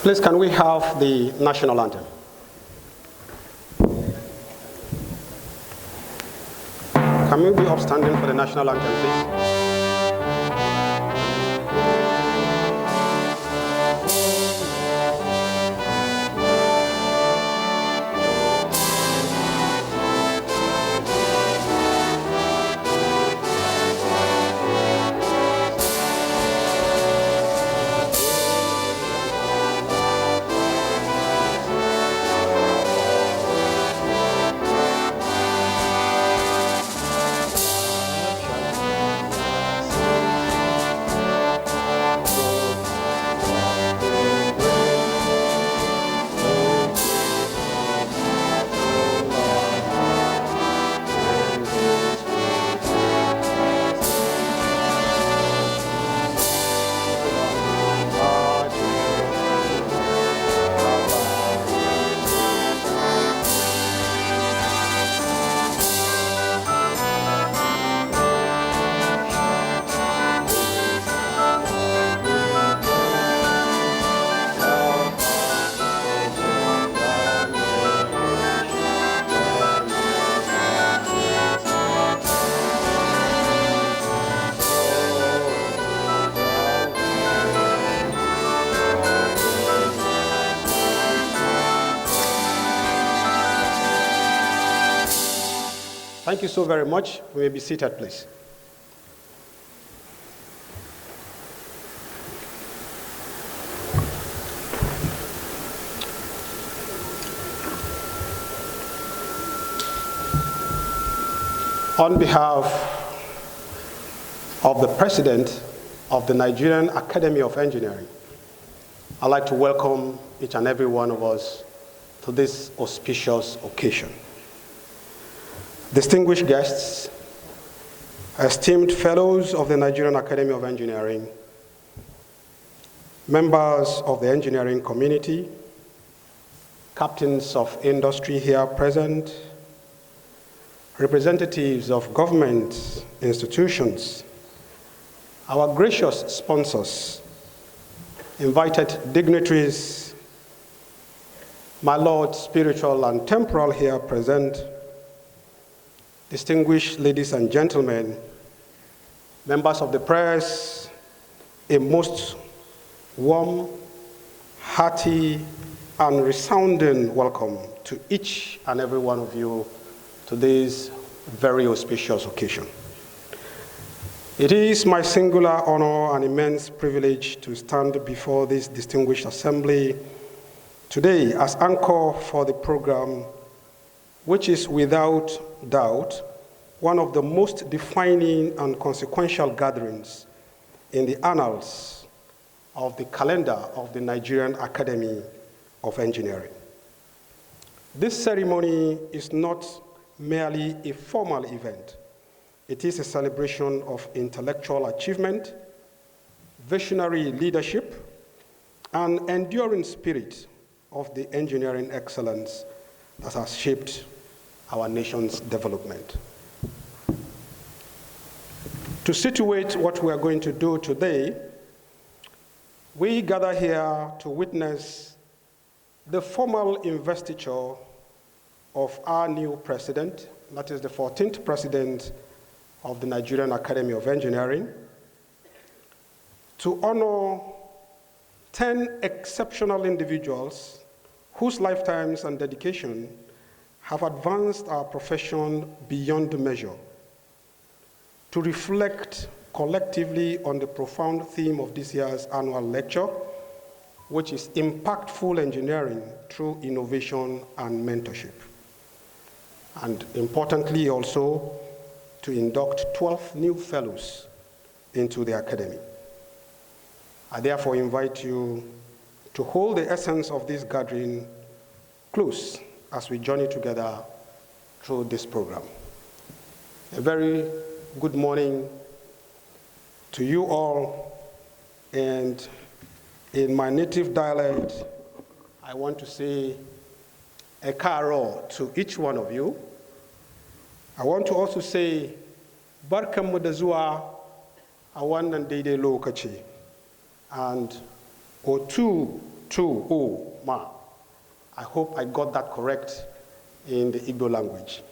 Please, can we have the national anthem? Can we be upstanding for the national anthem, please? Thank you so very much. We may be seated, please. On behalf of the President of the Nigerian Academy of Engineering, I'd like to welcome each and every one of us to this auspicious occasion. Distinguished guests, esteemed fellows of the Nigerian Academy of Engineering, members of the engineering community, captains of industry here present, representatives of government institutions, our gracious sponsors, invited dignitaries, my Lord, spiritual and temporal here present, distinguished ladies and gentlemen, members of the press, a most warm, hearty, and resounding welcome to each and every one of you to this very auspicious occasion. It is my singular honor and immense privilege to stand before this distinguished assembly today as anchor for the program, which is without doubt one of the most defining and consequential gatherings in the annals of the calendar of the Nigerian Academy of Engineering. This ceremony is not merely a formal event. It is a celebration of intellectual achievement, visionary leadership, and enduring spirit of the engineering excellence that has shaped our nation's development. To situate what we are going to do today, we gather here to witness the formal investiture of our new president, that is the 14th president of the Nigerian Academy of Engineering, to honor 10 exceptional individuals whose lifetimes and dedication have advanced our profession beyond measure, to reflect collectively on the profound theme of this year's annual lecture, which is impactful engineering through innovation and mentorship. And importantly also, to induct 12 new fellows into the academy. I therefore invite you to hold the essence of this gathering close as we journey together through this program. A very good morning to you all, and in my native dialect, I want to say a karo to each one of you. I want to also say barkanmu da zuwa a wannan daidai lokaci. and Otu Ma. I hope I got that correct in the Igbo language.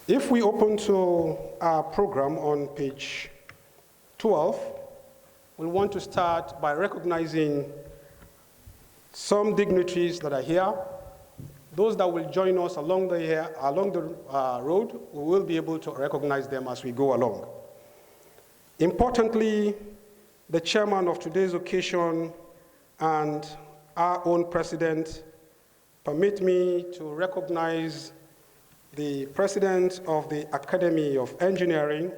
If we open to our program on page 12, we want to start by recognizing some dignitaries that are here. Those that will join us along the road, we will be able to recognize them as we go along. Importantly, the chairman of today's occasion and our own president permit me to recognize the president of the Academy of Engineering,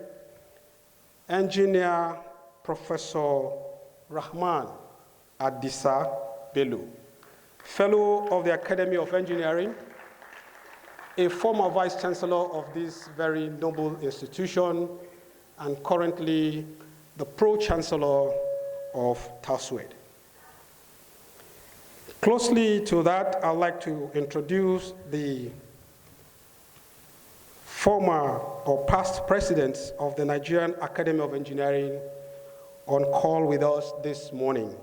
Engineer Professor Rahman Adisa Bello, Fellow of the Academy of Engineering, a former Vice Chancellor of this very noble institution, and currently the Pro-Chancellor of TASUED. Closely to that, I'd like to introduce the former or past presidents of the Nigerian Academy of Engineering on call with us this morning.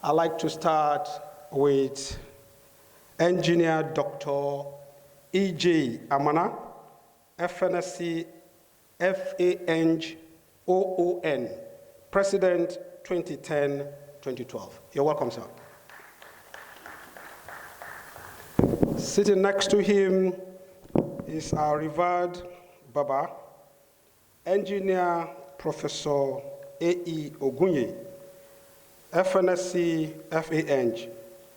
I'd like to start with Engineer Dr. E.J. Amana, FNSC FANG OON, President 2010-2012. You're welcome, sir. Sitting next to him is our revered Baba, Engineer Professor A.E. Ogunye, FNSC FANG,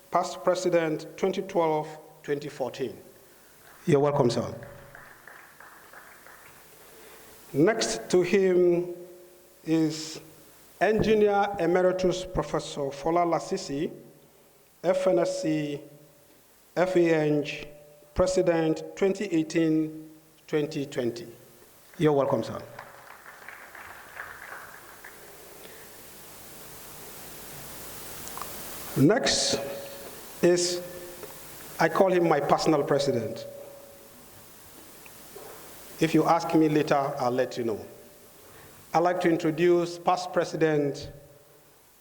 past President 2012-2014. You're welcome, sir. Next to him is Engineer Emeritus Professor Fola Lasisi, FNSC FANG, President 2018-2020. You're welcome, sir. Next is, I call him my personal president. If you ask me later, I'll let you know. I'd like to introduce past president,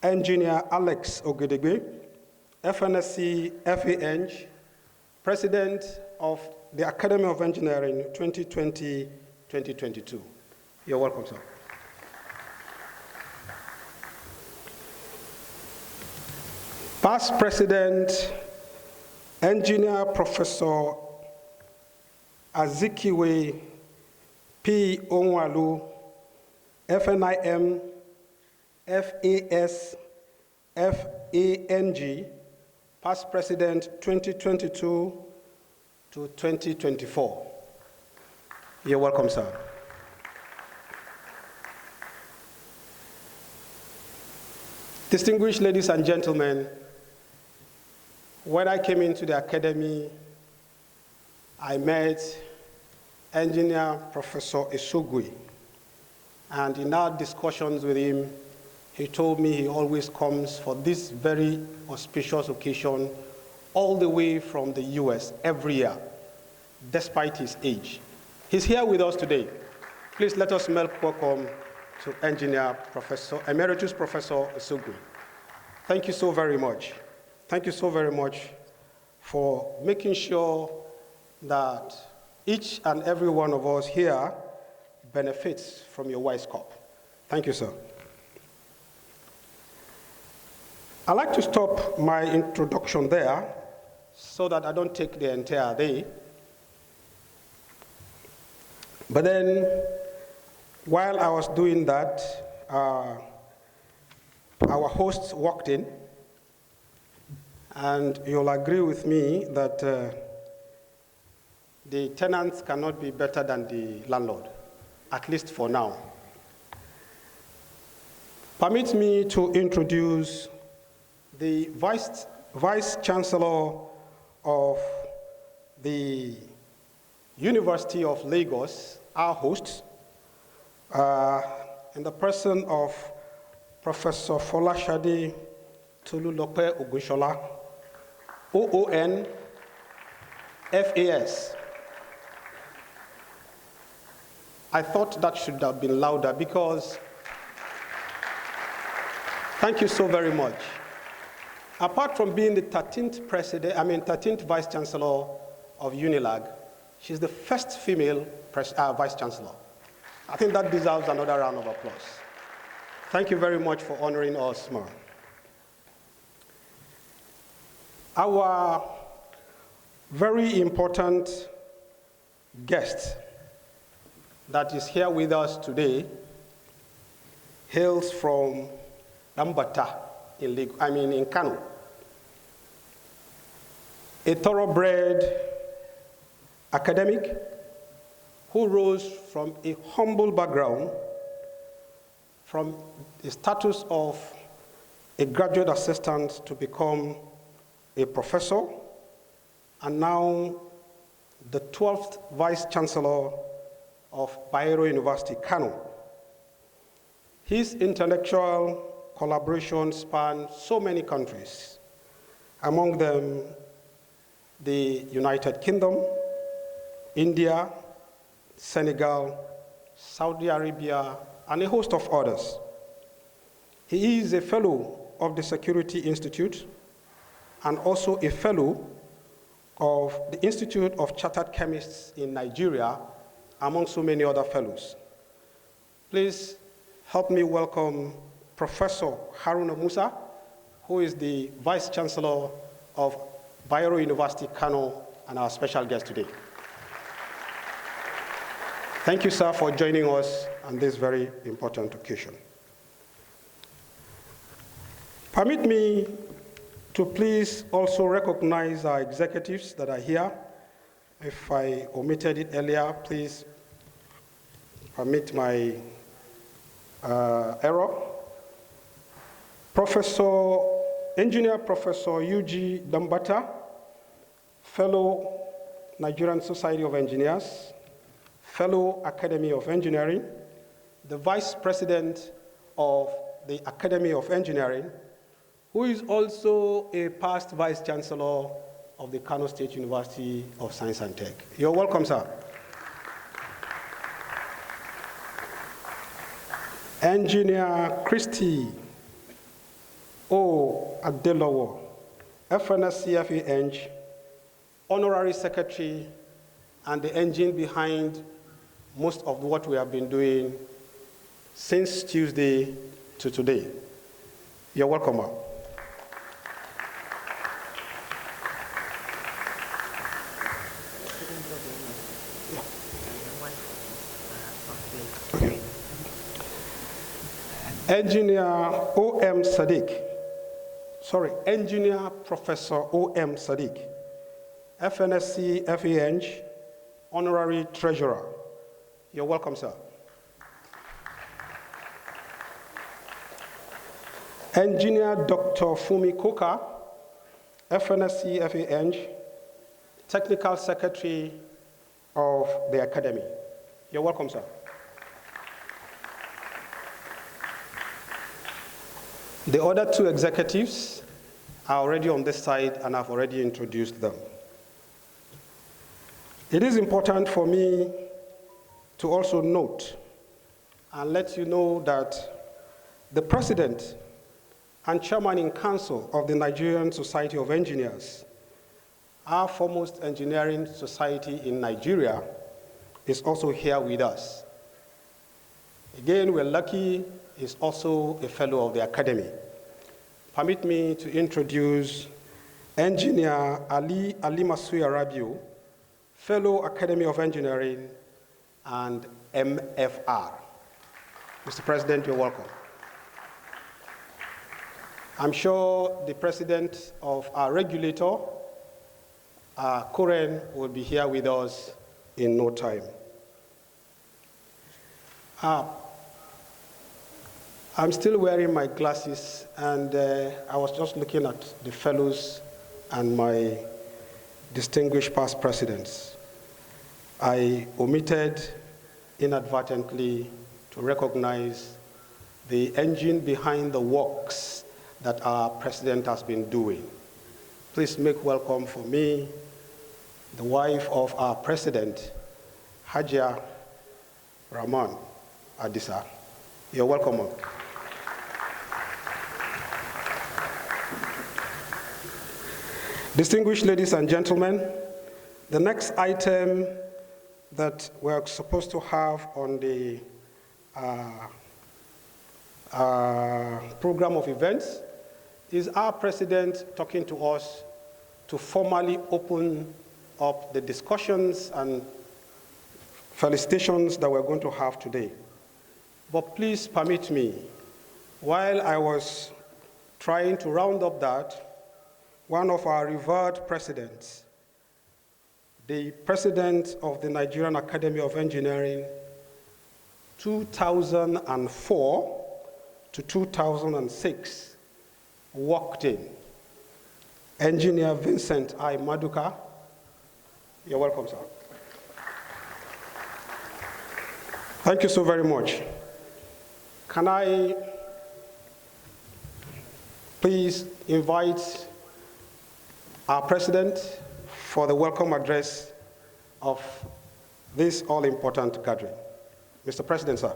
Engineer Alex Ogedegbe, FNSC FANG, President of the Academy of Engineering 2020-2022. You're welcome, sir. Past President, Engineer Professor Azikiwe P. Onwalu, FNIM, FAS, FANG, past President 2022 to 2024. You're welcome, sir. Distinguished ladies and gentlemen, when I came into the academy, I met Engineer Professor Esogwe, and in our discussions with him, he told me he always comes for this very auspicious occasion all the way from the US every year, despite his age. He's here with us today. Please let us welcome to Engineer Professor, Emeritus Professor Esogwe. Thank you so very much. Thank you so very much for making sure that each and every one of us here benefits from your wise cup. Thank you, sir. I'd like to stop my introduction there so that I don't take the entire day. But then, while I was doing that, our hosts walked in, and you'll agree with me that the tenants cannot be better than the landlord, at least for now. Permit me to introduce the Vice Chancellor of the University of Lagos, our host, in the person of Professor Folashade Tolulope Ogunshola, OON, FAS. I thought that should have been louder because Thank you so very much. Apart from being the 13th Vice Chancellor of UNILAG, she's the first female Vice Chancellor. I think that deserves another round of applause. Thank you very much for honoring us, ma'am. Our very important guest that is here with us today hails from Danbatta in Kano. A thoroughbred academic who rose from a humble background, from the status of a graduate assistant to become a professor, and now the 12th Vice Chancellor of Bayero University, Kano. His intellectual collaborations span so many countries, among them the United Kingdom, India, Senegal, Saudi Arabia, and a host of others. He is a fellow of the Security Institute and also a fellow of the Institute of Chartered Chemists in Nigeria, among so many other fellows. Please help me welcome Professor Haruna Musa, who is the Vice Chancellor of Bayero University, Kano, and our special guest today. Thank you, sir, for joining us on this very important occasion. Permit me to please also recognize our executives that are here. If I omitted it earlier, please permit my error. Engineer Professor U.G. Danbatta, fellow Nigerian Society of Engineers, fellow Academy of Engineering, the Vice President of the Academy of Engineering, who is also a past Vice Chancellor of the Kano State University of Science and Tech. You're welcome, sir. Engineer Christy O. Adelowo, FNSCFE Eng, Honorary Secretary, and the engine behind most of what we have been doing since Tuesday to today. You're welcome, ma'am. Engineer Professor O.M. Sadiq, FNSC FENG, Honorary Treasurer. You're welcome, sir. Engineer Dr. Fumi Koka, FNSC FENG, Technical Secretary of the Academy. You're welcome, sir. The other two executives are already on this side, and I've already introduced them. It is important for me to also note and let you know that the President and Chairman in Council of the Nigerian Society of Engineers, our foremost engineering society in Nigeria, is also here with us. Again, we're lucky he's also a fellow of the Academy. Permit me to introduce Engineer Ali Masuya Rabiu, Fellow Academy of Engineering and MFR. Mr. President, you're welcome. I'm sure the President of our regulator, Kuren, will be here with us in no time. I'm still wearing my glasses, and I was just looking at the fellows and my distinguished past presidents. I omitted inadvertently to recognize the engine behind the works that our president has been doing. Please make welcome for me the wife of our president, Hajia Rahman Adisa. You're welcome, ma'am. Distinguished ladies and gentlemen, the next item that we're supposed to have on the program of events is our president talking to us to formally open up the discussions and felicitations that we're going to have today. But please permit me, while I was trying to round up that, one of our revered presidents, the president of the Nigerian Academy of Engineering, 2004 to 2006, walked in. Engineer Vincent I. Maduka, you're welcome, sir. Thank you so very much. Can I please invite our president for the welcome address of this all-important gathering? Mr. President, sir.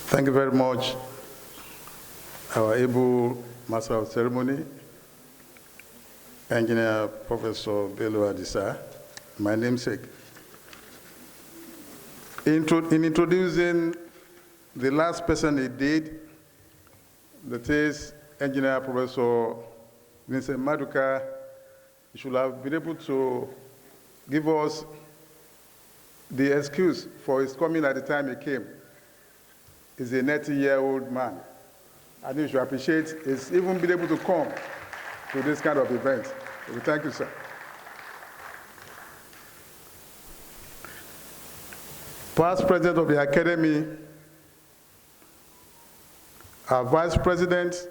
Thank you very much, our able Master of Ceremony, Engineer Professor Bello Adisa, my namesake. In introducing the last person he did, that is Engineer Professor Vincent Maduka, he should have been able to give us the excuse for his coming at the time he came. He's a 90-year-old man. And you should appreciate his even being able to come to this kind of event. So thank you, sir. Past President of the Academy, our Vice President,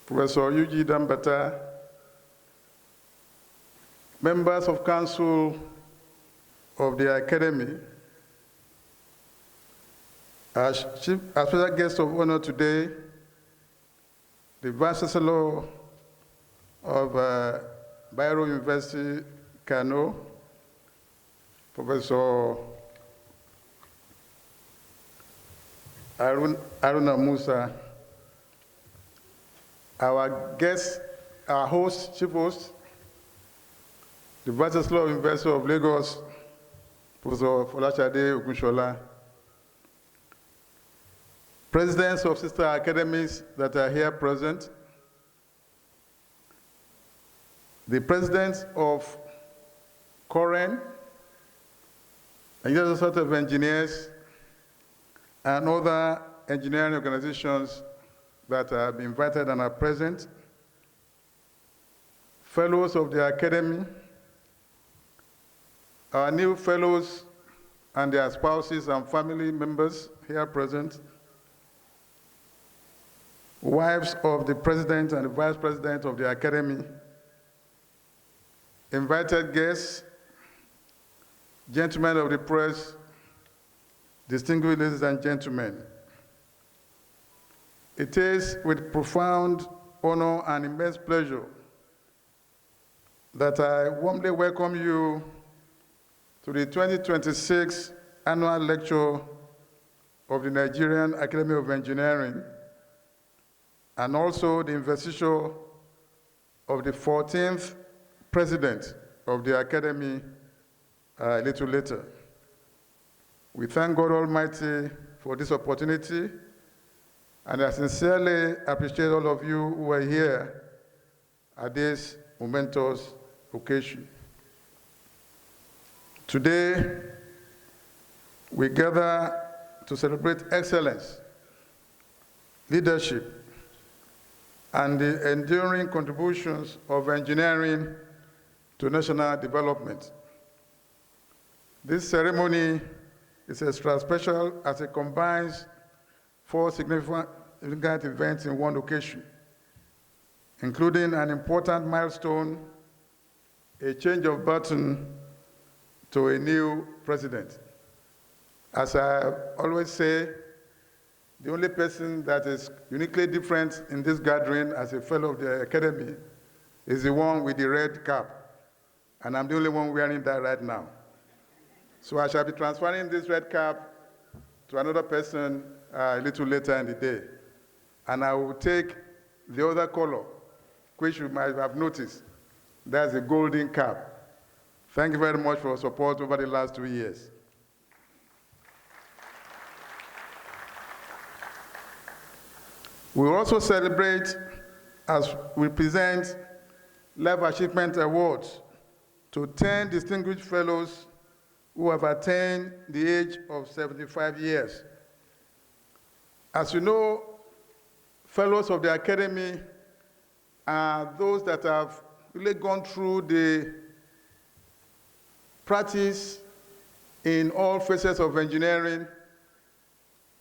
Professor U.G. Danbatta, members of Council of the Academy, our special guest of honor today, the Vice Chancellor of Bayero University, Kano, Professor Aruna Musa, our guest, our host, chief host, the Vice Chancellor of University of Lagos, Professor Folashade Ogunshola, presidents of sister academies that are here present, the presidents of COREN, Nigerian Society of Engineers, and other engineering organizations that have been invited and are present, fellows of the Academy, our new fellows and their spouses and family members here present, wives of the President and the Vice President of the Academy, invited guests, gentlemen of the press, distinguished ladies and gentlemen. It is with profound honor and immense pleasure that I warmly welcome you to the 2026 annual lecture of the Nigerian Academy of Engineering, and also the investiture of the 14th president of the Academy a little later. We thank God Almighty for this opportunity, and I sincerely appreciate all of you who are here at this momentous occasion. Today, we gather to celebrate excellence, leadership, and the enduring contributions of engineering to national development. This ceremony is extra special as it combines 4 significant events in one occasion, including an important milestone, a change of baton to a new president. As I always say, the only person that is uniquely different in this gathering as a fellow of the Academy is the one with the red cap. and I'm the only one wearing that right now. So I shall be transferring this red cap to another person a little later in the day. And I will take the other color, which you might have noticed. That's a golden cap. Thank you very much for your support over the last 2 years. We will also celebrate as we present Life Achievement Awards to 10 distinguished fellows who have attained the age of 75 years. As you know, fellows of the Academy are those that have really gone through the practice in all phases of engineering,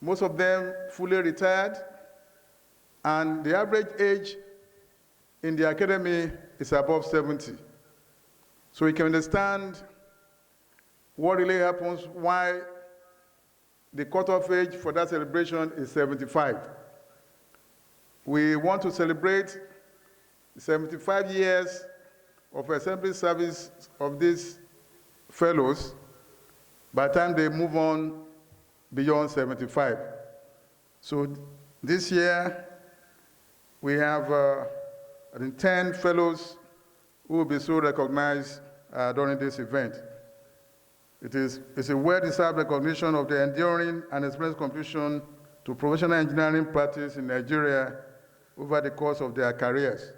most of them fully retired, and the average age in the Academy is above 70. So you can understand what really happens, why the cutoff age for that celebration is 75. We want to celebrate 75 years of assembly service of these fellows by the time they move on beyond 75. So this year, we have 10 fellows who will be so recognized during this event. It's a well-deserved recognition of the enduring and experienced contribution to professional engineering practice in Nigeria over the course of their careers.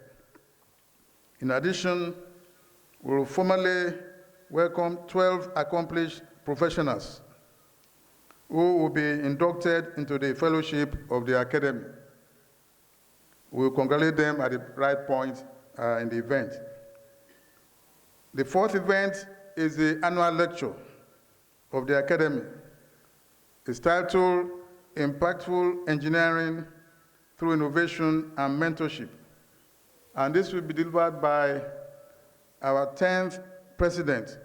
In addition, we will formally welcome 12 accomplished professionals who will be inducted into the fellowship of the Academy. We will congratulate them at the right point in the event. The fourth event is the annual lecture of the Academy. It's titled Impactful Engineering Through Innovation and Mentorship. And this will be delivered by our 10th President,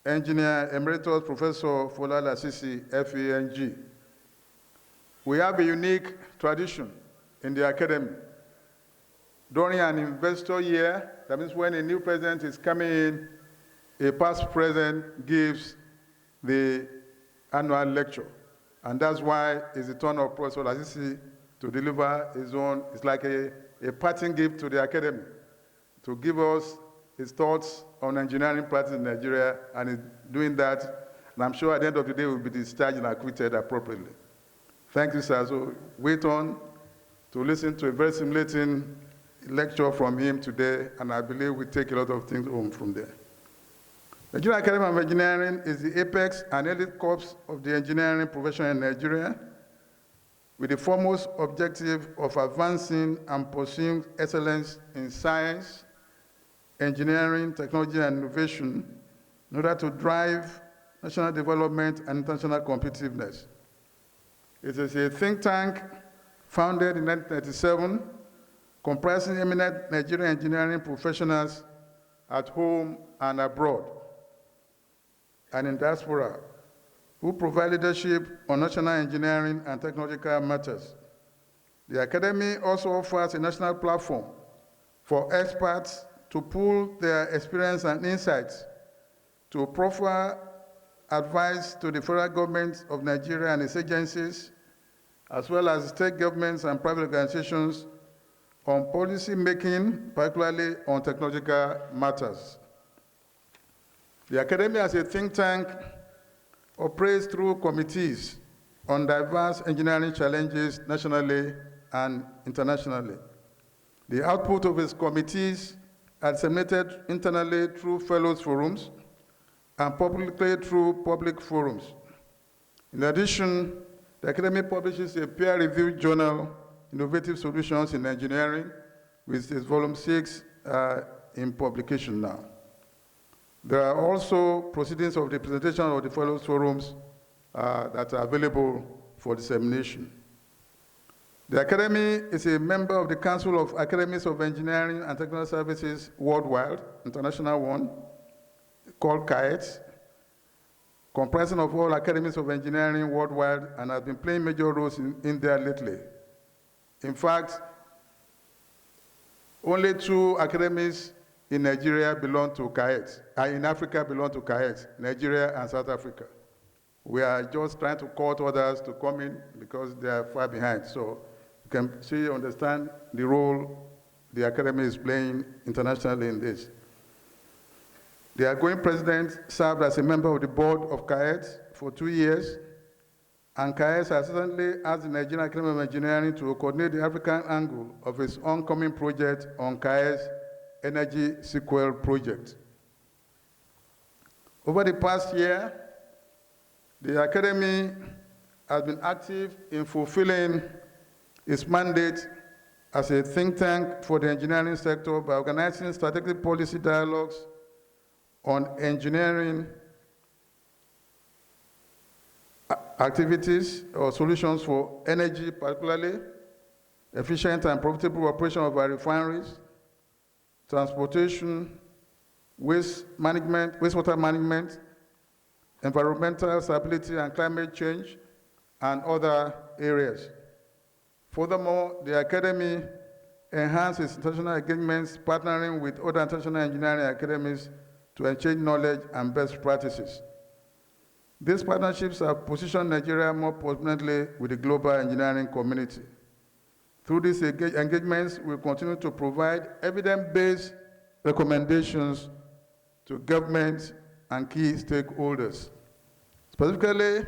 Engineer Emeritus Professor Fola Lasisi, FENG. We have a unique tradition in the Academy. During an Investiture year, that means when a new president is coming in, a past president gives the annual lecture. And that's why it's the turn of Professor Lasisi to deliver his own, it's like a parting gift to the Academy, to give us his thoughts on engineering practice in Nigeria, and in doing that, and I'm sure at the end of the day we'll be discharged and acquitted appropriately. Thank you, sir. So wait on to listen to a very stimulating lecture from him today, and I believe we take a lot of things home from there. The Nigerian Academy of Engineering is the apex and elite corps of the engineering profession in Nigeria, with the foremost objective of advancing and pursuing excellence in science, engineering, technology, and innovation in order to drive national development and international competitiveness. It is a think tank founded in 1997, comprising eminent Nigerian engineering professionals at home and abroad, and in diaspora, who provide leadership on national engineering and technological matters. The Academy also offers a national platform for experts to pool their experience and insights to proffer advice to the federal government of Nigeria and its agencies, as well as state governments and private organizations on policy making, particularly on technological matters. The Academy as a think tank operates through committees on diverse engineering challenges nationally and internationally. The output of its committees are disseminated internally through fellows forums and publicly through public forums. In addition, the Academy publishes a peer-reviewed journal, Innovative Solutions in Engineering, with its volume 6 in publication now. There are also proceedings of the presentation of the fellows forums that are available for dissemination. The Academy is a member of the Council of Academies of Engineering and Technical Services Worldwide, international one, called CAET, comprising of all academies of engineering worldwide, and has been playing major roles in there lately. In fact, only 2 academies in Nigeria belong to CAET, in Africa belong to CAET, Nigeria and South Africa. We are just trying to court others to come in because they are far behind. So you can see, understand the role the academy is playing internationally in this. The outgoing president served as a member of the board of CAET for 2 years, and CAET has recently asked the Nigerian Academy of Engineering to coordinate the African angle of its oncoming project on CAET's Energy Sequel project. Over the past year, the Academy has been active in fulfilling its mandate as a think tank for the engineering sector by organizing strategic policy dialogues on engineering activities or solutions for energy, particularly efficient and profitable operation of our refineries, transportation, wastewater management, environmental stability and climate change, and other areas. Furthermore, the Academy enhances its international engagements, partnering with other international engineering academies to exchange knowledge and best practices. These partnerships have positioned Nigeria more prominently with the global engineering community. Through these engagements, we continue to provide evidence-based recommendations to governments and key stakeholders. Specifically,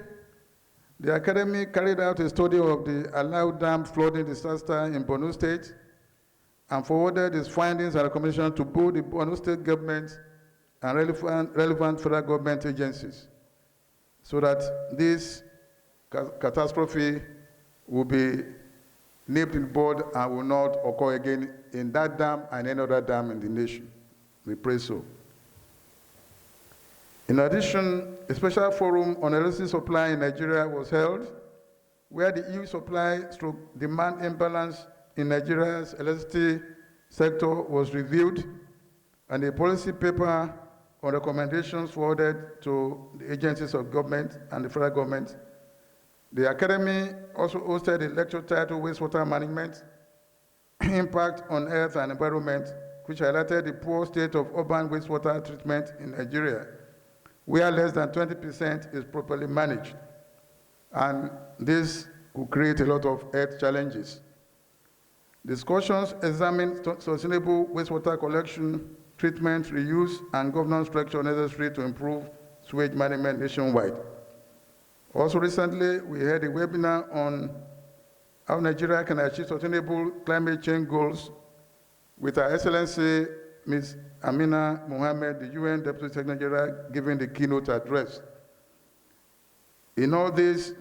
the Academy carried out a study of the Alau Dam flooding disaster in Borno State and forwarded its findings and recommendations to both the Borno State government and relevant federal government agencies, so that this catastrophe will be nipped in the bud and will not occur again in that dam and any other dam in the nation. We pray so. In addition, a special forum on electricity supply in Nigeria was held, where the EU supply/demand imbalance in Nigeria's electricity sector was reviewed, and a policy paper on recommendations forwarded to the agencies of government and the federal government. The Academy also hosted a lecture titled Wastewater Management, Impact on Earth and Environment, which highlighted the poor state of urban wastewater treatment in Nigeria, where less than 20% is properly managed. And this could create a lot of health challenges. Discussions examined sustainable wastewater collection, treatment, reuse, and governance structure necessary to improve sewage management nationwide. Also recently, we had a webinar on how Nigeria can achieve sustainable climate change goals with Her Excellency Ms. Amina Mohammed, the UN Deputy Secretary General, giving the keynote address. In all this,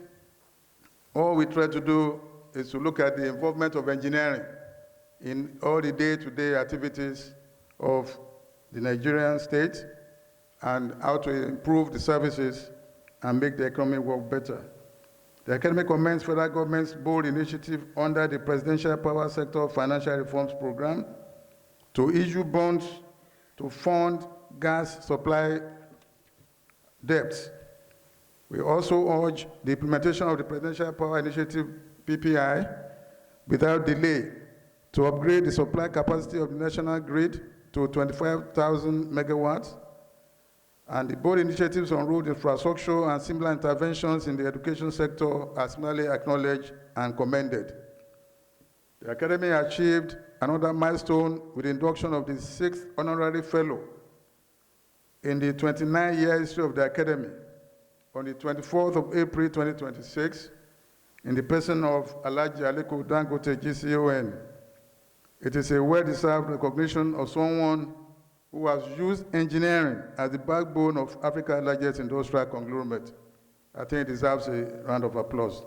all we try to do is to look at the involvement of engineering in all the day-to-day activities of the Nigerian state and how to improve the services and make the economy work better. The Academy commends federal government's bold initiative under the Presidential Power Sector Financial Reforms Program to issue bonds to fund gas supply debts. We also urge the implementation of the Presidential Power Initiative, PPI, without delay to upgrade the supply capacity of the national grid to 25,000 megawatts, and the board initiatives on road infrastructure and similar interventions in the education sector are similarly acknowledged and commended. The Academy achieved another milestone with the induction of the 6th honorary fellow in the 29-year history of the Academy on the 24th of April 2026 in the person of Alhaji Aliko Dangote GCON. It is a well-deserved recognition of someone who has used engineering as the backbone of Africa's largest industrial conglomerate. I think it deserves a round of applause.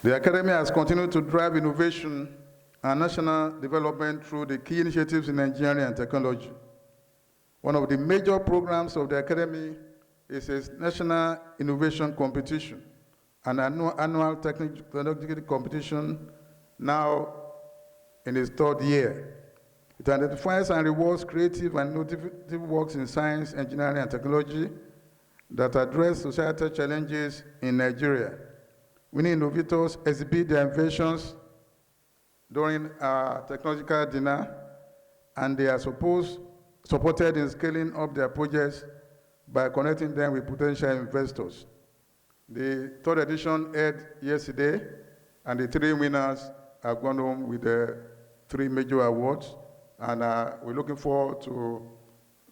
The Academy has continued to drive innovation and national development through the key initiatives in engineering and technology. One of the major programs of the Academy is a national innovation competition, an annual technological competition now in its 3rd year. It identifies and rewards creative and innovative works in science, engineering, and technology that address societal challenges in Nigeria. Winning innovators exhibit their inventions during our technological dinner, and they are supported in scaling up their projects by connecting them with potential investors. The third edition aired yesterday, and the 3 winners have gone home with the 3 major awards, and we're looking forward to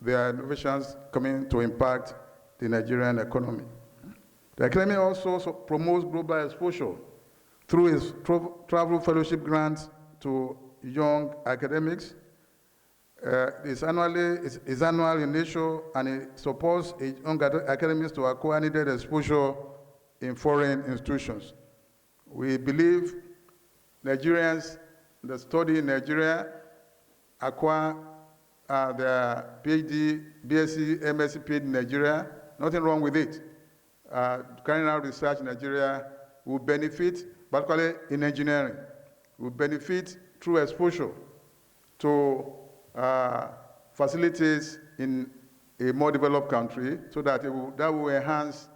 their innovations coming to impact the Nigerian economy. The Academy also promotes global exposure through its travel fellowship grants to young academics. It's annual in nature, and it supports young academics to acquire needed exposure in foreign institutions. We believe Nigerians that study in Nigeria acquire their PhD, BSc, MSc paid in Nigeria. Nothing wrong with it. Carrying out research in Nigeria will benefit, particularly in engineering, will benefit through exposure to facilities in a more developed country, so that that will enhance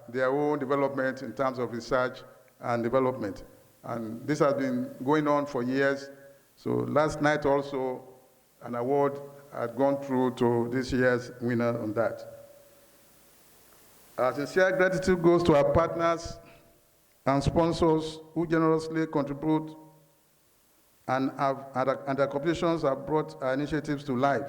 their own development in terms of research and development. And this has been going on for years. So last night also, an award had gone through to this year's winner on that. Our sincere gratitude goes to our partners and sponsors who generously contribute, and their contributions have brought our initiatives to life.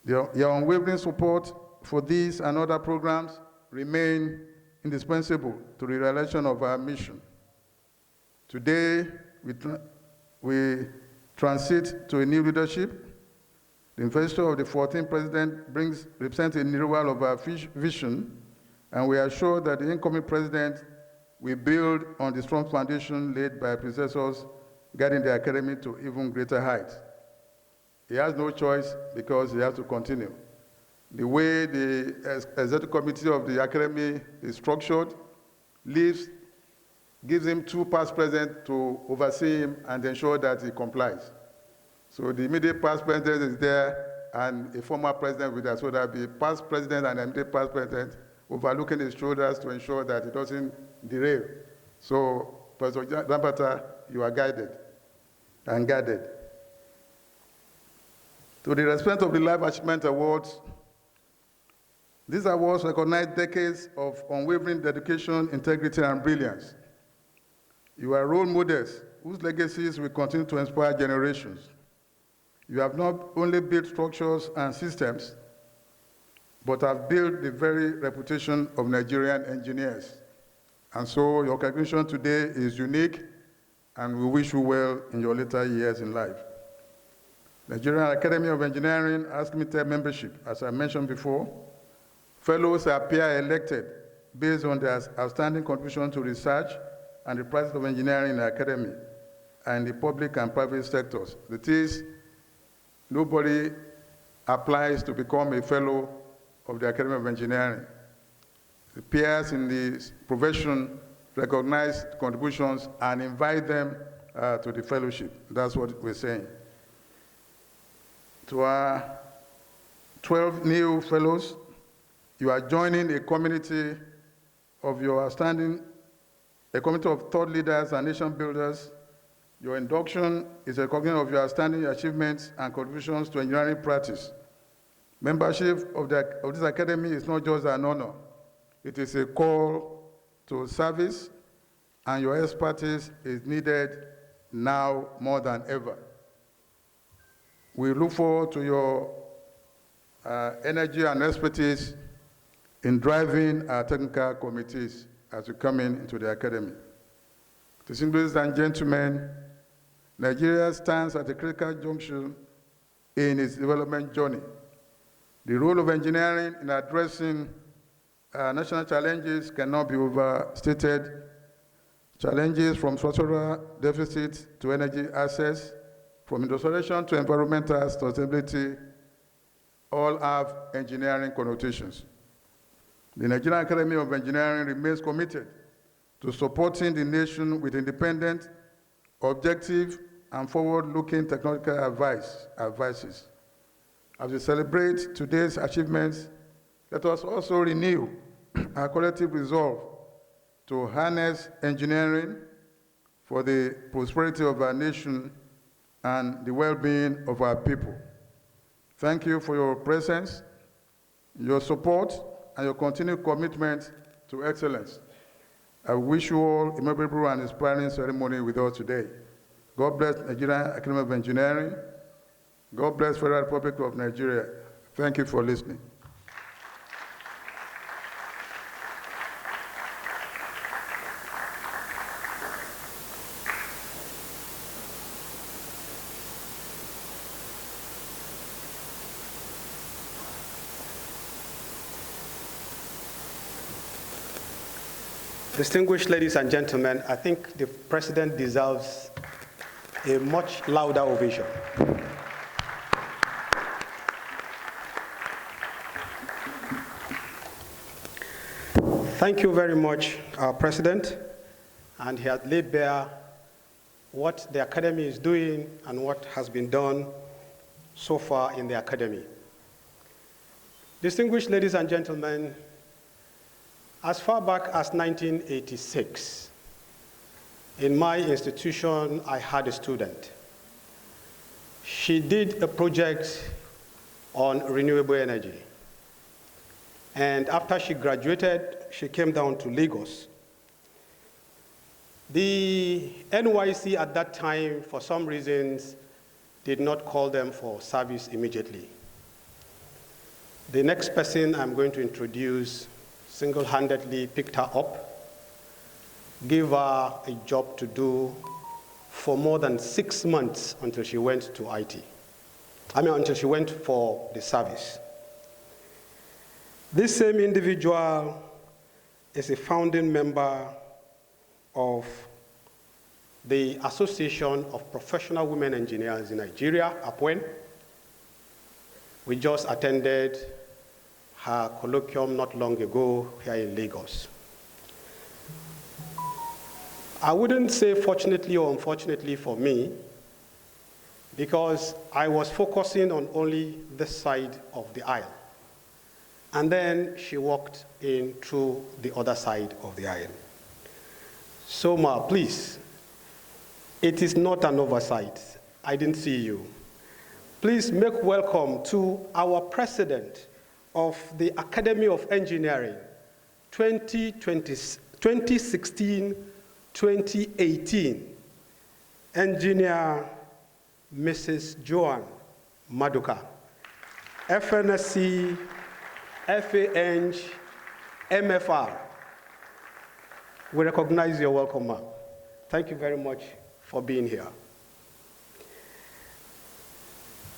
Your unwavering support for these and other programs remain indispensable to the realization of our mission. Today, we transit to a new leadership. The investiture of the 14th president represents a renewal of our vision, and we are sure that the incoming president will build on the strong foundation laid by predecessors, guiding the academy to even greater heights. He has no choice because he has to continue. The way the executive committee of the academy is structured gives him 2 past presidents to oversee him and ensure that he complies. So the immediate past president is there, and a former president with us, so there will be past president and immediate past president overlooking his shoulders to ensure that it doesn't derail. So, Professor Danbatta, you are guided and guided. To the recipient of the Life Achievement Awards, these awards recognize decades of unwavering dedication, integrity, and brilliance. You are role models whose legacies will continue to inspire generations. You have not only built structures and systems, but have built the very reputation of Nigerian engineers. And so your contribution today is unique, and we wish you well in your later years in life. Nigerian Academy of Engineering has limited membership, as I mentioned before. Fellows are peer-elected based on their outstanding contribution to research and the practice of engineering in the academy and the public and private sectors. That is, nobody applies to become a fellow of the Academy of Engineering. The peers in the profession recognize contributions and invite them to the fellowship. That's what we're saying. To our 12 new fellows, you are joining a community of your outstanding, a community of thought leaders and nation builders. Your induction is a recognition of your outstanding achievements and contributions to engineering practice. Membership of this academy is not just an honor. It is a call to service, and your expertise is needed now more than ever. We look forward to your energy and expertise in driving our technical committees as you come into the academy. Distinguished ladies and gentlemen, Nigeria stands at a critical junction in its development journey. The role of engineering in addressing national challenges cannot be overstated. Challenges from structural deficits to energy access, from industrialization to environmental sustainability, all have engineering connotations. The Nigerian Academy of Engineering remains committed to supporting the nation with independent, objective, and forward-looking technological advices. As we celebrate today's achievements, let us also renew our collective resolve to harness engineering for the prosperity of our nation and the well-being of our people. Thank you for your presence, your support, and your continued commitment to excellence. I wish you all a memorable and inspiring ceremony with us today. God bless Nigerian Academy of Engineering. God bless Federal Republic of Nigeria. Thank you for listening. Distinguished ladies and gentlemen, I think the President deserves a much louder ovation. Thank you very much, our President, and he has laid bare what the Academy is doing and what has been done so far in the Academy. Distinguished ladies and gentlemen, as far back as 1986, in my institution, I had a student. She did a project on renewable energy. And after she graduated, she came down to Lagos. The NYC at that time, for some reasons, did not call them for service immediately. The next person I'm going to introduce single-handedly picked her up, gave her a job to do for more than 6 months until she went to until she went for the service. This same individual is a founding member of the Association of Professional Women Engineers in Nigeria, APWEN. We just attended her colloquium not long ago here in Lagos. I wouldn't say fortunately or unfortunately for me, because I was focusing on only this side of the aisle. And then she walked in through the other side of the aisle. So Ma, please, it is not an oversight. I didn't see you. Please make welcome to our president of the Academy of Engineering, 2016-2018, Engineer Mrs. Joan Maduka, FNSC, FANG, MFR. We recognize your welcome, ma'am. Thank you very much for being here.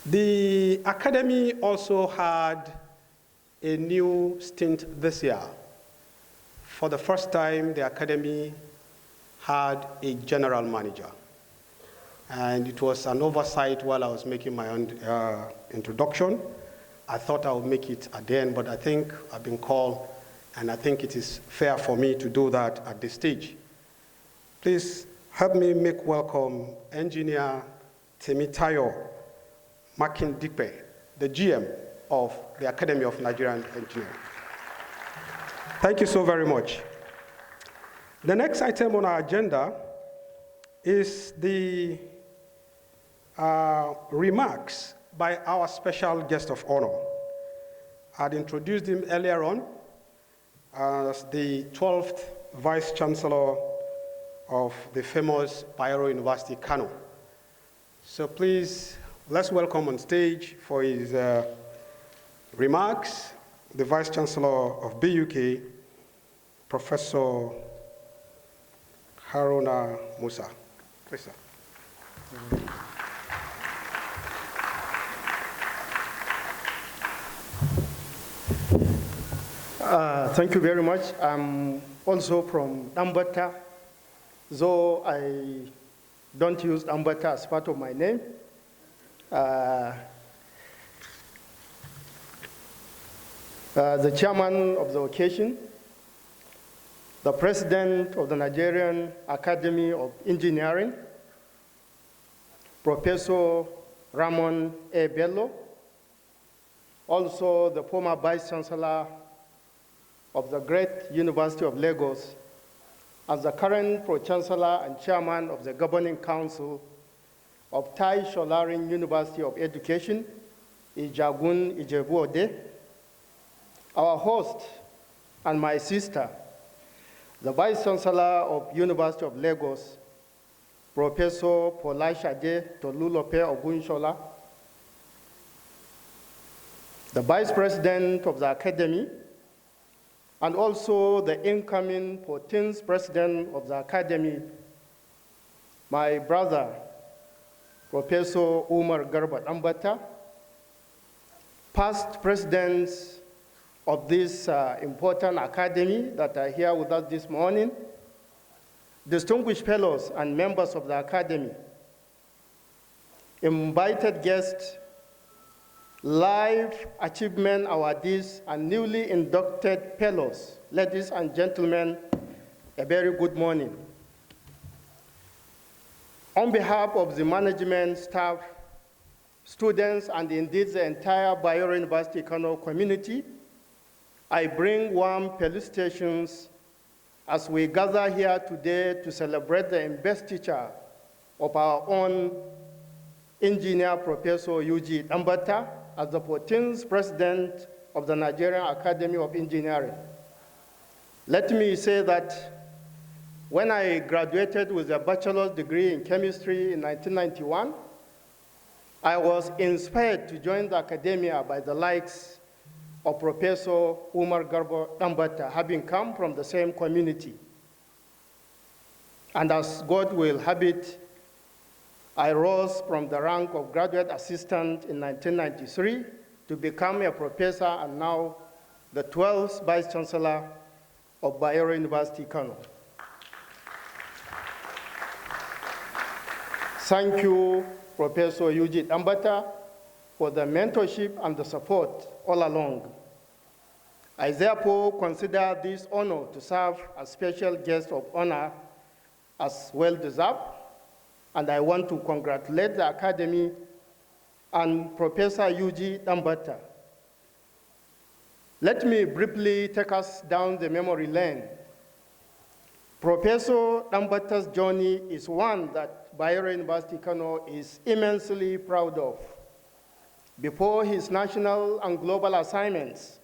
The Academy also had a new stint this year. For the first time, the Academy had a general manager. And it was an oversight while I was making my own introduction. I thought I would make it at the end, but I think I've been called, and I think it is fair for me to do that at this stage. Please help me make welcome Engineer Temitayo Makindipe, the GM of the Academy of Nigerian Engineering. Thank you so very much. The next item on our agenda is the remarks by our special guest of honor. I'd introduced him earlier on as the 12th Vice Chancellor of the famous Bayero University, Kano. So please, let's welcome on stage for his remarks, the Vice Chancellor of BUK, Professor Haruna Musa. Please, sir. Thank you very much. I'm also from Danbatta, though I don't use Danbatta as part of my name. The chairman of the occasion, the president of the Nigerian Academy of Engineering, Professor Ramon A. Bello, also the former Vice Chancellor of the great University of Lagos, as the current Pro-Chancellor and Chairman of the Governing Council of Tai Solarin University of Education, Ijagun Ijebu-Ode, our host and my sister, the Vice Chancellor of University of Lagos, Professor Folashade Tolulope Ogunshola, the Vice President of the Academy, and also the incoming 14th President of the Academy, my brother, Professor Umar Garba Danbatta, past presidents of this important academy that are here with us this morning, distinguished fellows and members of the academy, invited guests, live achievement awardees, and newly inducted fellows. Ladies and gentlemen, a very good morning. On behalf of the management, staff, students, and indeed the entire Bayero University Kano community, I bring warm felicitations as we gather here today to celebrate the investiture of our own engineer, Professor UG Danbatta, as the 14th President of the Nigerian Academy of Engineering. Let me say that when I graduated with a bachelor's degree in chemistry in 1991, I was inspired to join the academia by the likes of Professor Umar Garba Danbatta, having come from the same community. And as God will have it, I rose from the rank of graduate assistant in 1993 to become a professor and now the 12th Vice Chancellor of Bayero University, Kano. Thank you, Professor UG Danbatta, for the mentorship and the support all along. I therefore consider this honor to serve as special guest of honor as well deserved, and I want to congratulate the Academy and Professor UG Danbatta. Let me briefly take us down the memory lane. Professor Danbatta's journey is one that Bayero University Kano is immensely proud of. Before his national and global assignments,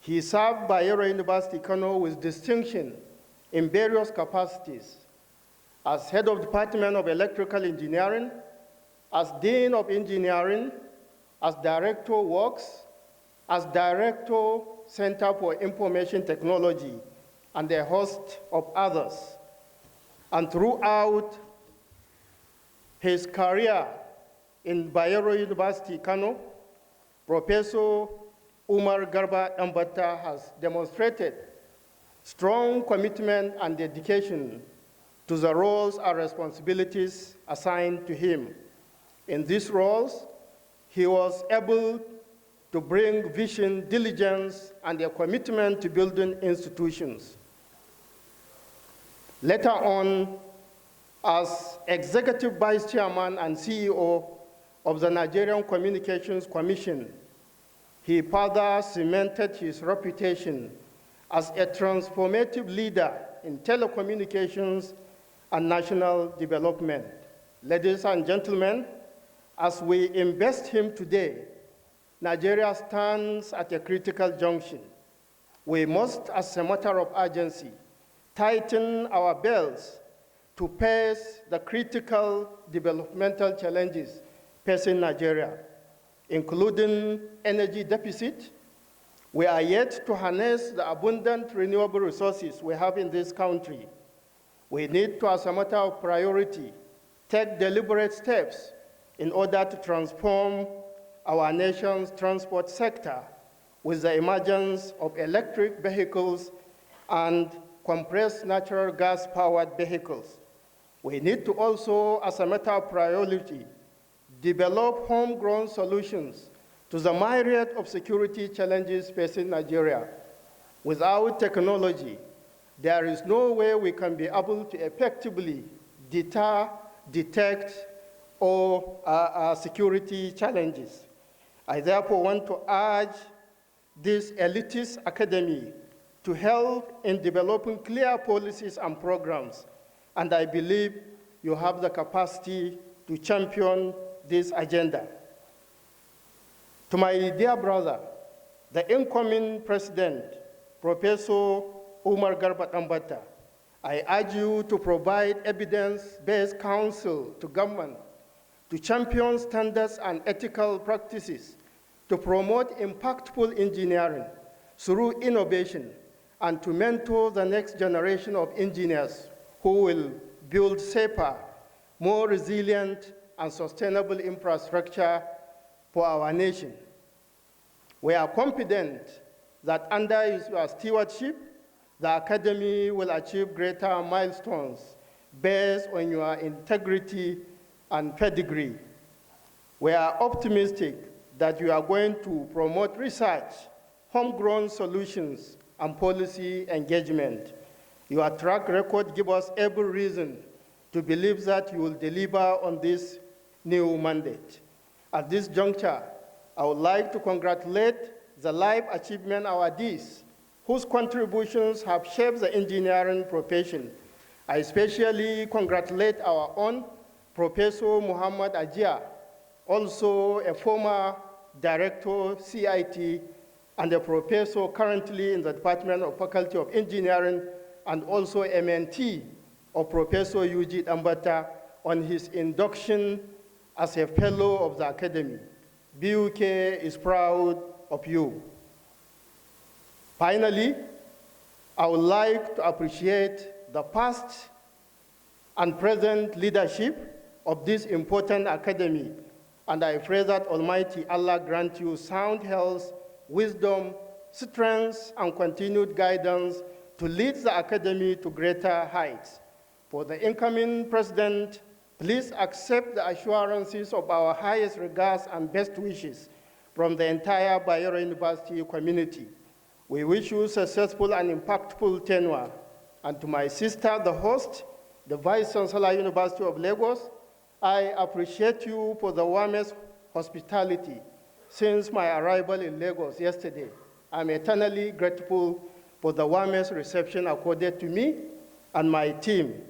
he served Bayero University Kano with distinction in various capacities, as head of Department of Electrical Engineering, as Dean of Engineering, as Director of Works, as Director Center for Information Technology, and a host of others. And throughout his career in Bayero University, Kano, Professor Umar Garba Danbatta has demonstrated strong commitment and dedication to the roles and responsibilities assigned to him. In these roles, he was able to bring vision, diligence, and a commitment to building institutions. Later on, as Executive Vice Chairman and CEO of the Nigerian Communications Commission, he further cemented his reputation as a transformative leader in telecommunications and national development. Ladies and gentlemen, as we invest him today, Nigeria stands at a critical junction. We must, as a matter of urgency, tighten our belts to face the critical developmental challenges facing Nigeria, including energy deficit. We are yet to harness the abundant renewable resources we have in this country. We need to, as a matter of priority, take deliberate steps in order to transform our nation's transport sector with the emergence of electric vehicles and compressed natural gas-powered vehicles. We need to also, as a matter of priority, develop homegrown solutions to the myriad of security challenges facing Nigeria. Without technology, there is no way we can be able to effectively deter, detect, or security challenges. I therefore want to urge this elitist academy to help in developing clear policies and programs, and I believe you have the capacity to champion this agenda. To my dear brother, the incoming president, Professor Umar Garba Danbatta, I urge you to provide evidence-based counsel to government to champion standards and ethical practices, to promote impactful engineering through innovation, and to mentor the next generation of engineers who will build safer, more resilient, and sustainable infrastructure for our nation. We are confident that under your stewardship, the Academy will achieve greater milestones based on your integrity and pedigree. We are optimistic that you are going to promote research, homegrown solutions, and policy engagement. Your track record gives us every reason to believe that you will deliver on this new mandate. At this juncture, I would like to congratulate the life achievement awardees whose contributions have shaped the engineering profession. I especially congratulate our own Professor Muhammad Ajia, also a former director CIT and a professor currently in the Department of Faculty of Engineering, and also MNT of Professor Yuji Danbatta on his induction as a fellow of the Academy. BUK is proud of you. Finally, I would like to appreciate the past and present leadership of this important academy, and I pray that Almighty Allah grant you sound health, wisdom, strength, and continued guidance to lead the academy to greater heights. For the incoming president, please accept the assurances of our highest regards and best wishes from the entire Bayero University community. We wish you successful and impactful tenure. And to my sister, the host, the Vice Chancellor, University of Lagos, I appreciate you for the warmest hospitality since my arrival in Lagos yesterday. I'm eternally grateful for the warmest reception accorded to me and my team.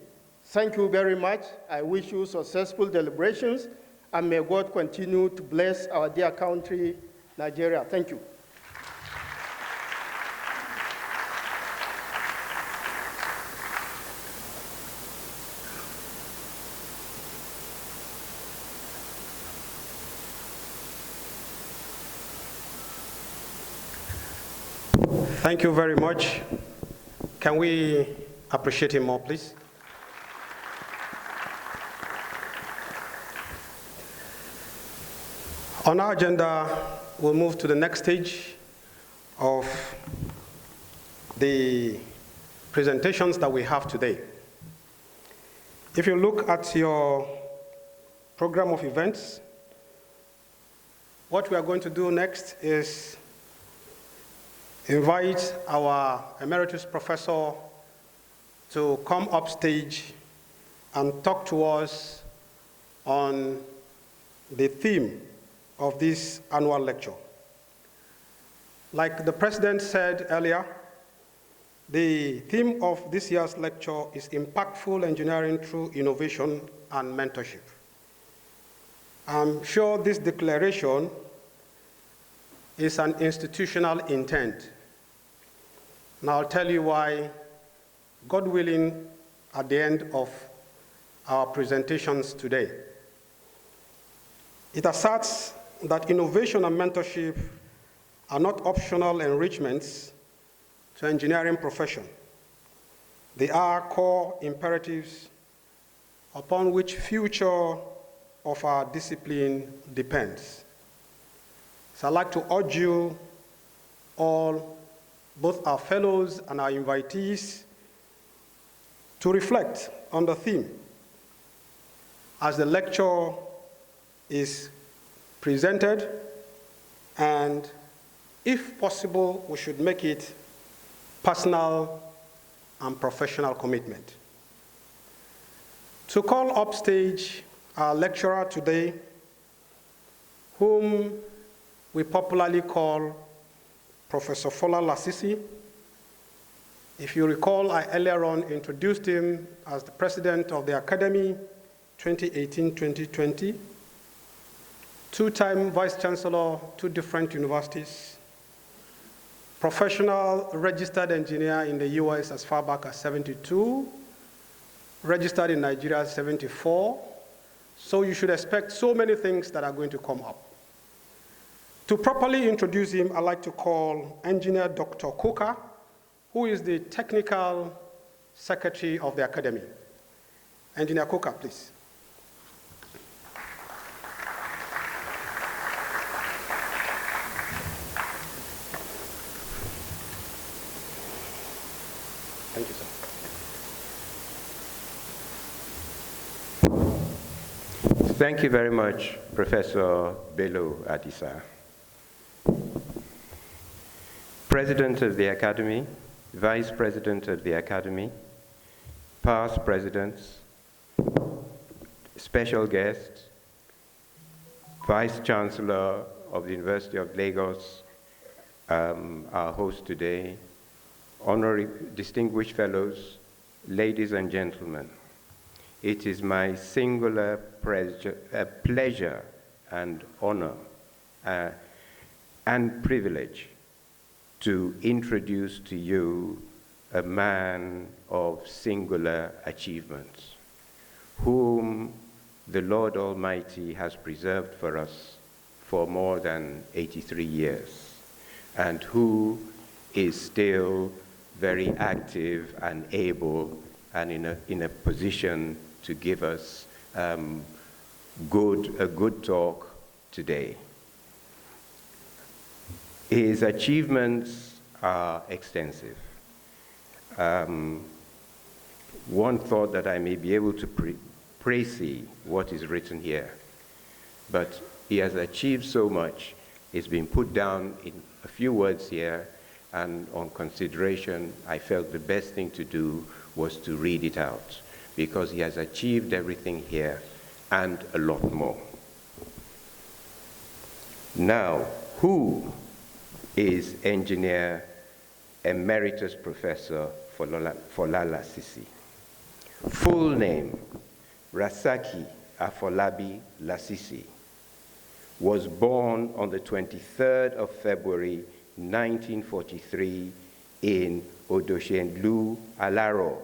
Thank you very much. I wish you successful deliberations, and may God continue to bless our dear country, Nigeria. Thank you. Thank you very much. Can we appreciate him more, please? On our agenda, we'll move to the next stage of the presentations that we have today. If you look at your program of events, what we are going to do next is invite our emeritus professor to come up stage and talk to us on the theme of this annual lecture. Like the president said earlier, the theme of this year's lecture is impactful engineering through innovation and mentorship. I'm sure this declaration is an institutional intent. And I'll tell you why, God willing, at the end of our presentations today. It asserts that innovation and mentorship are not optional enrichments to engineering profession. They are core imperatives upon which future of our discipline depends. So I'd like to urge you all, both our fellows and our invitees, to reflect on the theme as the lecture is presented, and if possible, we should make it personal and professional commitment. To call up stage our lecturer today, whom we popularly call Professor Fola Lasisi, If you recall, I earlier on introduced him as the president of the Academy 2018-2020, two-time vice chancellor, two different universities, professional registered engineer in the US as far back as 72, registered in Nigeria as 74. So you should expect so many things that are going to come up. To properly introduce him, I'd like to call Engineer Dr. Coker, who is the technical secretary of the Academy. Engineer Coker, please. Thank you, sir. Thank you very much, Professor Bello Adisa. President of the Academy, Vice President of the Academy, past presidents, special guests, Vice Chancellor of the University of Lagos, our host today, honorary distinguished fellows, ladies and gentlemen. It is my singular pleasure and honor and privilege to introduce to you a man of singular achievements, whom the Lord Almighty has preserved for us for more than 83 years, and who is still very active and able and in a position to give us a good talk today. His achievements are extensive. One thought that I may be able to précis what is written here, but he has achieved so much. It's been put down in a few words here, and on consideration, I felt the best thing to do was to read it out, because he has achieved everything here and a lot more. Now, who is Engineer Emeritus Professor Folala Sisi? Full name, Rasaki Afolabi Lasisi, was born on the 23rd of February 1943 in Odoshenlu, Alaro,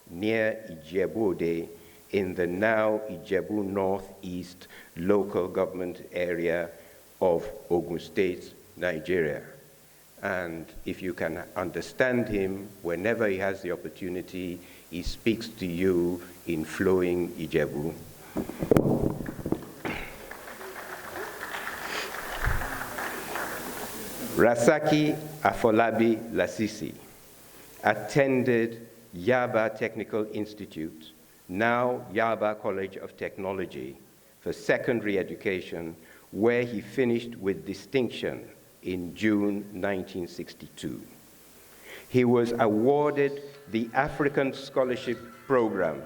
near Ijebu-Ode, in the now Ijebu Northeast local government area of Ogun State, Nigeria. And if you can understand him, whenever he has the opportunity, he speaks to you in flowing Ijebu. Rasaki Afolabi Lasisi attended Yaba Technical Institute, now Yaba College of Technology, for secondary education, where he finished with distinction in June 1962. He was awarded the African Scholarship Program.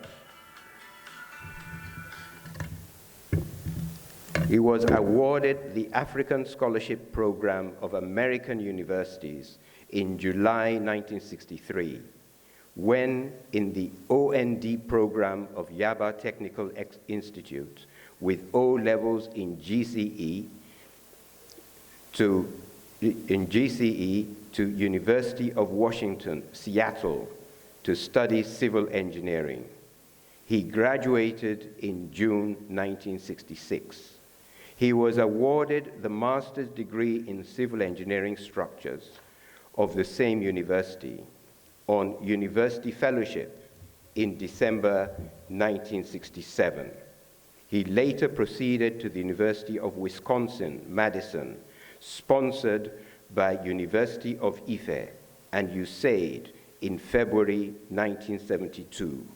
He was awarded the African Scholarship Program of American universities in July 1963, when in the OND program of Yaba Technical Institute, with O levels in GCE to University of Washington, Seattle, to study civil engineering. He graduated in June 1966. He was awarded the master's degree in civil engineering structures of the same university on university fellowship in December 1967. He later proceeded to the University of Wisconsin-Madison, sponsored by University of Ife and USAID in February 1972,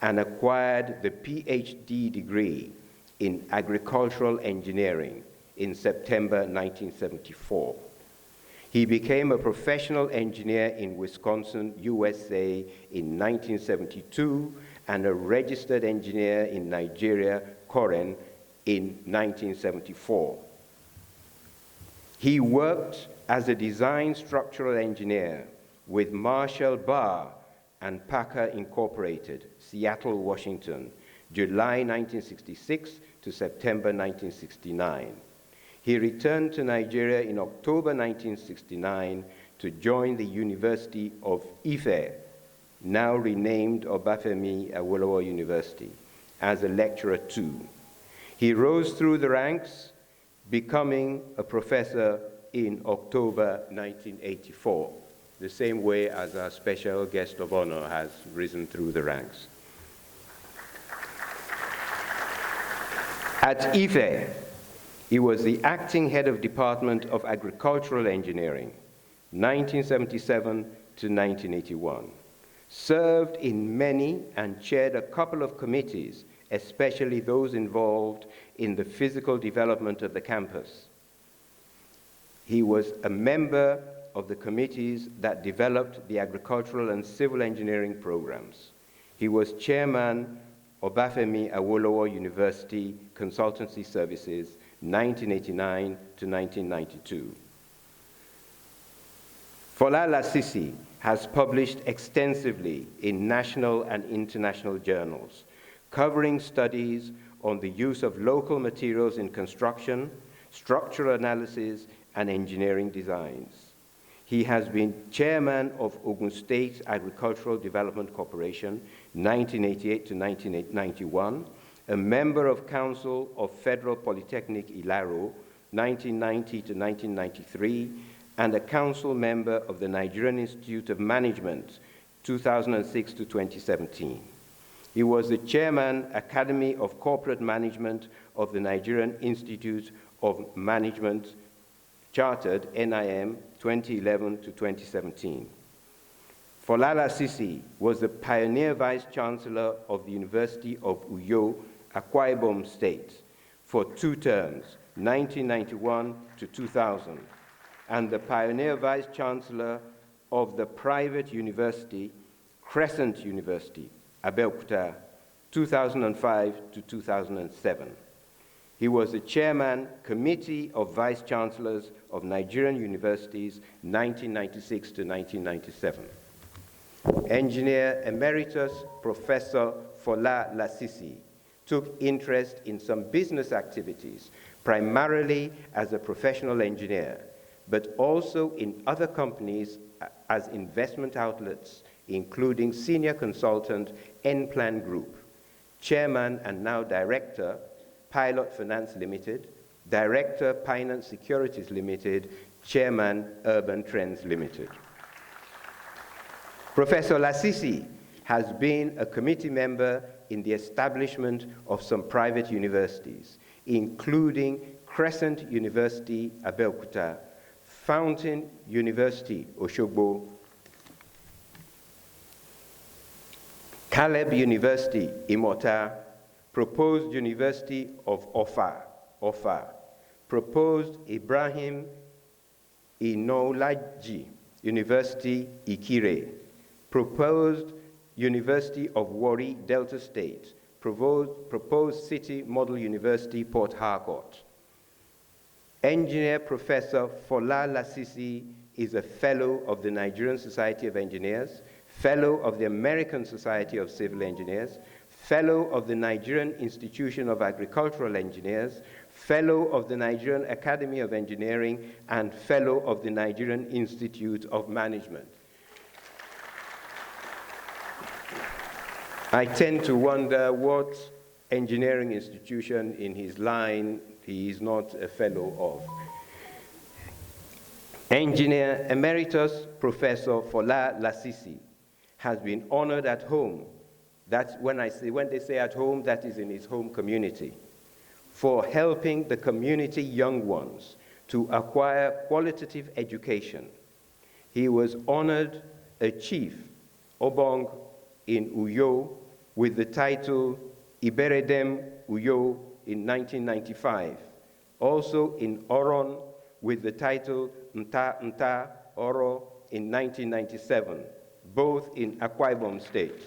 and acquired the PhD degree in agricultural engineering in September 1974. He became a professional engineer in Wisconsin, USA in 1972, and a registered engineer in Nigeria, Koren, in 1974. He worked as a design structural engineer with Marshall Barr and Packer Incorporated, Seattle, Washington, July 1966 to September 1969. He returned to Nigeria in October 1969 to join the University of Ife, now renamed Obafemi Awolowo University, as a lecturer too. He rose through the ranks, becoming a professor in October 1984, the same way as our special guest of honor has risen through the ranks. At Ife, he was the acting head of Department of Agricultural Engineering, 1977 to 1981. Served in many and chaired a couple of committees, especially those involved in the physical development of the campus. He was a member of the committees that developed the agricultural and civil engineering programs. He was chairman of Obafemi Awolowo University Consultancy Services, 1989 to 1992. Fola Lasisi has published extensively in national and international journals, covering studies on the use of local materials in construction, structural analysis, and engineering designs. He has been chairman of Ogun State Agricultural Development Corporation, 1988 to 1991, a member of Council of Federal Polytechnic Ilaro, 1990 to 1993, and a council member of the Nigerian Institute of Management, 2006 to 2017. He was the chairman, Academy of Corporate Management of the Nigerian Institute of Management, chartered NIM 2011 to 2017. Fola Lasisi was the pioneer vice-chancellor of the University of Uyo, Akwa Ibom State, for 2 terms, 1991 to 2000, and the pioneer vice-chancellor of the private university, Crescent University, Abeokuta, 2005 to 2007. He was the chairman, Committee of Vice-Chancellors of Nigerian Universities, 1996 to 1997. Engineer Emeritus Professor Fola Lasisi took interest in some business activities, primarily as a professional engineer, but also in other companies as investment outlets, including senior consultant N-Plan Group, chairman and now director, Pilot Finance Limited, Director, Finance Securities Limited, Chairman, Urban Trends Limited. Professor Lasisi has been a committee member in the establishment of some private universities, including Crescent University, Abeokuta, Fountain University, Oshogbo, Caleb University, Imota, Proposed University of Ofa, Proposed Ibrahim Inolaji University, Ikire, Proposed University of Warri, Delta State, Proposed City Model University, Port Harcourt. Engineer Professor Fola Lasisi is a Fellow of the Nigerian Society of Engineers, Fellow of the American Society of Civil Engineers, Fellow of the Nigerian Institution of Agricultural Engineers, Fellow of the Nigerian Academy of Engineering, and Fellow of the Nigerian Institute of Management. I tend to wonder what engineering institution in his line he is not a fellow of. Engineer Emeritus Professor Fola Lasisi has been honored at home. That's when they say at home, that is in his home community, for helping the community young ones to acquire qualitative education. He was honored a chief, Obong, in Uyo with the title Iberedem Uyo in 1995. Also in Oron with the title Nta Nta Oro in 1997, both in Akwa Ibom State.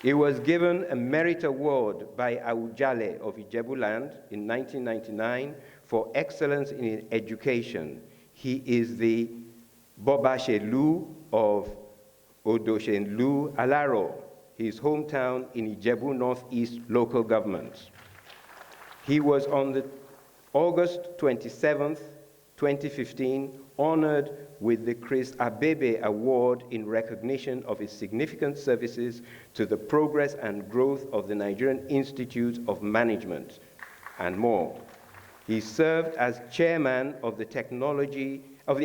He was given a Merit Award by Awujale of Ijebuland in 1999 for excellence in education. He is the Boba Shelu of Odoshenlu Alaro, his hometown in Ijebu Northeast local government. He was on the August 27th, 2015, honored with the Chris Abebe Award in recognition of his significant services to the progress and growth of the Nigerian Institute of Management, and more. He served as chairman of the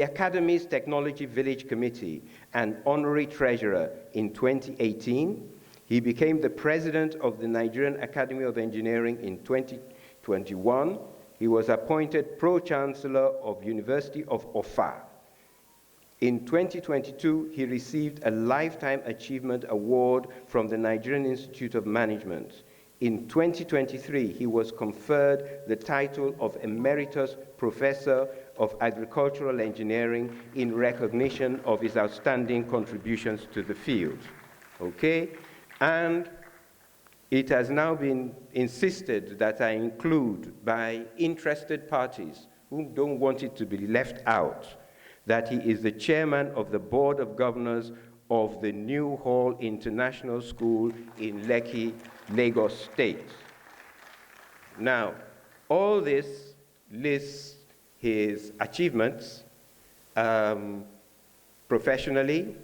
Academy's Technology Village Committee and honorary treasurer in 2018. He became the president of the Nigerian Academy of Engineering in 2021. He was appointed pro-chancellor of University of Offa. In 2022, he received a Lifetime Achievement Award from the Nigerian Institute of Management. In 2023, he was conferred the title of Emeritus Professor of Agricultural Engineering in recognition of his outstanding contributions to the field. Okay? And it has now been insisted that I include by interested parties who don't want it to be left out that he is the chairman of the Board of Governors of the New Hall International School in Lekki, Lagos State. Now, all this lists his achievements professionally,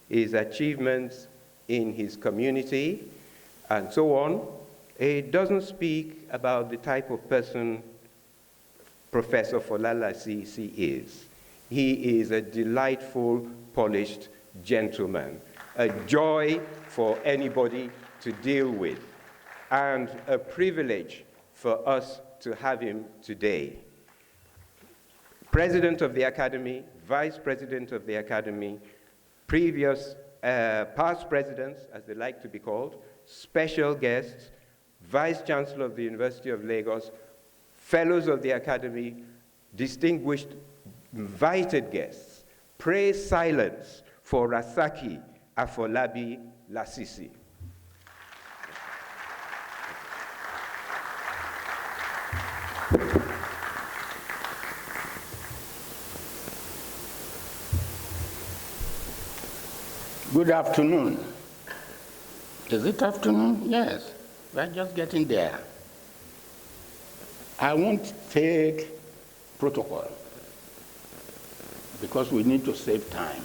his achievements in his community, and so on. It doesn't speak about the type of person Professor Folala CC is. He is a delightful, polished gentleman, a joy for anybody to deal with, and a privilege for us to have him today. President of the Academy, Vice President of the Academy, previous past presidents, as they like to be called, special guests, Vice Chancellor of the University of Lagos, Fellows of the Academy, distinguished invited guests. Praise silence for Rasaki Afolabi Lasisi. Good afternoon. Is it afternoon? Yes, we're just getting there. I won't take protocol because we need to save time.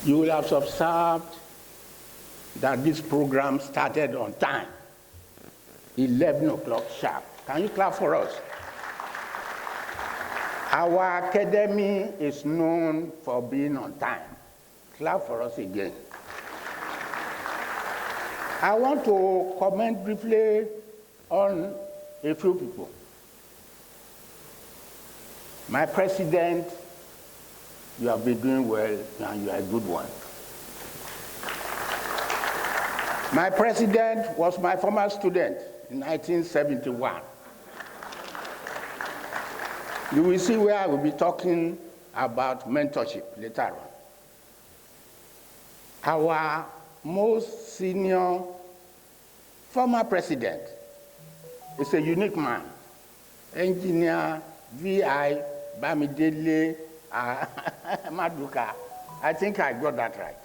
You will have observed that this program started on time, 11 o'clock sharp. Can you clap for us? Our academy is known for being on time. Clap for us again. I want to comment briefly on a few people. My president, you have been doing well and you are a good one. My president was my former student in 1971. You will see where I will be talking about mentorship later on. Our most senior former president is a unique man, Engineer V.I. Bamidele Maduka. I think I got that right.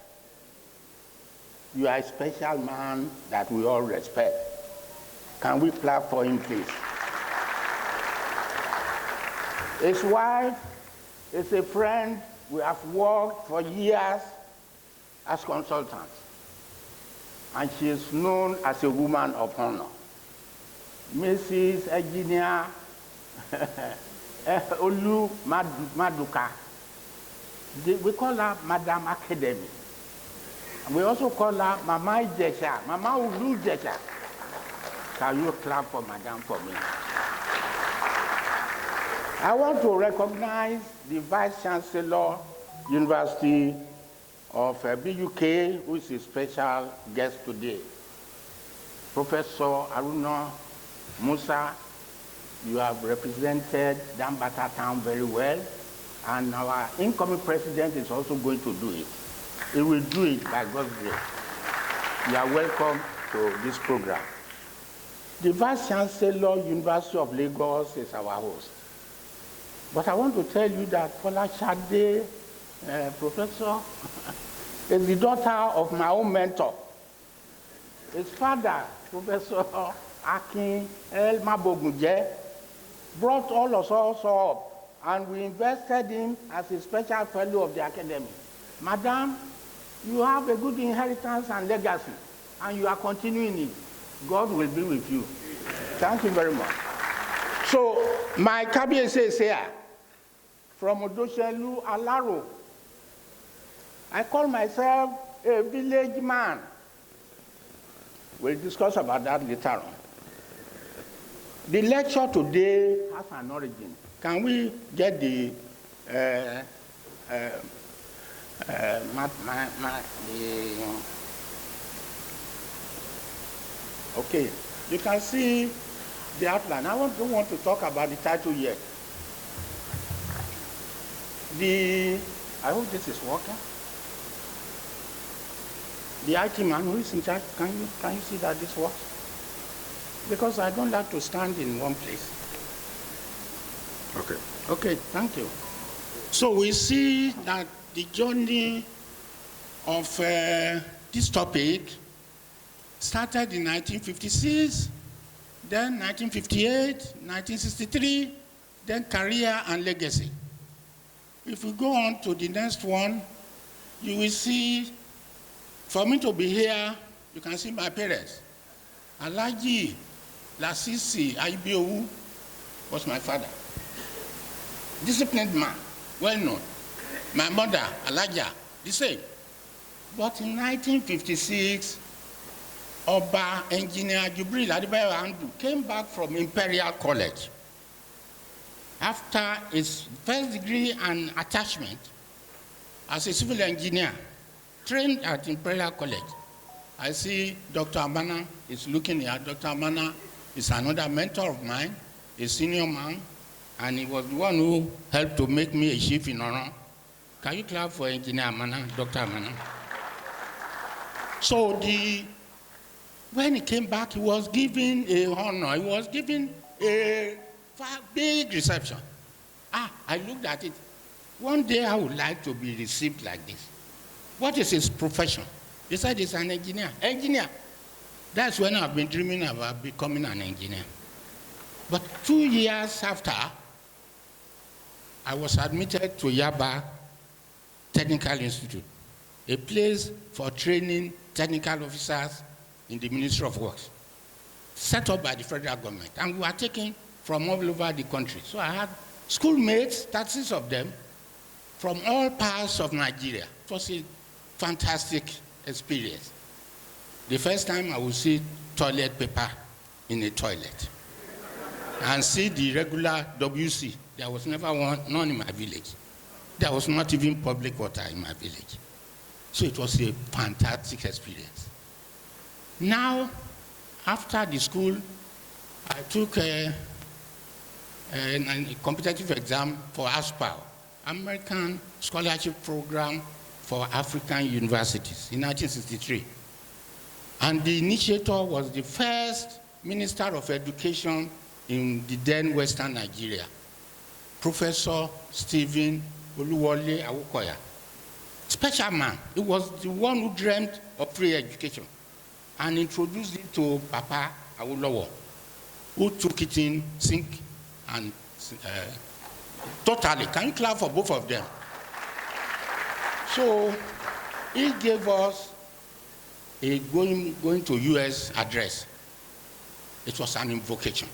You are a special man that we all respect. Can we clap for him, please? His wife is a friend. We have worked for years as consultants, and she is known as a woman of honor. Mrs. Engineer Olu Maduka. We call her Madam Academy. And we also call her Mama Ijesha, Mama Ulu Ijesha. Can you clap for Madam for me? I want to recognize the Vice Chancellor, University of BUK, who is a special guest today. Professor Aruna Musa, you have represented Danbatta town very well, and our incoming president is also going to do it. He will do it by God's grace. You are welcome to this program. The Vice Chancellor, University of Lagos, is our host. But I want to tell you that Fola Shade, Professor, is the daughter of my own mentor. His father, Professor Akin El Mabogunje, brought all of us up, and we invested him as a special fellow of the academy. Madam, you have a good inheritance and legacy, and you are continuing it. God will be with you. Thank you very much. So, my cabinet is here, from Odoshelu Alaro. I call myself a village man. We'll discuss about that later on. The lecture today has an origin. Can we get the okay, you can see the outline. I don't want to talk about the title yet. I hope this is working. The IT man who is in charge, can you see that this works? Because I don't like to stand in one place. Okay. Okay, thank you. So we see that the journey of this topic started in 1956, then 1958, 1963, then career and legacy. If we go on to the next one, you will see, for me to be here, you can see my parents. Alaji Lasisi Aibiowu was my father. Disciplined man, well known. My mother, Alaja, the same. But in 1956, Oba Engineer Jubril Adebayo Andu came back from Imperial College. After his first degree and attachment as a civil engineer, trained at Imperial College. I see Dr. Amana is looking here. Dr. Amana is another mentor of mine, a senior man, and he was the one who helped to make me a chief in honor. Can you clap for Engineer Amana, Dr. Amana? So when he came back, he was given a honor. He was given a big reception. I looked at it. One day I would like to be received like this. What is his profession? He said he's an engineer. Engineer. That's when I've been dreaming about becoming an engineer. But 2 years after, I was admitted to Yaba Technical Institute, a place for training technical officers in the Ministry of Works, set up by the federal government. And we were taken from all over the country. So I had schoolmates, 36 of them, from all parts of Nigeria. It was a fantastic experience. The first time I would see toilet paper in a toilet and see the regular WC. There was never none in my village. There was not even public water in my village. So it was a fantastic experience. Now, after the school, I took a competitive exam for ASPAO, American Scholarship Program for African Universities, in 1963. And the initiator was the first Minister of Education in the then Western Nigeria, Professor Stephen Oluwole Awokoya. Special man. He was the one who dreamt of free education and introduced it to Papa Awolowo, who took it in sync and totally. Can you clap for both of them? So he gave us a going to US address. It was an invocation.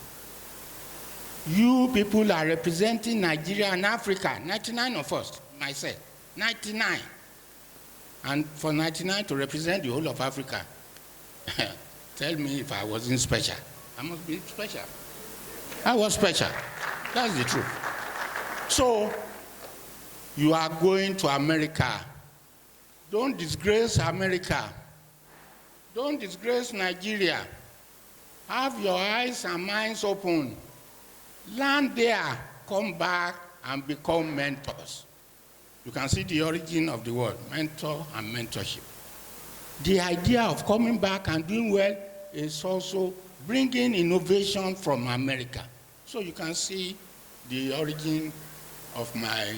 You people are representing Nigeria and Africa, 99 of us, myself, 99. And for 99 to represent the whole of Africa, tell me if I wasn't special. I must be special. I was special. That's the truth. So, you are going to America. Don't disgrace America. Don't disgrace Nigeria. Have your eyes and minds open. Land there, come back and become mentors. You can see the origin of the word, mentor and mentorship. The idea of coming back and doing well is also bringing innovation from America. So you can see the origin of my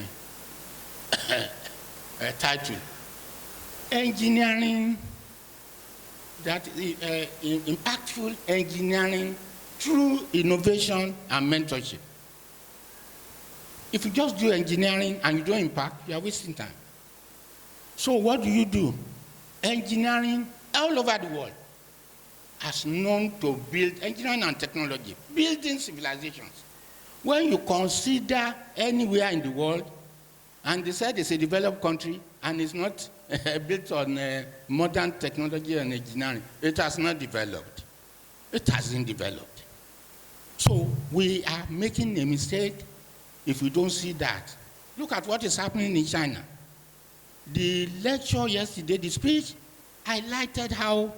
title. engineering, that impactful engineering through innovation and mentorship. If you just do engineering and you don't impact, you are wasting time. So what do? Engineering all over the world has known to build engineering and technology, building civilizations. When you consider anywhere in the world, and they said it's a developed country and it's not built on modern technology and engineering, it has not developed. It hasn't developed. So we are making a mistake if we don't see that. Look at what is happening in China. The lecture yesterday, the speech, highlighted how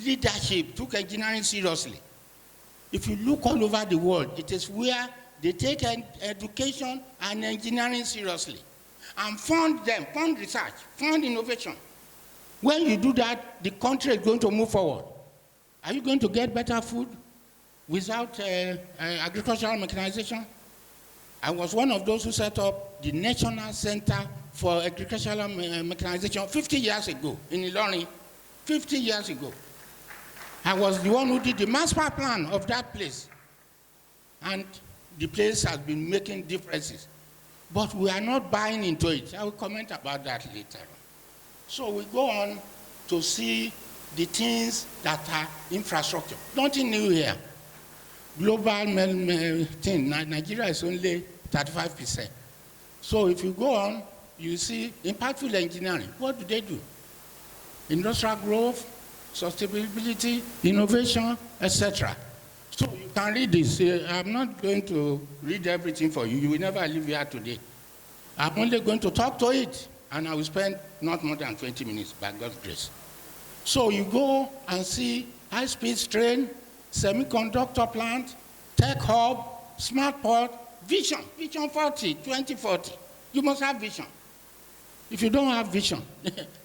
leadership took engineering seriously. If you look all over the world, it is where they take education and engineering seriously and fund them, fund research, fund innovation. When you do that, the country is going to move forward. Are you going to get better food without agricultural mechanization? I was one of those who set up the National Center for Agricultural Mechanization 50 years ago in Ilorin, 50 years ago. I was the one who did the master plan of that place. And the place has been making differences. But we are not buying into it. I will comment about that later. So we go on to see the things that are infrastructure. Nothing new here. Global thing, Nigeria is only 35%. So if you go on, you see impactful engineering. What do? Industrial growth, sustainability, innovation, etc. So you can read this. I'm not going to read everything for you. You will never leave here today. I'm only going to talk to it, and I will spend not more than 20 minutes by God's grace. So you go and see high-speed train, semiconductor plant, tech hub, smart port, vision 2040. You must have vision. If you don't have vision,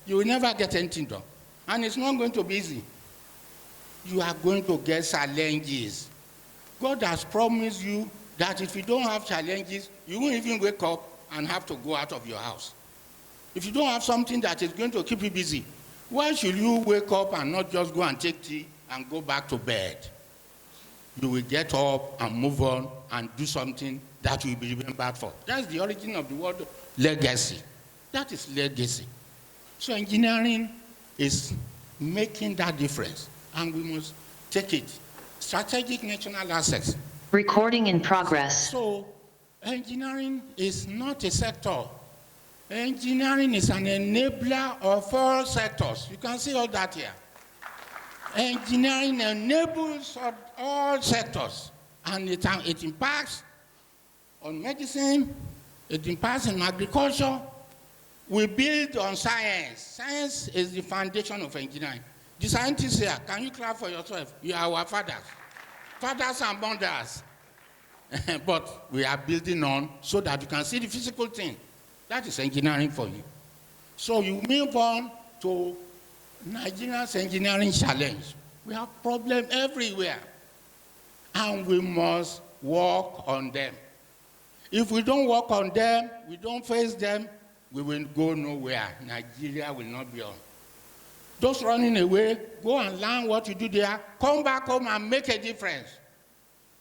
you will never get anything done. And it's not going to be easy. You are going to get challenges. God has promised you that if you don't have challenges, you won't even wake up and have to go out of your house. If you don't have something that is going to keep you busy, why should you wake up and not just go and take tea and go back to bed? You will get up and move on and do something that will be remembered for. That's the origin of the word legacy. That is legacy. So engineering is making that difference, and we must take it. Strategic national assets. Recording in progress. So engineering is not a sector. Engineering is an enabler of all sectors. You can see all that here. Engineering enables all sectors, and it impacts on medicine, it impacts in agriculture. We build on science. Science is the foundation of engineering. The scientists here, can you clap for yourself? You are our fathers. Fathers and mothers. But we are building on so that you can see the physical thing. That is engineering for you. So you move on to Nigeria's engineering challenge. We have problems everywhere, and we must work on them. If we don't work on them, we don't face them, we will go nowhere. Nigeria will not be on. Those running away, go and learn what you do there, come back home and make a difference.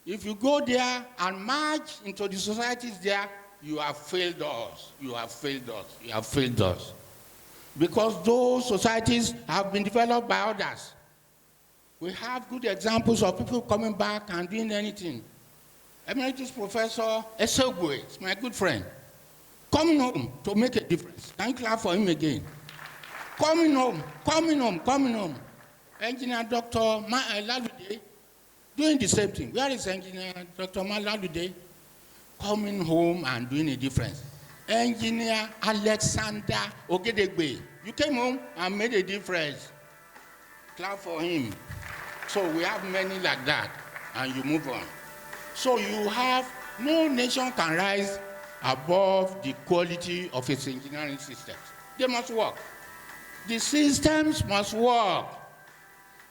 If you go there and march into the societies there, you have failed us. You have failed us. You have failed us. Because those societies have been developed by others. We have good examples of people coming back and doing anything. Emeritus Professor Esegwe is my good friend. Coming home to make a difference. Can you clap for him again? Coming home. Engineer Dr. Lalude doing the same thing. Where is Engineer Dr. Lalude? Coming home and doing a difference. Engineer Alexander Ogedegbe, you came home and made a difference. Clap for him. So we have many like that, and you move on. So you have, no nation can rise above the quality of its engineering systems. They must work. The systems must work.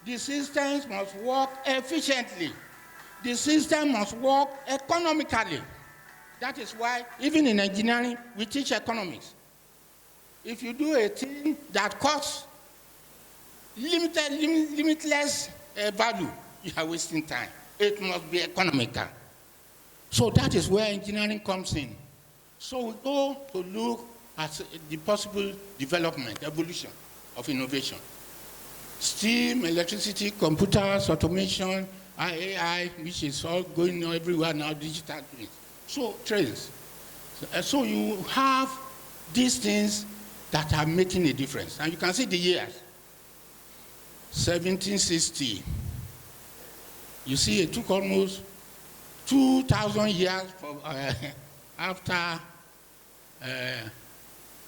The systems must work efficiently. The system must work economically. That is why, even in engineering, we teach economics. if you do a thing that costs limitless value, you are wasting time. It must be economical. So that is where engineering comes in. So we go to look at the possible development, evolution of innovation. Steam, electricity, computers, automation, AI, which is all going on everywhere now, digital things. So trains. So you have these things that are making a difference. And you can see the years. 1760. You see, it took almost 2,000 years after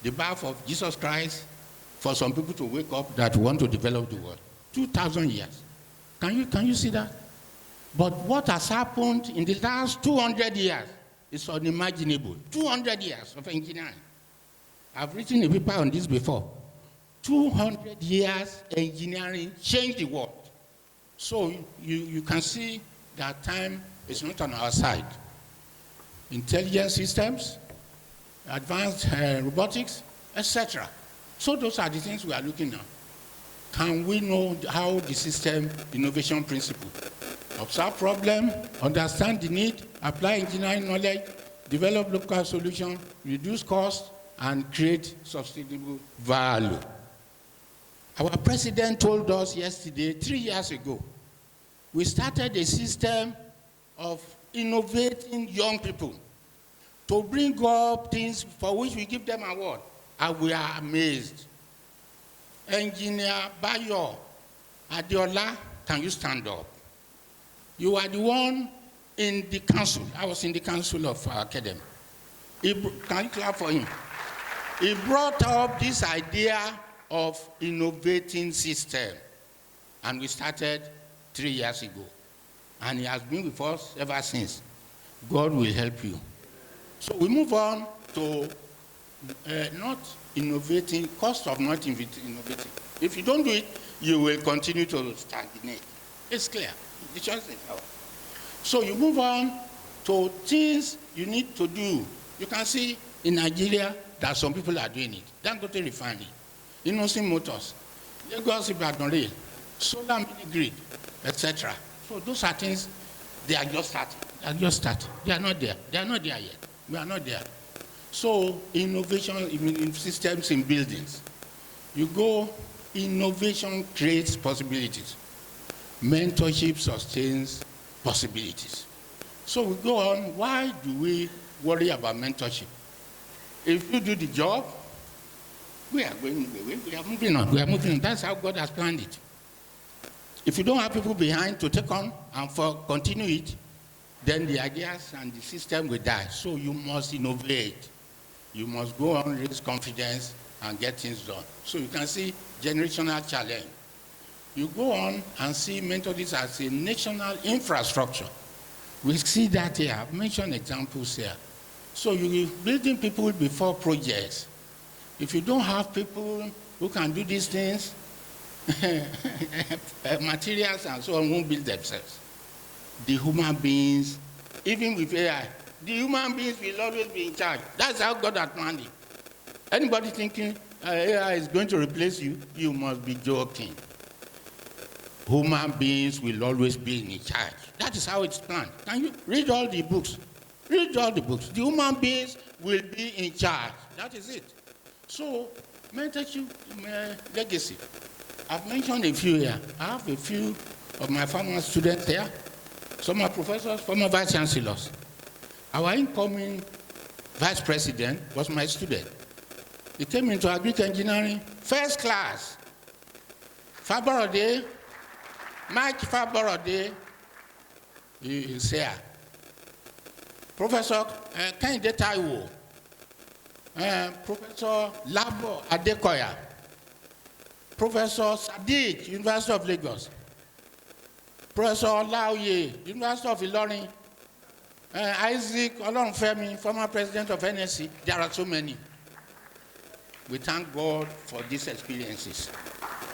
the birth of Jesus Christ for some people to wake up that want to develop the world. 2,000 years. Can you see that? But what has happened in the last 200 years is unimaginable. 200 years of engineering. I've written a paper on this before. 200 years engineering changed the world. So you can see that time is not on our side. Intelligent systems, advanced robotics, etc. So those are the things we are looking at. Can we know how the system innovation principle? Observe problem, understand the need, apply engineering knowledge, develop local solutions, reduce costs, and create sustainable value. Our president told us yesterday, 3 years ago, we started a system of innovating young people to bring up things for which we give them award. And we are amazed. Engineer Bayo Adiola, can you stand up? You are the one in the council. I was in the council of our academy. Can you clap for him? He brought up this idea of innovating system. And we started 3 years ago. And he has been with us ever since. God will help you. So we move on to not innovating, cost of not innovating. If you don't do it, you will continue to stagnate. It's clear. The choice is out. So you move on to things you need to do. You can see in Nigeria that some people are doing it. Danbatta refinery, Innocent Motors, Lagos Ibadan Rail, solar mini grid, etc. So those are things, they are just starting. They are just starting. They are not there. They are not there yet. We are not there. So innovation in systems in buildings. You go, innovation creates possibilities. Mentorship sustains possibilities. So we go on, why do we worry about mentorship? If you do the job, we are moving on. We are moving on. That's how God has planned it. If you don't have people behind to take on and continue it, then the ideas and the system will die. So you must innovate. You must go on, raise confidence, and get things done. So you can see generational challenge. You go on and see mentor this as a national infrastructure. We see that here. I've mentioned examples here. So you're building people before projects. If you don't have people who can do these things, materials and so on won't build themselves. The human beings, even with AI, the human beings will always be in charge. That's how God has planned it. Anybody thinking AI is going to replace you, you must be joking. Human beings will always be in charge. That is how it's planned. Can you read all the books? Read all the books. The human beings will be in charge. That is it. So, mentorship legacy. I've mentioned a few here. I have a few of my former students here. Some are professors, former vice chancellors. Our incoming vice president was my student. He came into agric engineering, first class. Faborode, Mike Faborode is here. Professor Kehinde Taiwo, Professor Labo Adekoya, Professor Sadiq, University of Lagos, Professor Olaoye, University of Ilorin, Isaac Olorunfemi, former president of NSC. There are so many. We thank God for these experiences.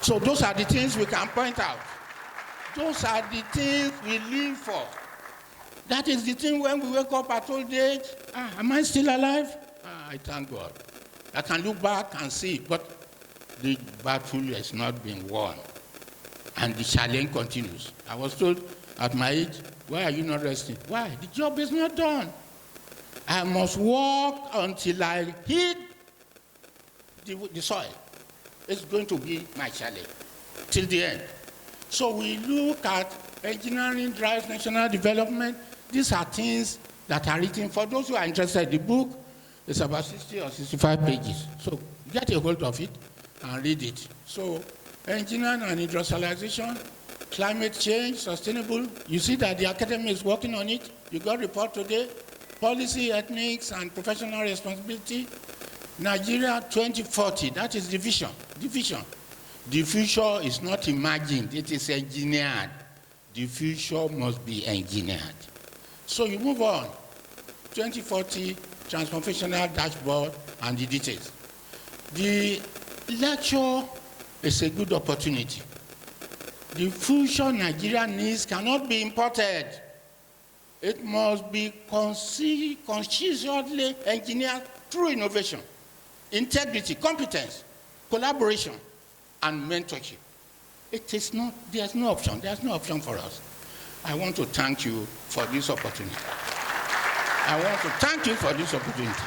So those are the things we can point out. Those are the things we live for. That is the thing when we wake up at old age. Am I still alive? I thank God. I can look back and see, but the battle has not been won. And the challenge continues. I was told at my age, why are you not resting? Why? The job is not done. I must work until I hit the soil. It's going to be my challenge till the end. So we look at engineering drives national development. These are things that are written. For those who are interested, the book is about 60 or 65 pages. So get a hold of it and read it. So engineering and industrialization, climate change, sustainable. You see that the academy is working on it. You got a report today. Policy, ethics, and professional responsibility. Nigeria 2040, that is the vision. The vision. The future is not imagined, it is engineered. The future must be engineered. So you move on. 2040, transformational dashboard, and the details. The lecture is a good opportunity. The future Nigeria needs cannot be imported. It must be consciously engineered through innovation, integrity, competence, collaboration, and mentorship. It is not, there's no option. There's no option for us. I want to thank you for this opportunity. I want to thank you for this opportunity.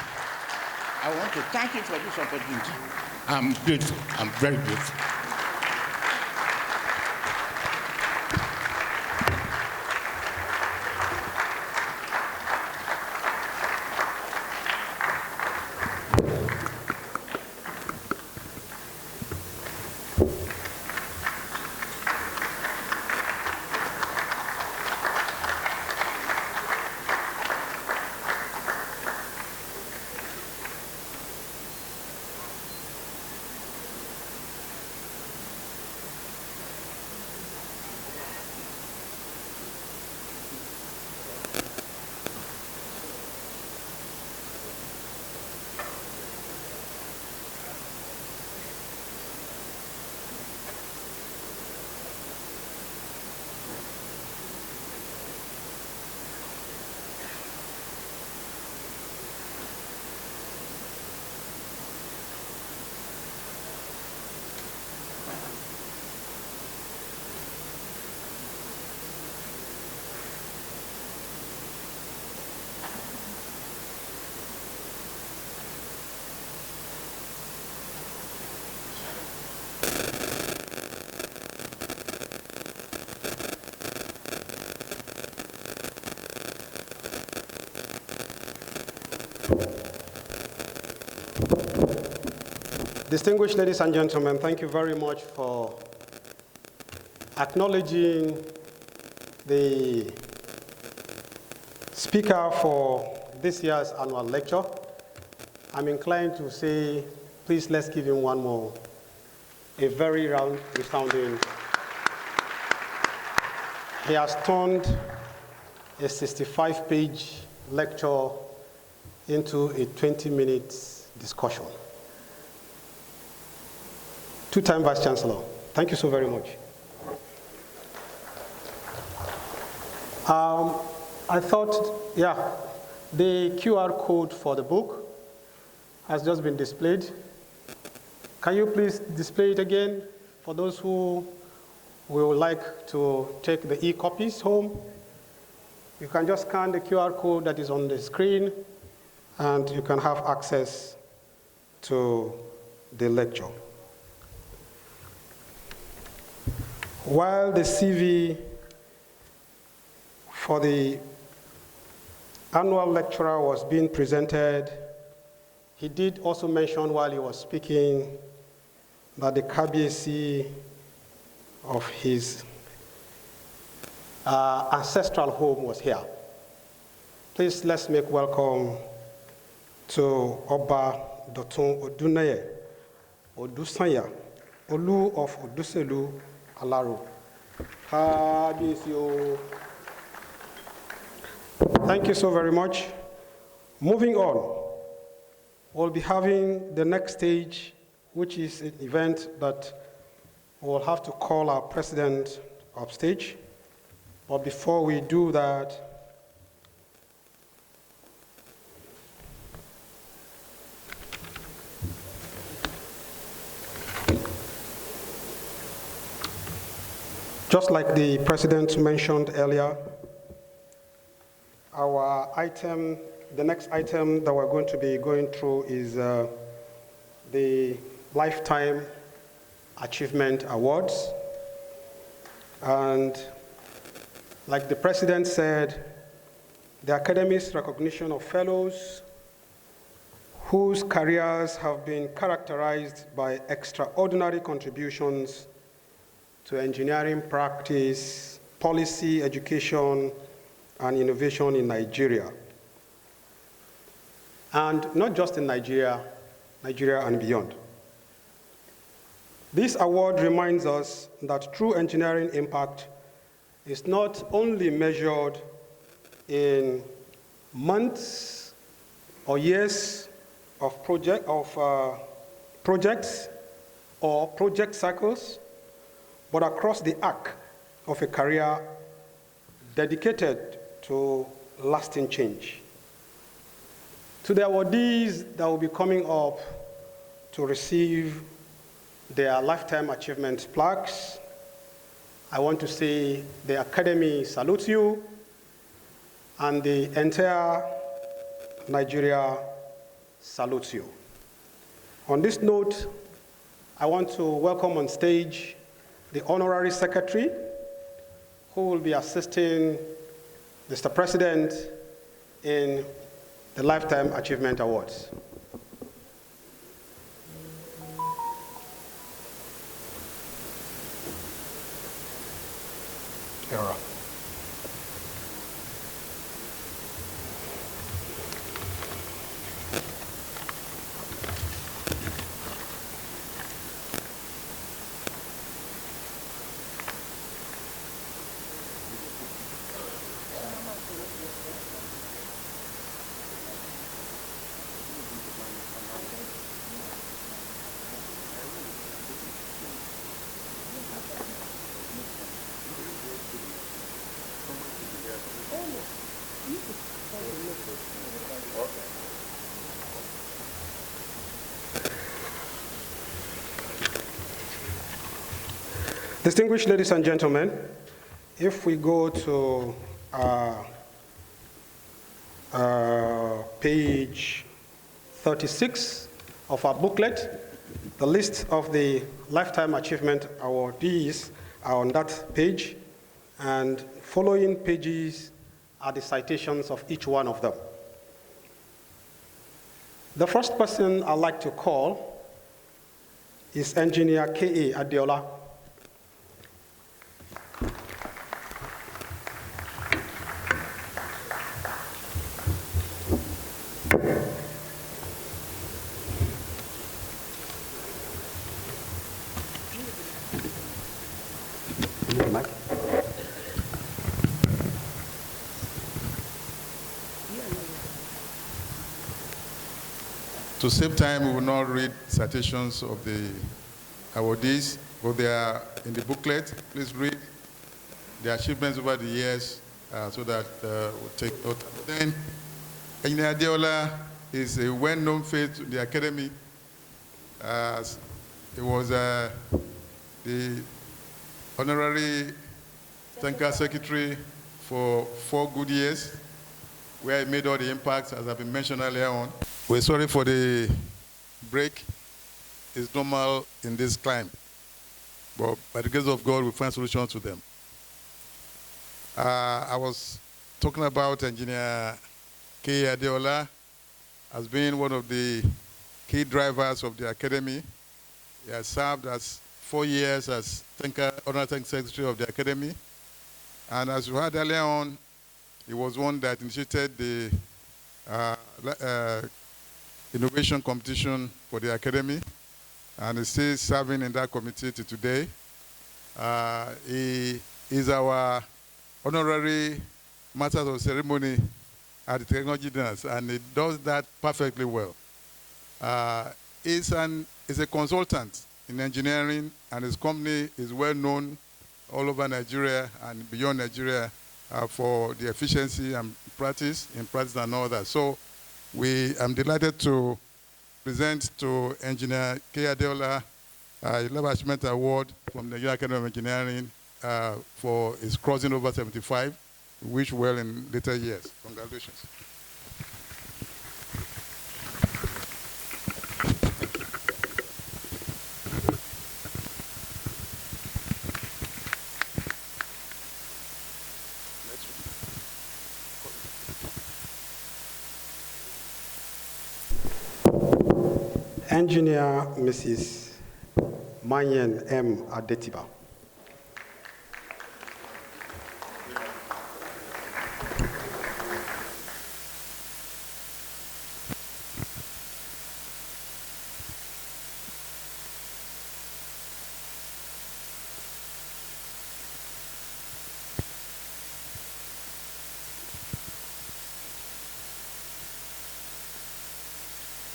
I want to thank you for this opportunity. I'm grateful. I'm very grateful. Distinguished ladies and gentlemen, thank you very much for acknowledging the speaker for this year's annual lecture. I'm inclined to say, please let's give him one more, a very round, resounding. He has turned a 65-page lecture into a 20-minute discussion. Two-time Vice Chancellor, thank you so very much. I thought, the QR code for the book has just been displayed. Can you please display it again for those who would like to take the e-copies home? You can just scan the QR code that is on the screen and you can have access to the lecture. While the CV for the annual lecturer was being presented, he did also mention while he was speaking that the KBC of his ancestral home was here. Please let's make welcome to Oba Dotun Odunaye Odusanya, Olu of Oduselu, Alaro. Thank you so very much. Moving on, we'll be having the next stage, which is an event that we'll have to call our president up stage. But before we do that, Just like the President mentioned earlier, the next item that we're going to be going through is the Lifetime Achievement Awards. And like the President said, the Academy's recognition of fellows whose careers have been characterized by extraordinary contributions to engineering practice, policy, education, and innovation in Nigeria. And not just in Nigeria and beyond. This award reminds us that true engineering impact is not only measured in months or years of projects or project cycles, but across the arc of a career dedicated to lasting change. To the awardees that will be coming up to receive their Lifetime Achievement plaques, I want to say the Academy salutes you, and the entire Nigeria salutes you. On this note, I want to welcome on stage the Honorary Secretary, who will be assisting Mr. President in the Lifetime Achievement Awards. Era. Distinguished ladies and gentlemen, if we go to page 36 of our booklet, the list of the Lifetime Achievement awardees are on that page, and following pages are the citations of each one of them. The first person I'd like to call is Engineer K.A. Adeola. To save time, we will not read citations of the awardees, but they are in the booklet. Please read the achievements over the years so that we'll take note. Then, Engineer Adeola is a well-known face in the Academy. He was the honorary Technical Secretary for 4 good years, where he made all the impacts, as I've been mentioned earlier on. We're sorry for the break. It's normal in this climate. But by the grace of God, we find solutions to them. I was talking about Engineer K. Adeola as being one of the key drivers of the Academy. He has served as 4 years as Honorary Technical Secretary of the Academy. And as you heard earlier on, he was one that initiated the innovation competition for the Academy, and is still serving in that committee to today. He is our honorary master of ceremony at the technology dinners, and he does that perfectly well. He's a consultant in engineering, and his company is well known all over Nigeria and beyond Nigeria for the efficiency and practice and all that. So I'm delighted to present to Engineer K. Adeola a Lifetime Achievement Award from the Nigerian Academy of Engineering for his crossing over 75. We wish well in later years. Congratulations. Engineer Mrs. Manyen M. Adetiba.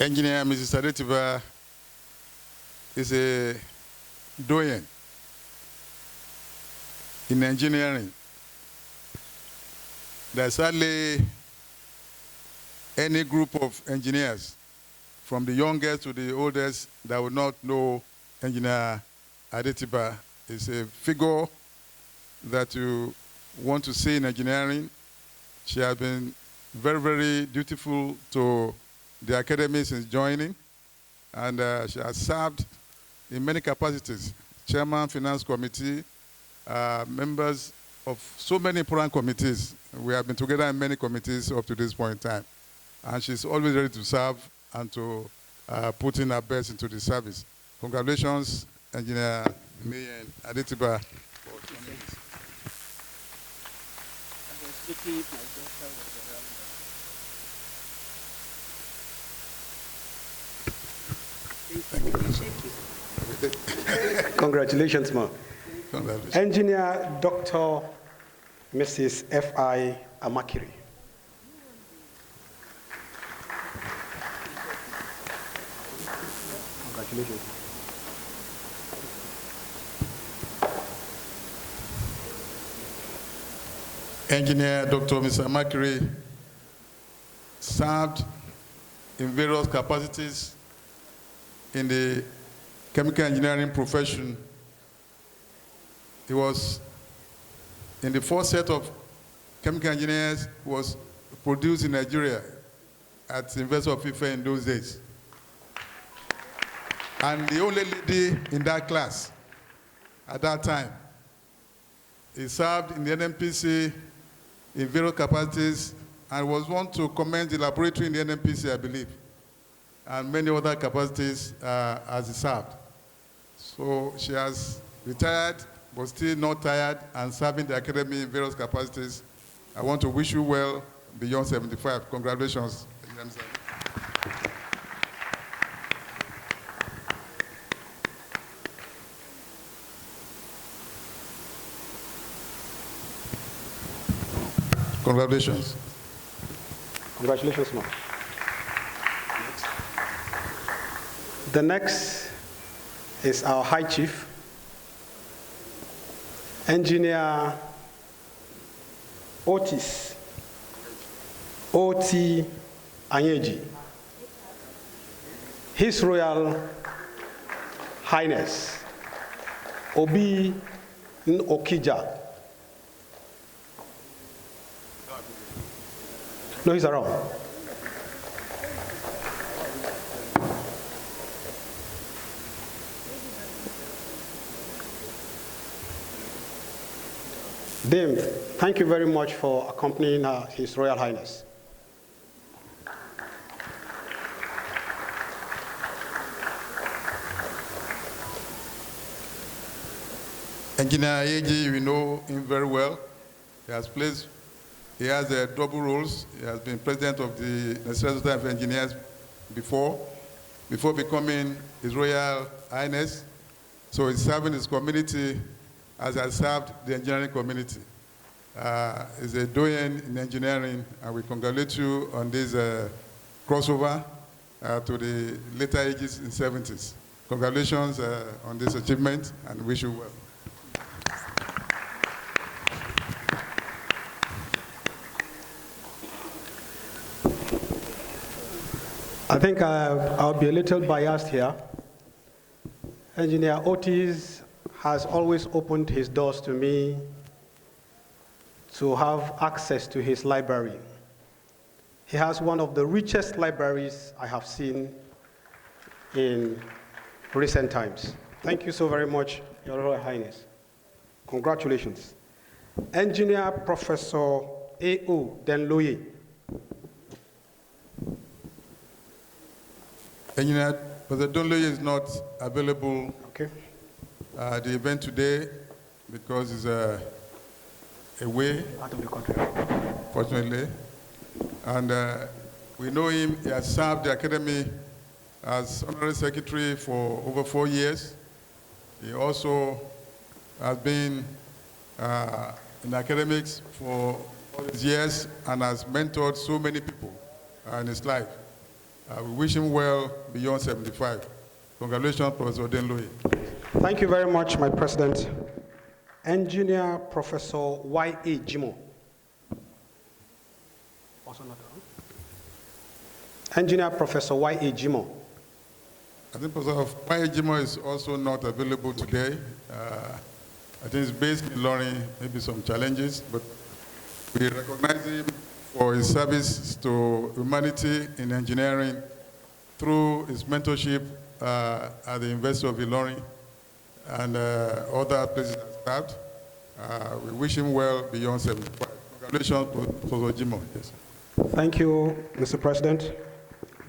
Engineer Mrs. Adetiba is a doyen in engineering. There's hardly any group of engineers, from the youngest to the oldest, that would not know Engineer Adetiba. Is a figure that you want to see in engineering. She has been very, very dutiful to the academy since joining, and she has served in many capacities: chairman, finance committee, members of so many important committees. We have been together in many committees up to this point in time, and she's always ready to serve and to put in her best into the service. Congratulations, Engineer Mayen Adetiba. Congratulations, ma'am. Congratulations. Engineer Dr. Mrs. F.I. Amakiri. Congratulations. Engineer Dr. Mr. Amakiri served in various capacities in the chemical engineering profession. He was in the first set of chemical engineers was produced in Nigeria at the University of Ife in those days. And the only lady in that class at that time. He served in the NMPC in various capacities and was one to commence the laboratory in the NMPC, I believe, and many other capacities as he served. So she has retired, but still not tired, and serving the academy in various capacities. I want to wish you well beyond 75. Congratulations. Congratulations. Congratulations, ma'am. The next is our High Chief, Engineer Otis O.T. Anyeji. His Royal Highness Obi Okija. No, he's around. Dame, thank you very much for accompanying His Royal Highness. Engineer Ayeji, we know him very well. He has double roles. He has been president of the Nigerian Society of Engineers before becoming His Royal Highness. So he's serving his community as I served the engineering community. He's a doyen in engineering, and we congratulate you on this crossover to the later ages in 70s. Congratulations on this achievement, and wish you well. I think I'll be a little biased here. Engineer Otis has always opened his doors to me to have access to his library. He has one of the richest libraries I have seen in recent times. Thank you so very much, Your Royal Highness. Congratulations. Engineer Professor A.O. Denloye. Engineer Professor Denloye is not available Okay. at the event today because he's away, Out of the country. fortunately. And we know him, he has served the Academy as Honorary Secretary for over 4 years. He also has been in academics for all these years and has mentored so many people in his life. We wish him well beyond 75. Congratulations, Professor Denloye. Thank you very much, my president. Engineer Professor Y.A. Jimo. Also not Engineer Professor Y.A. Jimo. I think Professor Y.A. Jimo is also not available today. I think he's based in Ilorin, maybe some challenges, but we recognize him for his service to humanity in engineering through his mentorship at the University of Ilorin and other places that served. We wish him well beyond 75. Congratulations, Professor Jimo. Yes. Thank you, Mr. President.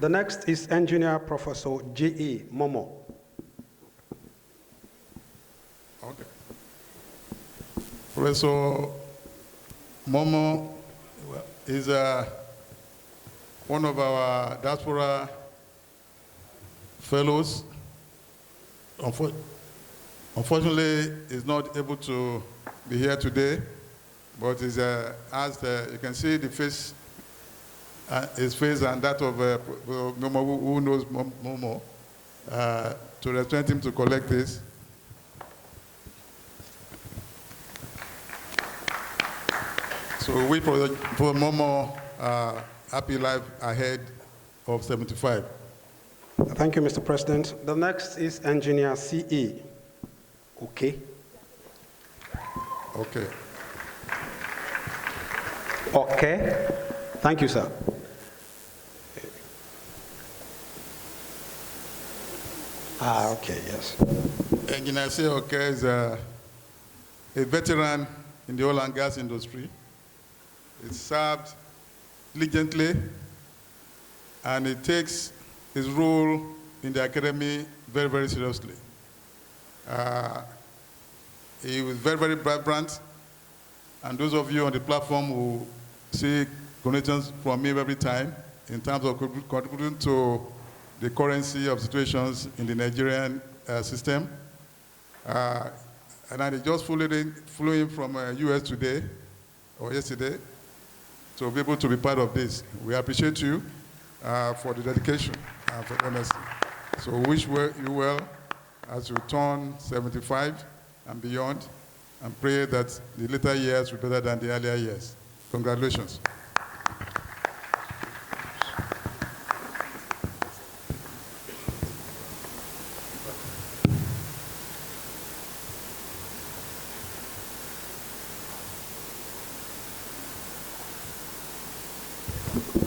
The next is Engineer Professor J.A. Momo. Okay. Professor Momo is one of our diaspora fellows. Unfortunately, he's not able to be here today, but he's asked, you can see the face, his face and that of Momo, who knows Momo, to represent him to collect this. So we for Momo, happy life ahead of 75. Thank you, Mr. President. The next is Engineer C.A. Okay. Okay. Okay. Thank you, sir. Okay, yes. Engineer C.A. Okay is a veteran in the oil and gas industry. He served diligently, and he takes his role in the academy very, very seriously. He was very, very vibrant, and those of you on the platform who see donations from me every time in terms of contributing to the currency of situations in the Nigerian system. And I just flew in from US today, or yesterday, to be able to be part of this. We appreciate you for the dedication and for honesty. So we wish you well as you turn 75 and beyond, and pray that the later years will be better than the earlier years. Congratulations.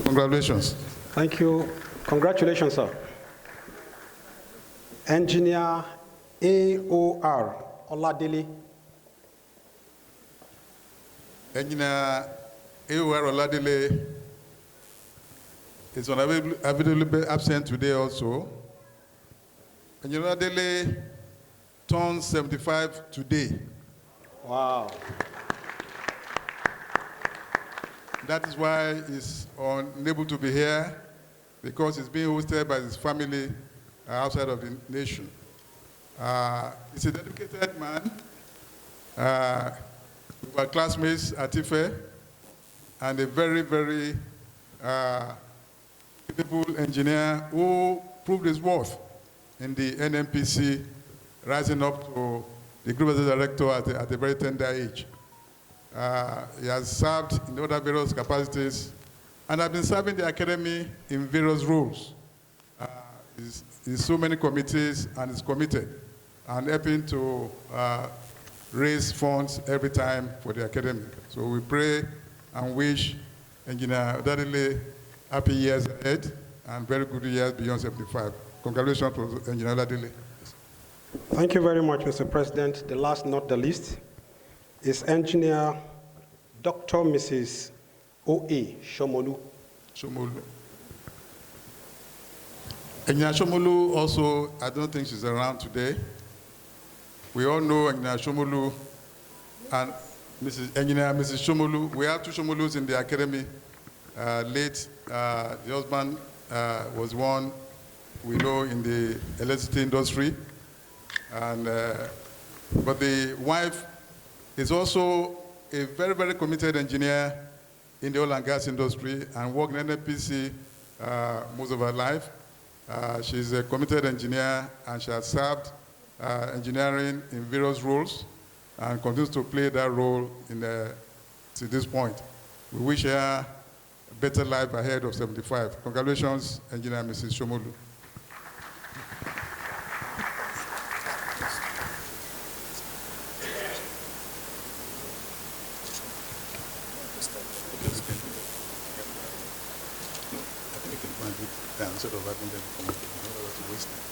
Congratulations. Thank you. Congratulations, sir. Engineer A.O.R. Oladele. Engineer A.O.R. Oladele is unavailable absent today also. Engineer Oladele turns 75 today. Wow. That is why he's unable to be here, because he's being hosted by his family outside of the nation. He's a dedicated man. We were classmates at IFE, and a very, very capable engineer who proved his worth in the NNPC, rising up to the group as a director at a very tender age. He has served in other various capacities, and I've been serving the academy in various roles. He's so many committees, and is committed and helping to raise funds every time for the academy. So we pray and wish Engineer Odadile happy years ahead and very good years beyond 75. Congratulations to Engineer Odadile. Thank you very much, Mr. President. The last, not the least, is Engineer Dr. Mrs. O.A. Shomolu. Shomolu. Engineer Shomolu also, I don't think she's around today. We all know Engineer Shomolu and Engineer Mrs. Shomolu. We have two Shomolus in the academy. Late, the husband was one we know in the electricity industry. And, but the wife is also a very, very committed engineer in the oil and gas industry and worked in NNPC most of her life. She's a committed engineer and she has served engineering in various roles and continues to play that role to this point. We wish her a better life ahead of 75. Congratulations, Engineer Mrs. Shomolu. Instead of having them come up, to waste time.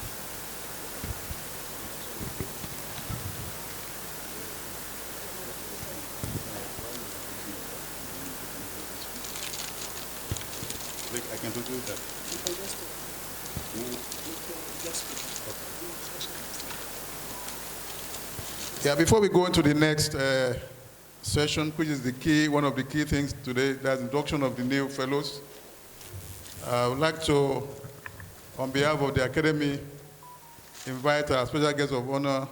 I can do that. You can just do. Yeah, before we go into the next session, which is the key, one of the key things today, that's induction of the new fellows. I would like to, on behalf of the Academy, invite our special guest of honor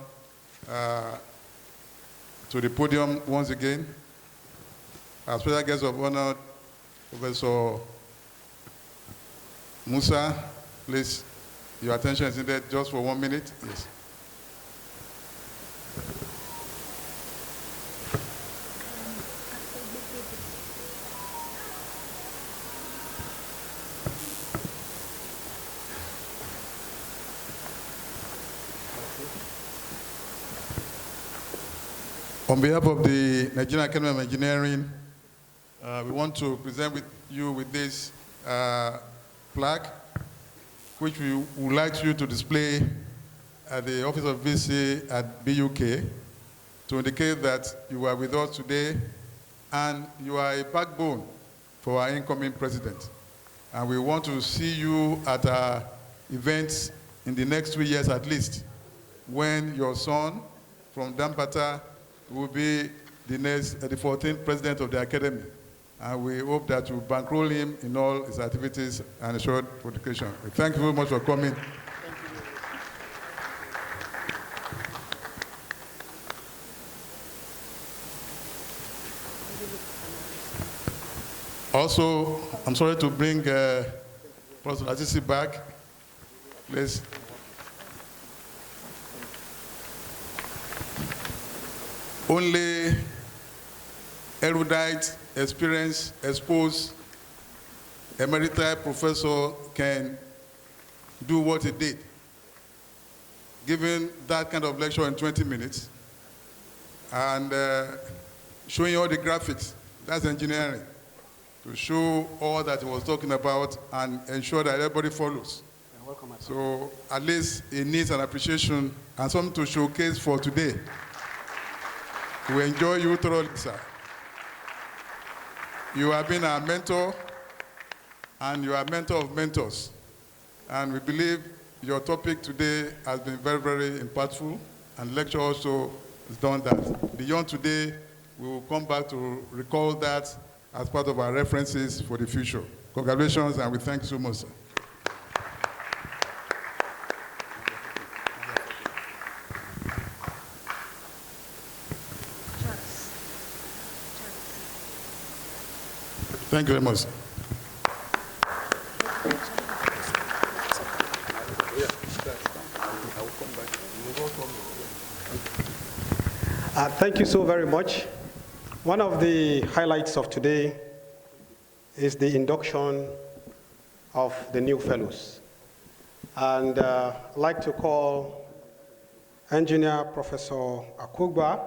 to the podium once again. Our special guest of honor, Professor Musa. Please, your attention is needed just for 1 minute. Yes. On behalf of the Nigerian Academy of Engineering, we want to present you with this plaque, which we would like you to display at the Office of VC at BUK to indicate that you are with us today and you are a backbone for our incoming president. And we want to see you at our events in the next 3 years at least, when your son from Danbatta will be the 14th president of the Academy. And we hope that you bankroll him in all his activities and assured education. Thank you very much for coming. Also, I'm sorry to bring Professor Latisi back. Please. Only erudite, experienced, exposed, emerita professor can do what he did. Giving that kind of lecture in 20 minutes and showing all the graphics, that's engineering, to show all that he was talking about and ensure that everybody follows. So at least it needs an appreciation and something to showcase for today. We enjoy you thoroughly, sir. You have been our mentor, and you are mentor of mentors. And we believe your topic today has been very, very impactful, and lecture also has done that. Beyond today, we will come back to recall that as part of our references for the future. Congratulations, and we thank you so much, sir. Thank you very much. Thank you so very much. One of the highlights of today is the induction of the new fellows. And I'd like to call Engineer Professor Akugba,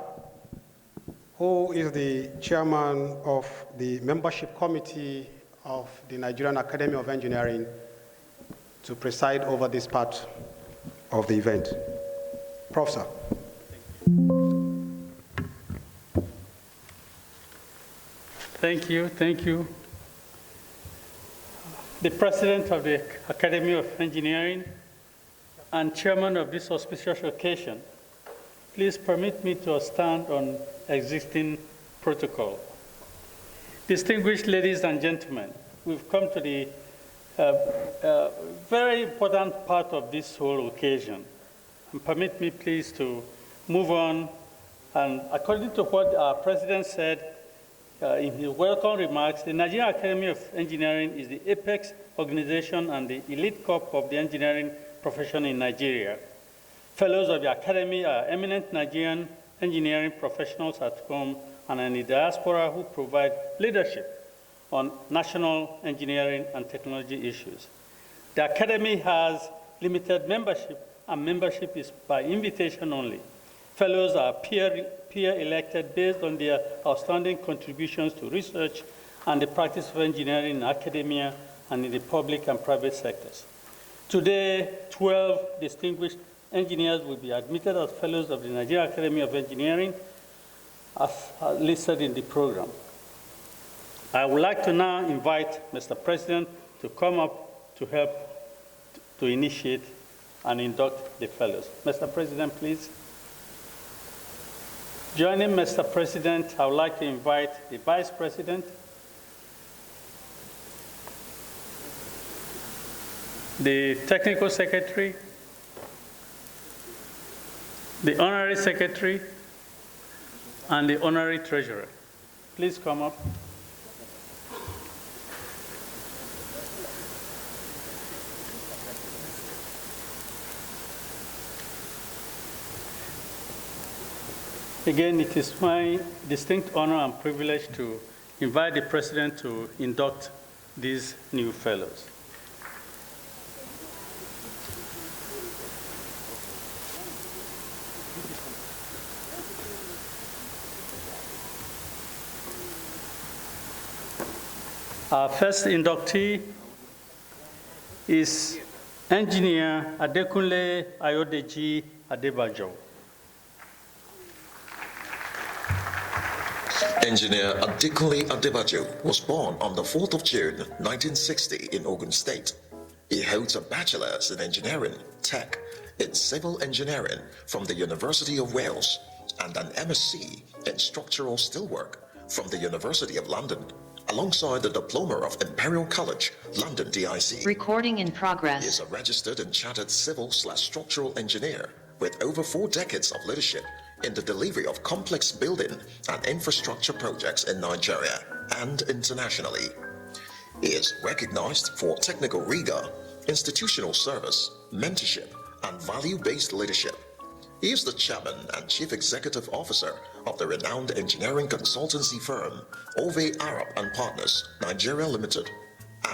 who is the chairman of the membership committee of the Nigerian Academy of Engineering, to preside over this part of the event. Professor. Thank you, thank you. The President of the Academy of Engineering and Chairman of this auspicious occasion, please permit me to stand on existing protocol. Distinguished ladies and gentlemen, we've come to the very important part of this whole occasion. And permit me please to move on. And according to what our President said in his welcome remarks, the Nigerian Academy of Engineering is the apex organization and the elite corps of the engineering profession in Nigeria. Fellows of the Academy are eminent Nigerian engineering professionals at home and in the diaspora who provide leadership on national engineering and technology issues. The Academy has limited membership, and membership is by invitation only. Fellows are peer elected based on their outstanding contributions to research and the practice of engineering in academia and in the public and private sectors. Today, 12 distinguished engineers will be admitted as fellows of the Nigerian Academy of Engineering, as listed in the program. I would like to now invite Mr. President to come up to help to initiate and induct the fellows. Mr. President, please. Joining Mr. President, I would like to invite the Vice President, the Technical Secretary, the Honorary Secretary, and the Honorary Treasurer. Please come up. Again, it is my distinct honor and privilege to invite the President to induct these new fellows. Our first inductee is Engineer Adekunle Ayodeji Adebajo. Engineer Adekunle Adebajo was born on the 4th of June 1960 in Ogun State. He holds a bachelor's in engineering, tech, in civil engineering from the University of Wales and an MSc in structural steelwork from the University of London, alongside the diploma of Imperial College, London DIC. Recording in progress. He is a registered and chartered civil/structural engineer with over 4 decades of leadership in the delivery of complex building and infrastructure projects in Nigeria and internationally. He is recognized for technical rigor, institutional service, mentorship, and value-based leadership. He is the chairman and chief executive officer of the renowned engineering consultancy firm Ove Arab and Partners, Nigeria Limited,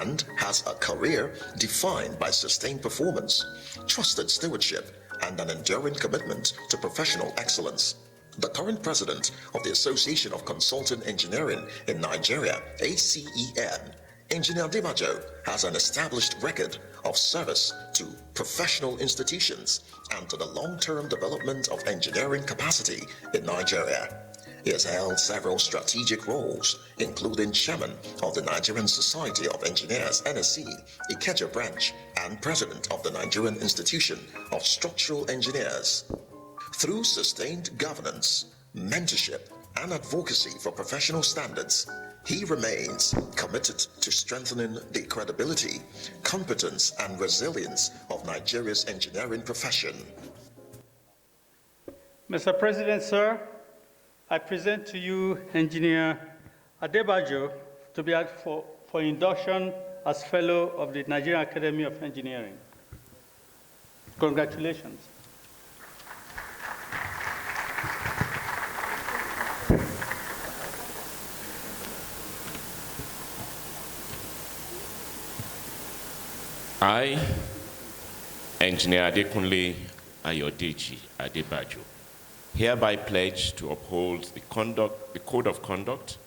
and has a career defined by sustained performance, trusted stewardship, and an enduring commitment to professional excellence. The current president of the Association of Consulting Engineering in Nigeria, ACEN, Engineer Adebajo has an established record of service to professional institutions and to the long-term development of engineering capacity in Nigeria. He has held several strategic roles, including chairman of the Nigerian Society of Engineers (NSE) Ikeja branch and president of the Nigerian Institution of Structural Engineers. Through sustained governance, mentorship, and advocacy for professional standards, he remains committed to strengthening the credibility, competence, and resilience of Nigeria's engineering profession. Mr. President, sir, I present to you Engineer Adebajo to be for induction as Fellow of the Nigerian Academy of Engineering. Congratulations. I, Engineer Adekunle Ayodeji Adebajo, hereby pledge to uphold the Code of Conduct,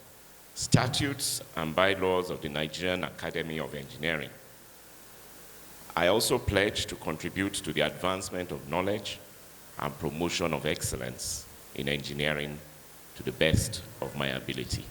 statutes, and bylaws of the Nigerian Academy of Engineering. I also pledge to contribute to the advancement of knowledge and promotion of excellence in engineering to the best of my ability.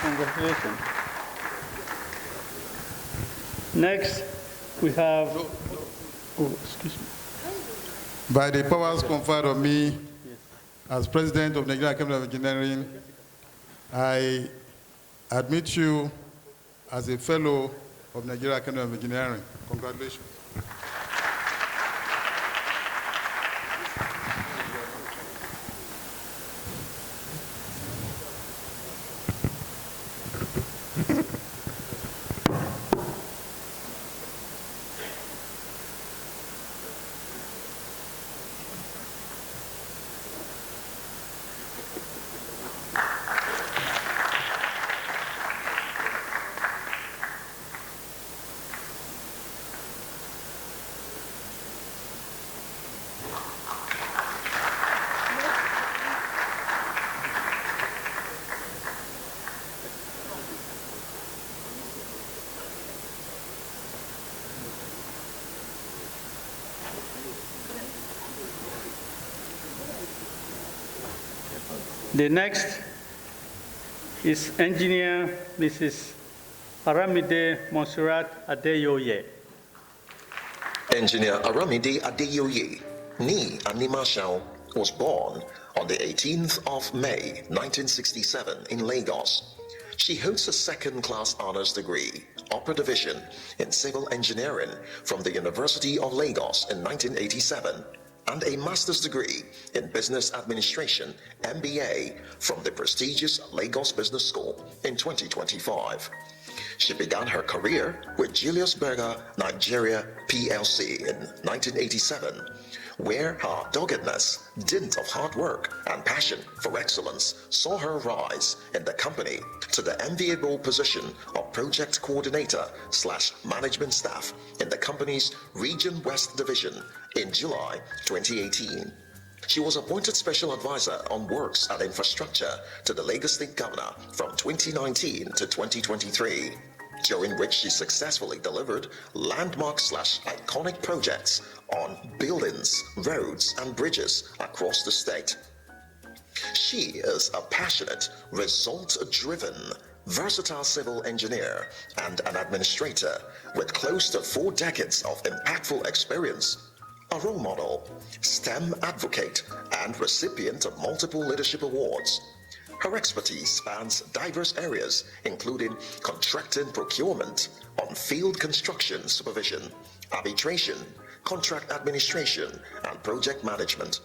Congratulations. Next, we have, oh, excuse me. By the powers conferred on me as President of the Nigerian Academy of Engineering, I admit you as a fellow of Nigerian Academy of Engineering. Congratulations. The next is Engineer Mrs. Aramide Monserrat Adeyoye. Engineer Aramide Adeyoye, nee Animashao, was born on the 18th of May, 1967 in Lagos. She holds a second-class honors degree, upper division, in civil engineering from the University of Lagos in 1987, and a master's degree in business administration, MBA, from the prestigious Lagos Business School in 2025. She began her career with Julius Berger Nigeria PLC in 1987, where her doggedness, dint of hard work, and passion for excellence saw her rise in the company to the enviable position of project coordinator / management staff in the company's Region West Division in July 2018. She was appointed special advisor on works and infrastructure to the Lagos State Governor from 2019 to 2023, during which she successfully delivered landmark / iconic projects on buildings, roads, and bridges across the state. She is a passionate, result-driven, versatile civil engineer and an administrator with close to 4 decades of impactful experience, a role model, STEM advocate, and recipient of multiple leadership awards. Her expertise spans diverse areas, including contracting procurement, on-field construction supervision, arbitration, contract administration, and project management.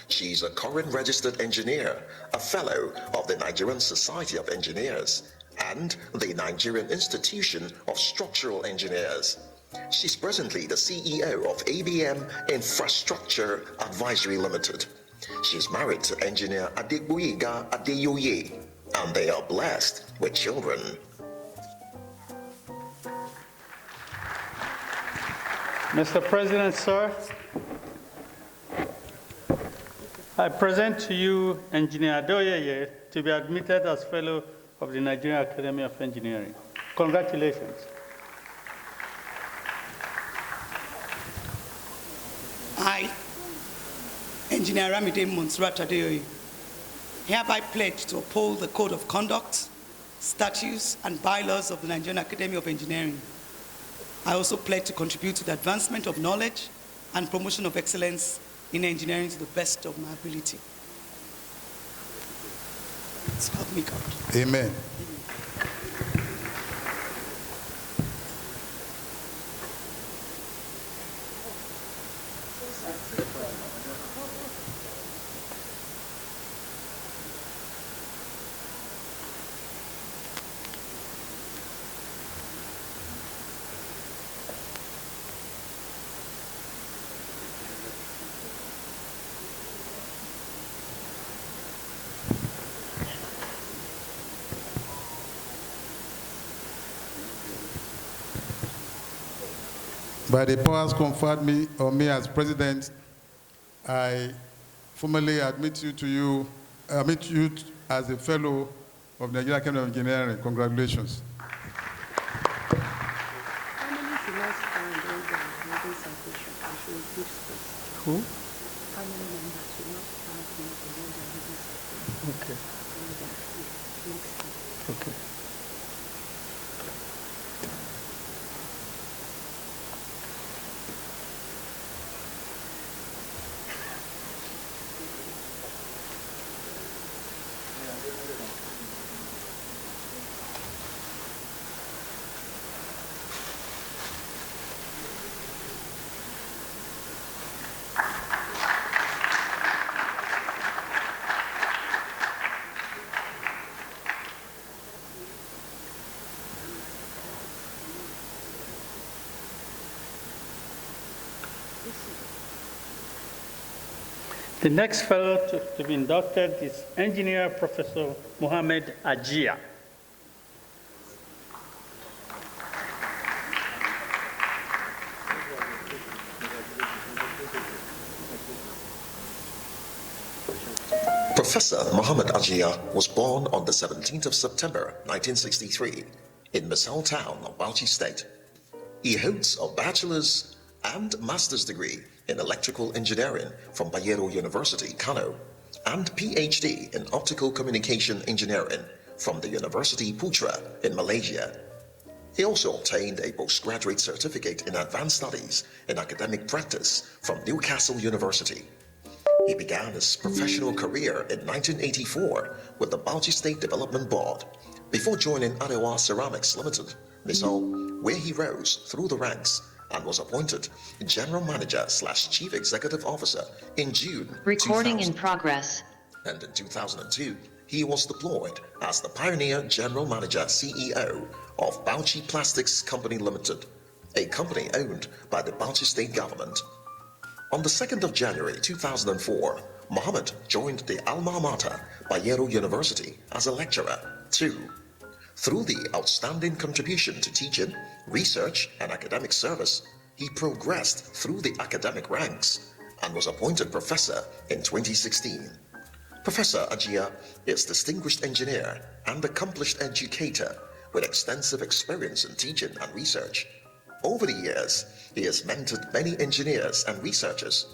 She's a current registered engineer, a fellow of the Nigerian Society of Engineers, and the Nigerian Institution of Structural Engineers. She's presently the CEO of ABM Infrastructure Advisory Limited. She's married to engineer Adegboyega Adeyoye, and they are blessed with children. Mr. President, sir, I present to you Engineer Adeyoye to be admitted as Fellow of the Nigerian Academy of Engineering. Congratulations. I, Engineer Aramide Monserrat Adeyoye, hereby pledge to uphold the Code of Conduct, statutes, and bylaws of the Nigerian Academy of Engineering. I also pledge to contribute to the advancement of knowledge and promotion of excellence in engineering to the best of my ability. So help me God. By the powers conferred on me as president, I formally admit you as a fellow of the Nigerian Academy of Engineering. Congratulations. Who? Okay. Okay. The next fellow to be inducted is Engineer Professor Mohammed Ajia. Professor Muhammad Ajia was born on the 17th of September 1963 in Misal town of Bauchi State. He holds a bachelor's and master's degree in electrical engineering from Bayero University, Kano, and PhD in optical communication engineering from the University Putra in Malaysia. He also obtained a postgraduate certificate in advanced studies in academic practice from Newcastle University. He began his professional career in 1984 with the Bauchi State Development Board before joining Arewa Ceramics Limited, Misal, where he rose through the ranks and was appointed General Manager/Chief Executive Officer in June Recording 2000. in progress. And in 2002, he was deployed as the Pioneer General Manager CEO of Bauchi Plastics Company Limited, a company owned by the Bauchi State Government. On the 2nd of January 2004, Mohammed joined the Alma Mater Bayero University as a lecturer, too. Through the outstanding contribution to teaching, research, and academic service, he progressed through the academic ranks and was appointed professor in 2016. Professor Ajia is a distinguished engineer and accomplished educator with extensive experience in teaching and research. Over the years, he has mentored many engineers and researchers,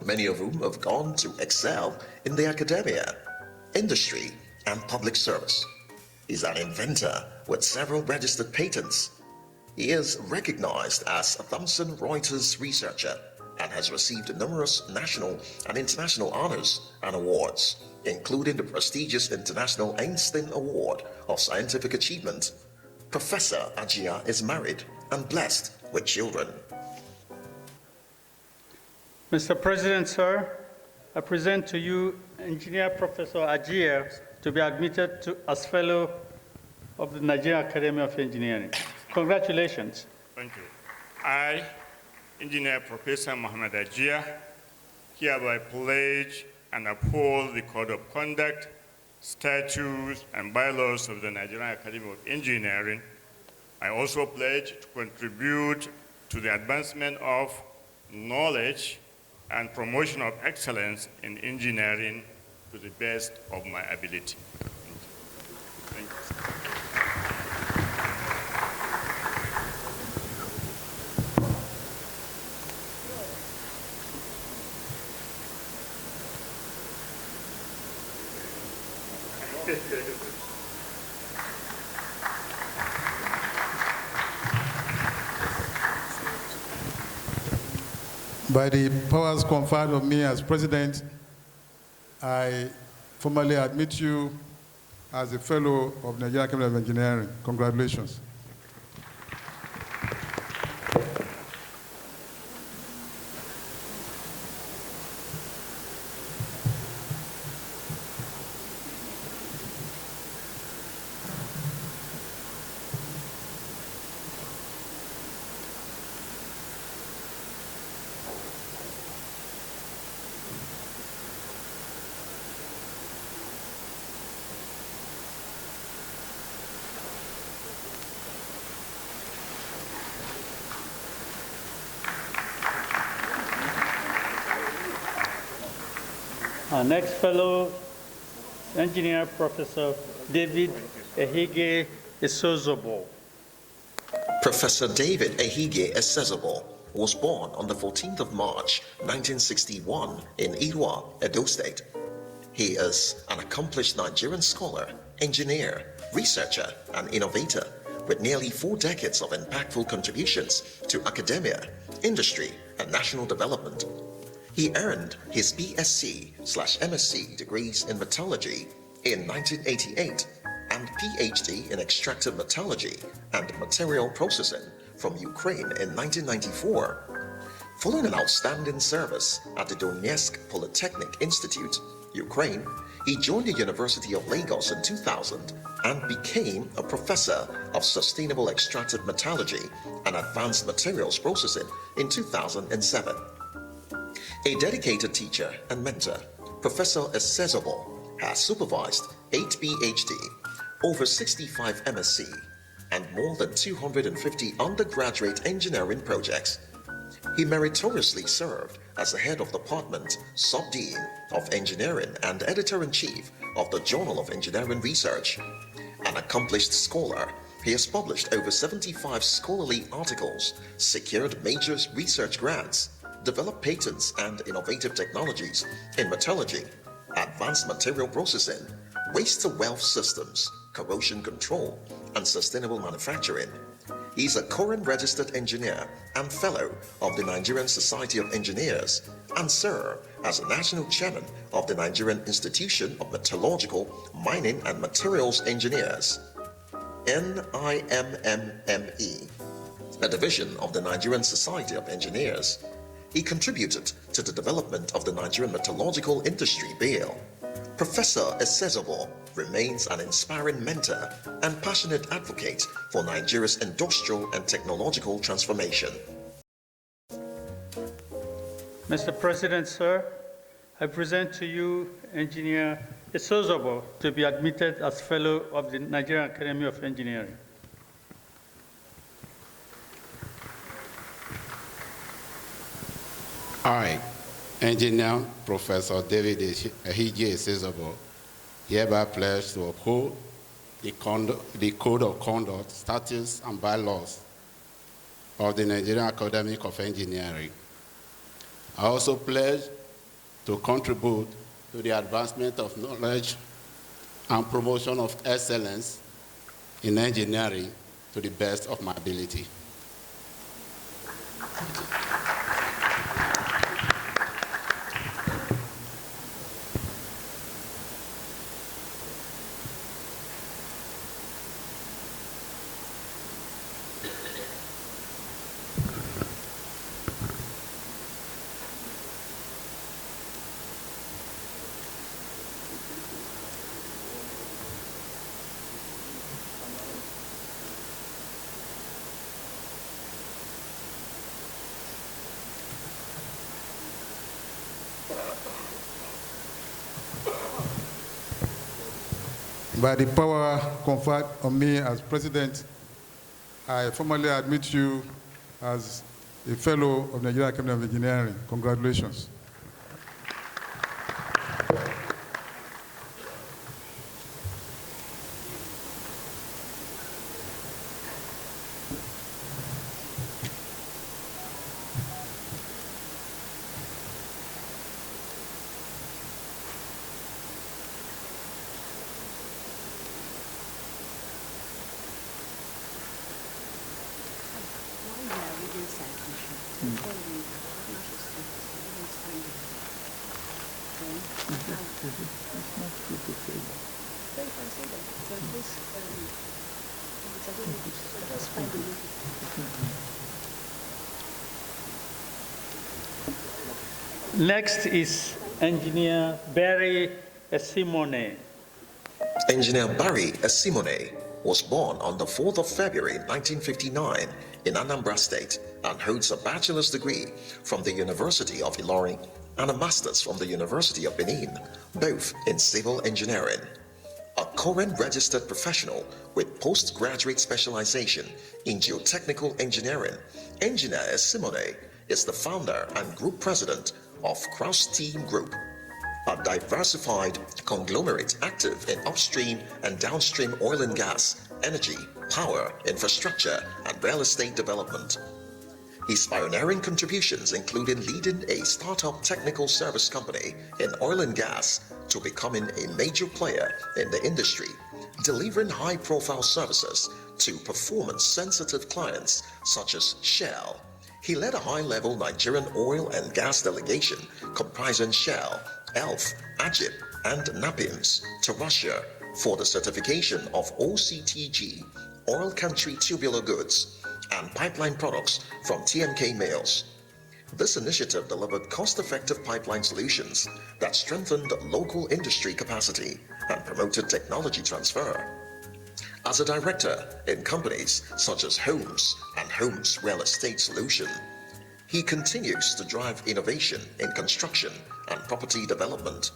many of whom have gone to excel in the academia, industry, and public service. He's an inventor with several registered patents. He is recognized as a Thomson Reuters researcher and has received numerous national and international honors and awards, including the prestigious International Einstein Award of Scientific Achievement. Professor Ajia is married and blessed with children. Mr. President, sir, I present to you Engineer Professor Ajia to be admitted as Fellow of the Nigerian Academy of Engineering. Congratulations. Thank you. I, Engineer Professor Mohammed Ajia, hereby pledge and uphold the Code of Conduct, statutes, and bylaws of the Nigerian Academy of Engineering. I also pledge to contribute to the advancement of knowledge and promotion of excellence in engineering to the best of my ability. Thank you. By the powers conferred on me as president, I formally admit you as a fellow of the Nigerian Academy of Engineering. Congratulations. Our next fellow, Engineer Professor David Ehige Esozobo. Professor David Ehige Esozobo was born on the 14th of March, 1961 in Irwa, Edo State. He is an accomplished Nigerian scholar, engineer, researcher, and innovator with nearly 4 decades of impactful contributions to academia, industry, and national development. He earned his BSc/MSc degrees in metallurgy in 1988 and PhD in extractive metallurgy and material processing from Ukraine in 1994. Following an outstanding service at the Donetsk Polytechnic Institute, Ukraine, he joined the University of Lagos in 2000 and became a professor of sustainable extractive metallurgy and advanced materials processing in 2007. A dedicated teacher and mentor, Professor Esozobo has supervised 8 PhD, over 65 MSc, and more than 250 undergraduate engineering projects. He meritoriously served as the head of department, sub-dean of engineering and editor-in-chief of the Journal of Engineering Research. An accomplished scholar, he has published over 75 scholarly articles, secured major research grants, developed patents and innovative technologies in metallurgy, advanced material processing, waste-to-wealth systems, corrosion control, and sustainable manufacturing. He is a current registered engineer and fellow of the Nigerian Society of Engineers and served as a national chairman of the Nigerian Institution of Metallurgical, Mining and Materials Engineers, NIMMME, a division of the Nigerian Society of Engineers. He contributed to the development of the Nigerian metallurgical industry bill. Professor Esozobo remains an inspiring mentor and passionate advocate for Nigeria's industrial and technological transformation. Mr. President, sir, I present to you Engineer Esozobo to be admitted as Fellow of the Nigerian Academy of Engineering. I, Engineer Professor David Ehige Esozobo, hereby pledge to uphold the Code of Conduct, Statutes, and Bylaws of the Nigerian Academy of Engineering. I also pledge to contribute to the advancement of knowledge and promotion of excellence in engineering to the best of my ability. By the power conferred on me as president, I formally admit you as a fellow of the Nigerian Academy of Engineering. Congratulations. Next is Engineer Barry Esimone. Engineer Barry Esimone was born on the 4th of February 1959 in Anambra State and holds a bachelor's degree from the University of Ilorin and a master's from the University of Benin, both in civil engineering. A current registered professional with postgraduate specialization in geotechnical engineering, Engineer Esimone is the founder and group president of Kraus Team Group, a diversified conglomerate active in upstream and downstream oil and gas, energy, power, infrastructure, and real estate development. His pioneering contributions included leading a startup technical service company in oil and gas to becoming a major player in the industry, delivering high-profile services to performance-sensitive clients such as Shell. He led a high-level Nigerian oil and gas delegation comprising Shell, ELF, Ajib, and NAPIMS to Russia for the certification of OCTG, oil country tubular goods, and pipeline products from TMK Mills. This initiative delivered cost-effective pipeline solutions that strengthened local industry capacity and promoted technology transfer. As a director in companies such as Homes and Homes Real Estate Solution, he continues to drive innovation in construction and property development.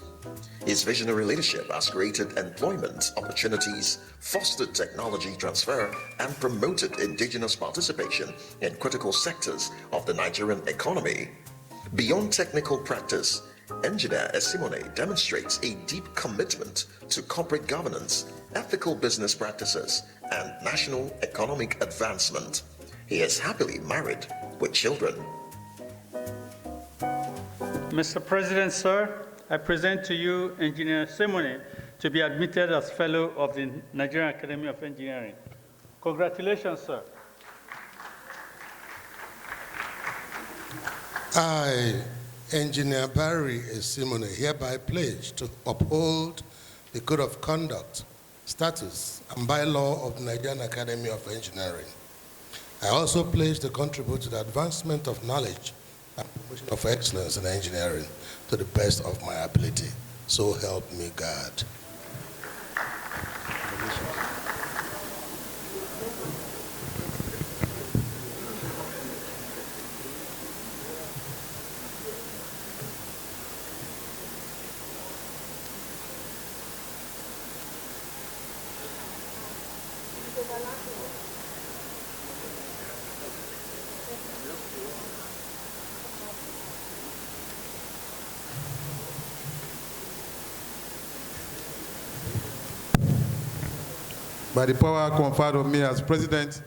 His visionary leadership has created employment opportunities, fostered technology transfer, and promoted indigenous participation in critical sectors of the Nigerian economy. Beyond technical practice, Engineer Esimone demonstrates a deep commitment to corporate governance, ethical business practices, and national economic advancement. He is happily married with children. Mr. President, sir, I present to you Engineer Simone to be admitted as Fellow of the Nigerian Academy of Engineering. Congratulations, sir. I, Engineer Barry Simone, hereby pledge to uphold the Code of Conduct, Statutes, and Bylaw of the Nigerian Academy of Engineering. I also pledge to contribute to the advancement of knowledge and promotion of excellence in engineering to the best of my ability. So help me God. By the power conferred on me as president,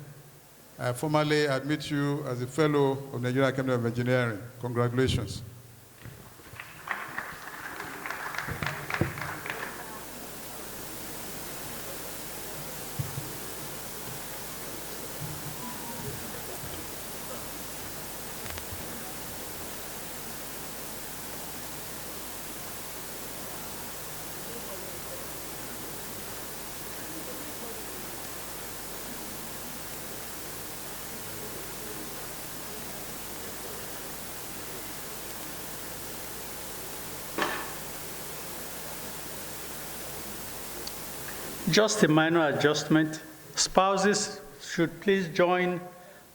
I formally admit you as a fellow of the Nigerian Academy of Engineering. Congratulations. Just a minor adjustment. Spouses should please join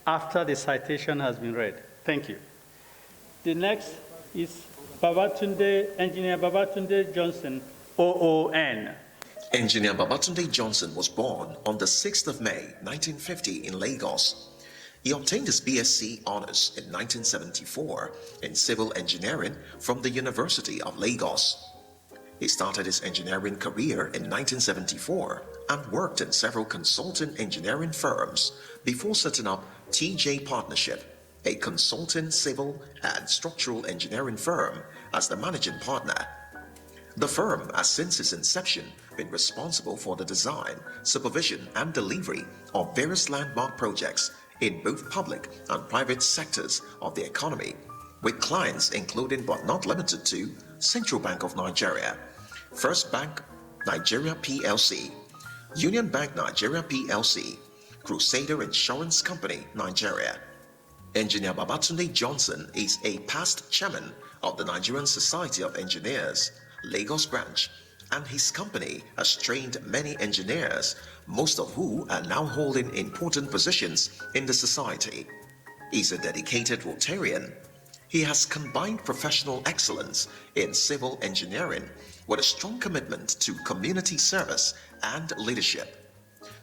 after the citation has been read. Thank you. The next is Engineer Babatunde Johnson, OON. Engineer Babatunde Johnson was born on the 6th of May, 1950 in Lagos. He obtained his BSc Honours in 1974 in Civil Engineering from the University of Lagos. He started his engineering career in 1974 and worked in several consulting engineering firms before setting up TJ Partnership, a consulting civil and structural engineering firm, as the managing partner. The firm has since its inception been responsible for the design, supervision, and delivery of various landmark projects in both public and private sectors of the economy, with clients including but not limited to Central Bank of Nigeria, First Bank Nigeria PLC, Union Bank Nigeria PLC, Crusader Insurance Company Nigeria. Engineer Babatunde Johnson is a past chairman of the Nigerian Society of Engineers, Lagos branch, and his company has trained many engineers, most of who are now holding important positions in the society. He's a dedicated Rotarian. He has combined professional excellence in civil engineering with a strong commitment to community service and leadership.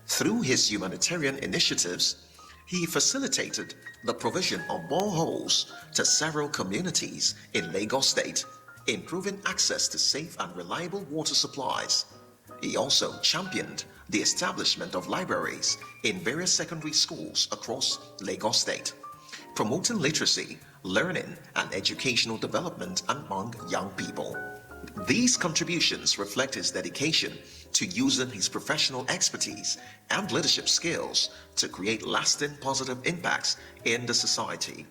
Through his humanitarian initiatives, he facilitated the provision of boreholes to several communities in Lagos State, improving access to safe and reliable water supplies. He also championed the establishment of libraries in various secondary schools across Lagos State, promoting literacy, learning, and educational development among young people. These contributions reflect his dedication to using his professional expertise and leadership skills to create lasting positive impacts in the society.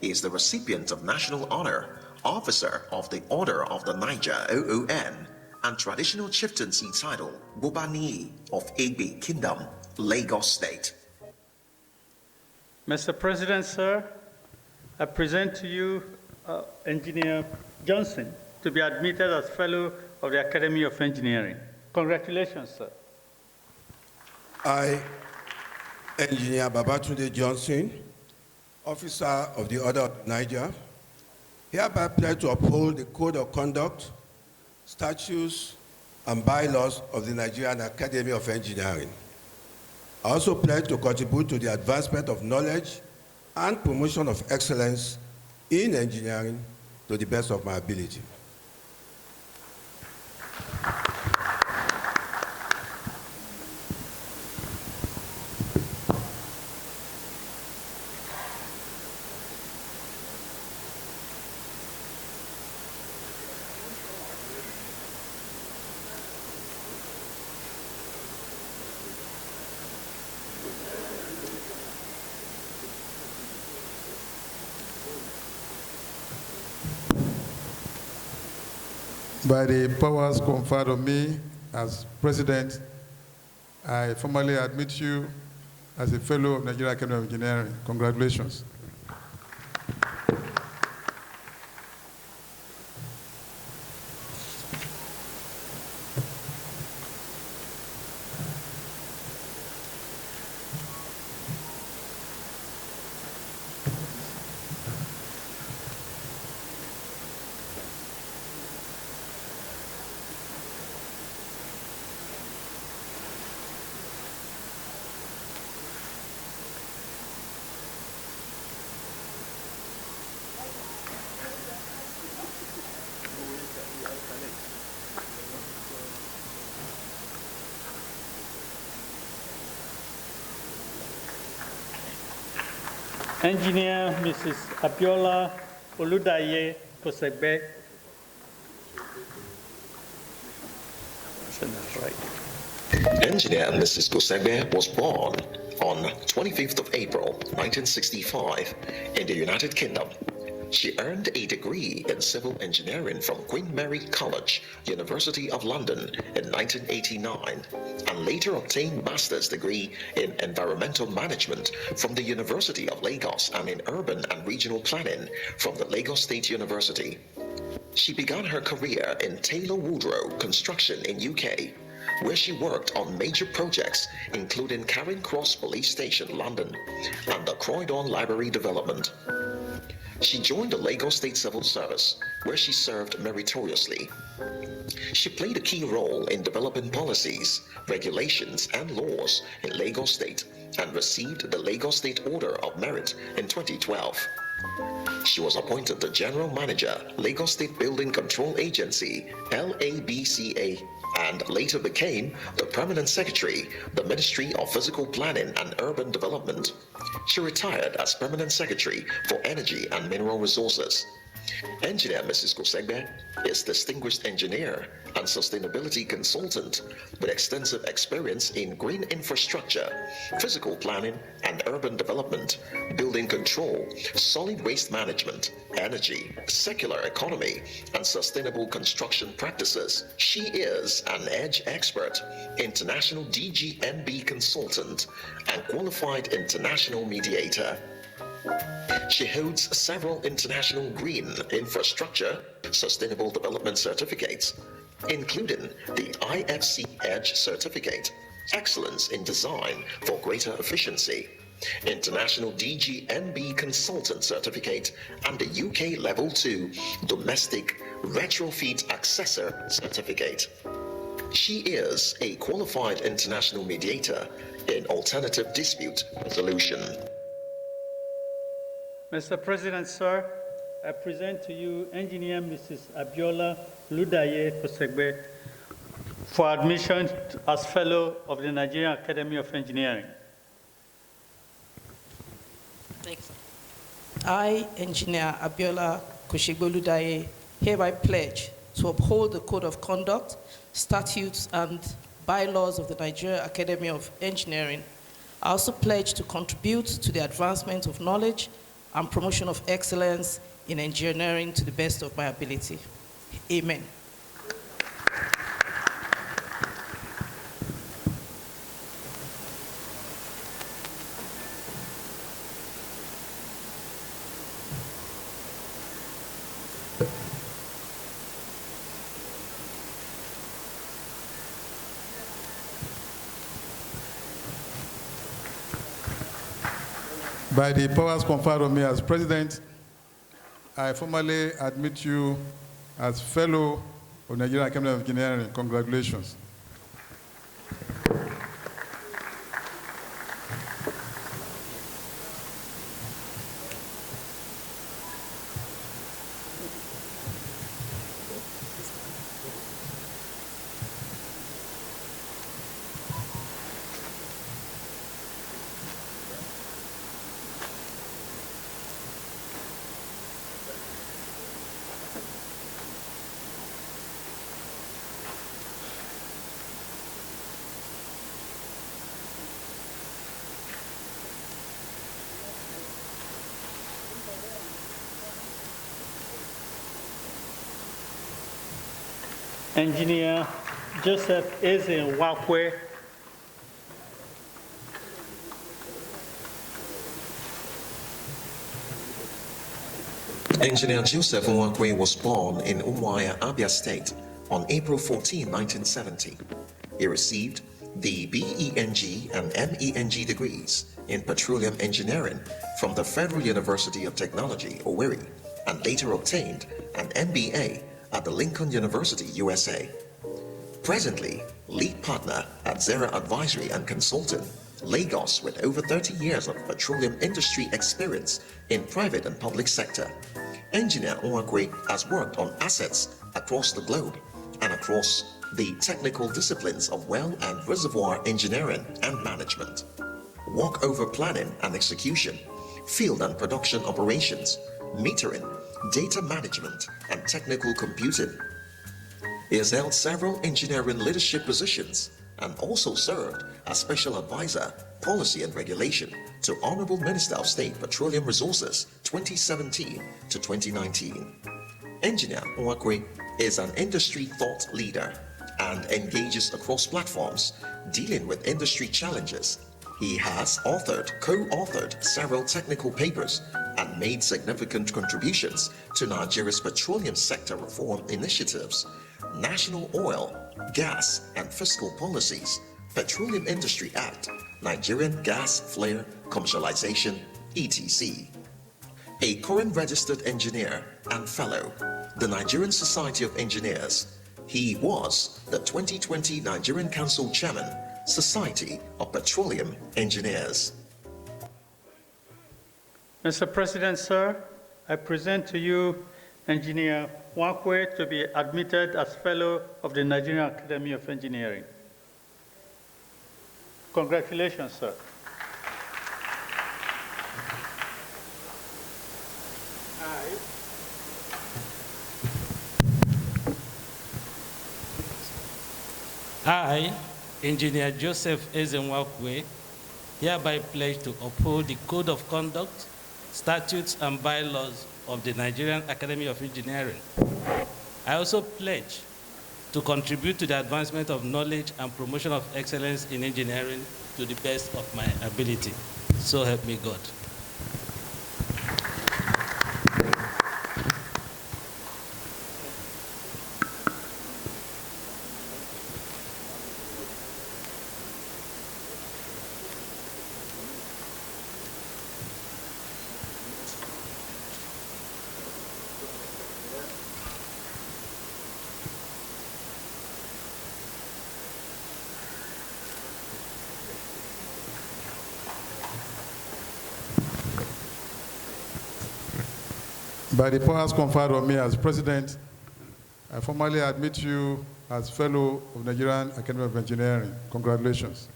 He is the recipient of National Honor, Officer of the Order of the Niger OON, and Traditional Chieftaincy title, Bobani of Egbe Kingdom, Lagos State. Mr. President, sir, I present to you Engineer Johnson to be admitted as Fellow of the Academy of Engineering. Congratulations, sir. I, Engineer Babatunde Johnson, Officer of the Order of Niger, hereby pledge to uphold the Code of Conduct, statutes, and bylaws of the Nigerian Academy of Engineering. I also pledge to contribute to the advancement of knowledge and promotion of excellence in engineering to the best of my ability. By the powers conferred on me as President, I formally admit you as a Fellow of Nigerian Academy of Engineering. Congratulations. Engineer Mrs. Abiola Oludaye Kosegbe. Engineer Mrs. Kosegbe was born on 25th of April, 1965 in the United Kingdom. She earned a degree in civil engineering from Queen Mary College, University of London in 1989, and later obtained master's degree in environmental management from the University of Lagos and in urban and regional planning from the Lagos State University. She began her career in Taylor Woodrow Construction in UK, where she worked on major projects including Charing Cross Police Station, London, and the Croydon Library development. She joined the Lagos State Civil Service, where she served meritoriously. She played a key role in developing policies, regulations, and laws in Lagos State and received the Lagos State Order of Merit in 2012. She was appointed the General Manager, Lagos State Building Control Agency, LABCA, and later became the Permanent Secretary, the Ministry of Physical Planning and Urban Development. She retired as Permanent Secretary for Energy and Mineral Resources. Engineer Mrs. Kosegbe is distinguished engineer and sustainability consultant with extensive experience in green infrastructure, physical planning and urban development, building control, solid waste management, energy, circular economy, and sustainable construction practices. She is an EDGE expert, international DGNB consultant, and qualified international mediator. She holds several international green infrastructure sustainable development certificates, including the IFC EDGE certificate, Excellence in Design for Greater Efficiency, International DGNB Consultant Certificate, and the UK Level 2 Domestic Retrofit Accessor Certificate. She is a qualified international mediator in alternative dispute resolution. Mr. President, sir, I present to you Engineer Mrs. Abiola Ludaye Kosegbe for admission as Fellow of the Nigerian Academy of Engineering. Thanks. I, Engineer Abiola Kosegbe Ludaye, hereby pledge to uphold the Code of Conduct, statutes, and bylaws of the Nigerian Academy of Engineering. I also pledge to contribute to the advancement of knowledge and promotion of excellence in engineering to the best of my ability. Amen. By the powers conferred on me as president, I formally admit you as fellow of Nigerian Academy of Engineering. Congratulations. Engineer Joseph Ezenwakwe. Engineer Joseph Nwakwe was born in Umuahia, Abia State on April 14, 1970. He received the BEng and MEng degrees in petroleum engineering from the Federal University of Technology, Owerri, and later obtained an MBA at the Lincoln University, USA. Presently, lead partner at Zera Advisory and Consulting, Lagos, with over 30 years of petroleum industry experience in private and public sector. Engineer Nwakwe has worked on assets across the globe and across the technical disciplines of well and reservoir engineering and management, walkover planning and execution, field and production operations, metering, data management, and technical computing. He has held several engineering leadership positions and also served as Special Advisor, Policy and Regulation to Honorable Minister of State Petroleum Resources 2017 to 2019. Engineer Nwakwe is an industry thought leader and engages across platforms dealing with industry challenges. He has co-authored several technical papers and made significant contributions to Nigeria's petroleum sector reform initiatives, national oil, gas, and fiscal policies, Petroleum Industry Act, Nigerian Gas Flare Commercialization, etc. A current registered engineer and fellow, the Nigerian Society of Engineers. He was the 2020 Nigerian Council Chairman, Society of Petroleum Engineers. Mr. President, sir, I present to you Engineer Nwakwe to be admitted as Fellow of the Nigerian Academy of Engineering. Congratulations, sir. I, Engineer Joseph Ezenwakwe, hereby pledge to uphold the Code of Conduct, statutes, and bylaws of the Nigerian Academy of Engineering. I also pledge to contribute to the advancement of knowledge and promotion of excellence in engineering to the best of my ability. So help me God. By the powers conferred on me as president, I formally admit you as fellow of Nigerian Academy of Engineering. Congratulations.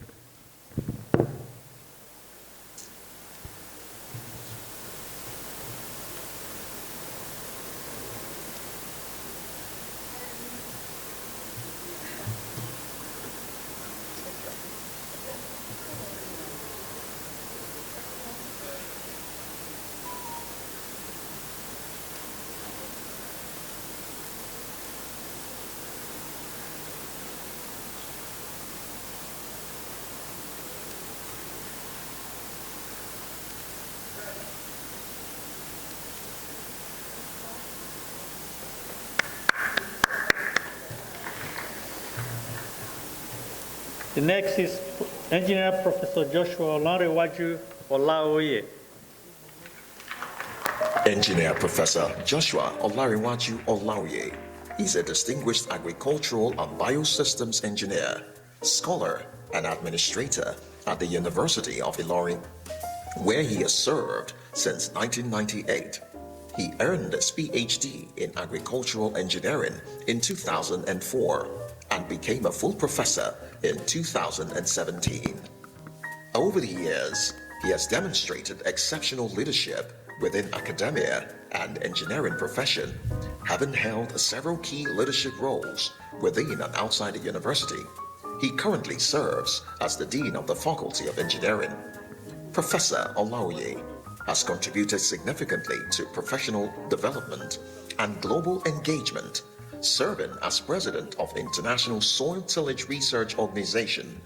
The next is Engineer Professor Joshua Olanrewaju Olaoye. Engineer Professor Joshua Olanrewaju Olaoye is a distinguished agricultural and biosystems engineer, scholar, and administrator at the University of Ilorin, where he has served since 1998. He earned his PhD in agricultural engineering in 2004 and became a full professor in 2017. Over the years, he has demonstrated exceptional leadership within academia and engineering profession, having held several key leadership roles within and outside the university. He currently serves as the Dean of the Faculty of Engineering. Professor Olaoye has contributed significantly to professional development and global engagement, serving as President of International Soil Tillage Research Organization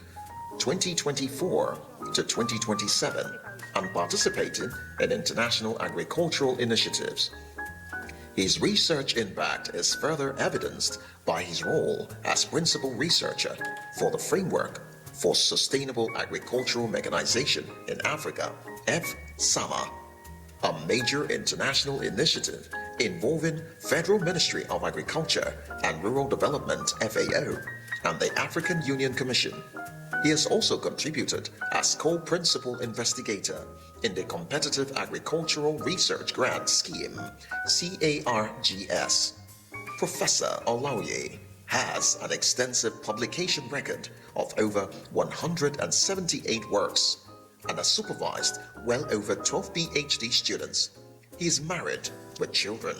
2024 to 2027 and participating in international agricultural initiatives. His research impact is further evidenced by his role as principal researcher for the Framework for Sustainable Agricultural Mechanization in Africa, FSAMA, a major international initiative involving Federal Ministry of Agriculture and Rural Development, FAO, and the African Union Commission. He has also contributed as co-principal investigator in the Competitive Agricultural Research Grant Scheme, CARGS. Professor Olaoye has an extensive publication record of over 178 works and has supervised well over 12 PhD students. He is married with children.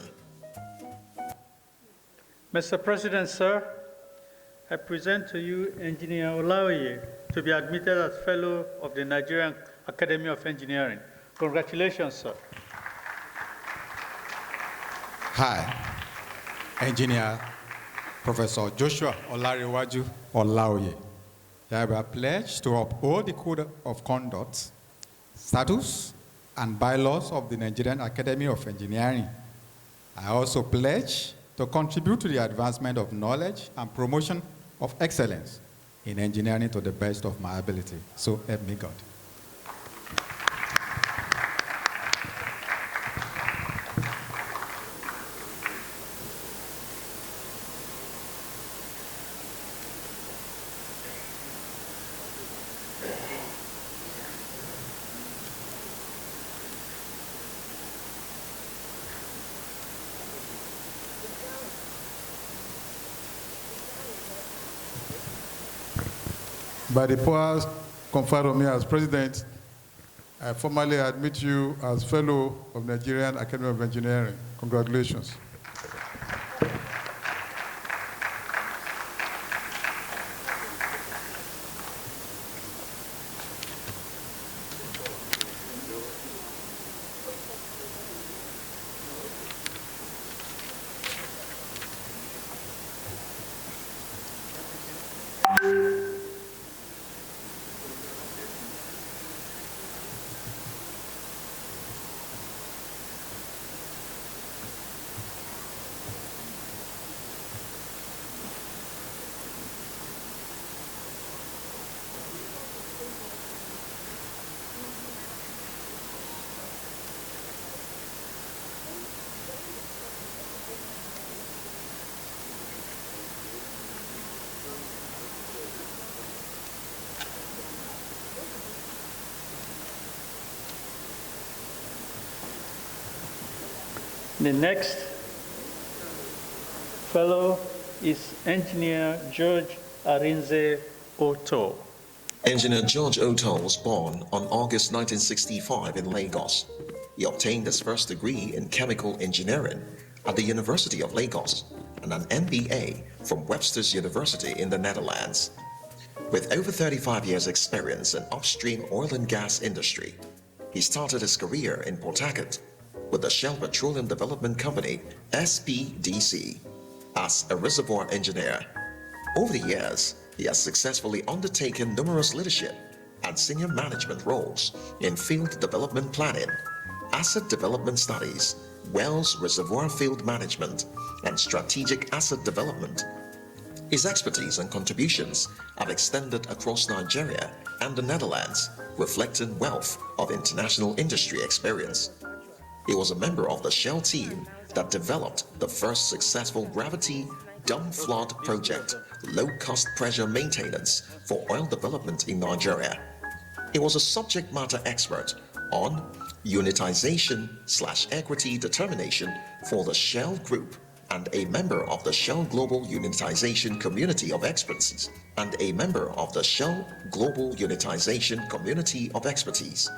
Mr. President, sir, I present to you Engineer Olaoye to be admitted as Fellow of the Nigerian Academy of Engineering. Congratulations, sir. Hi, Engineer Professor Joshua Olanrewaju Olaoye. I pledge to uphold the Code of Conduct, statutes, and bylaws of the Nigerian Academy of Engineering. I also pledge to contribute to the advancement of knowledge and promotion of excellence in engineering to the best of my ability. So help me God. By the powers conferred on me as president, I formally admit you as fellow of Nigerian Academy of Engineering. Congratulations. The next fellow is Engineer George Arinze Oto. Engineer George Oto was born on August 1965 in Lagos. He obtained his first degree in chemical engineering at the University of Lagos and an MBA from Webster's University in the Netherlands. With over 35 years' experience in upstream oil and gas industry, he started his career in Port Harcourt with the Shell Petroleum Development Company, SPDC, as a reservoir engineer. Over the years, he has successfully undertaken numerous leadership and senior management roles in field development planning, asset development studies, wells reservoir field management, and strategic asset development. His expertise and contributions have extended across Nigeria and the Netherlands, reflecting wealth of international industry experience. He was a member of the Shell team that developed the first successful gravity dump flood project, low-cost pressure maintenance for oil development in Nigeria. He was a subject matter expert on unitization/equity determination for the Shell Group and a member of the Shell Global Unitization Community of Experts and a member of the Shell Global Unitization Community of Expertise.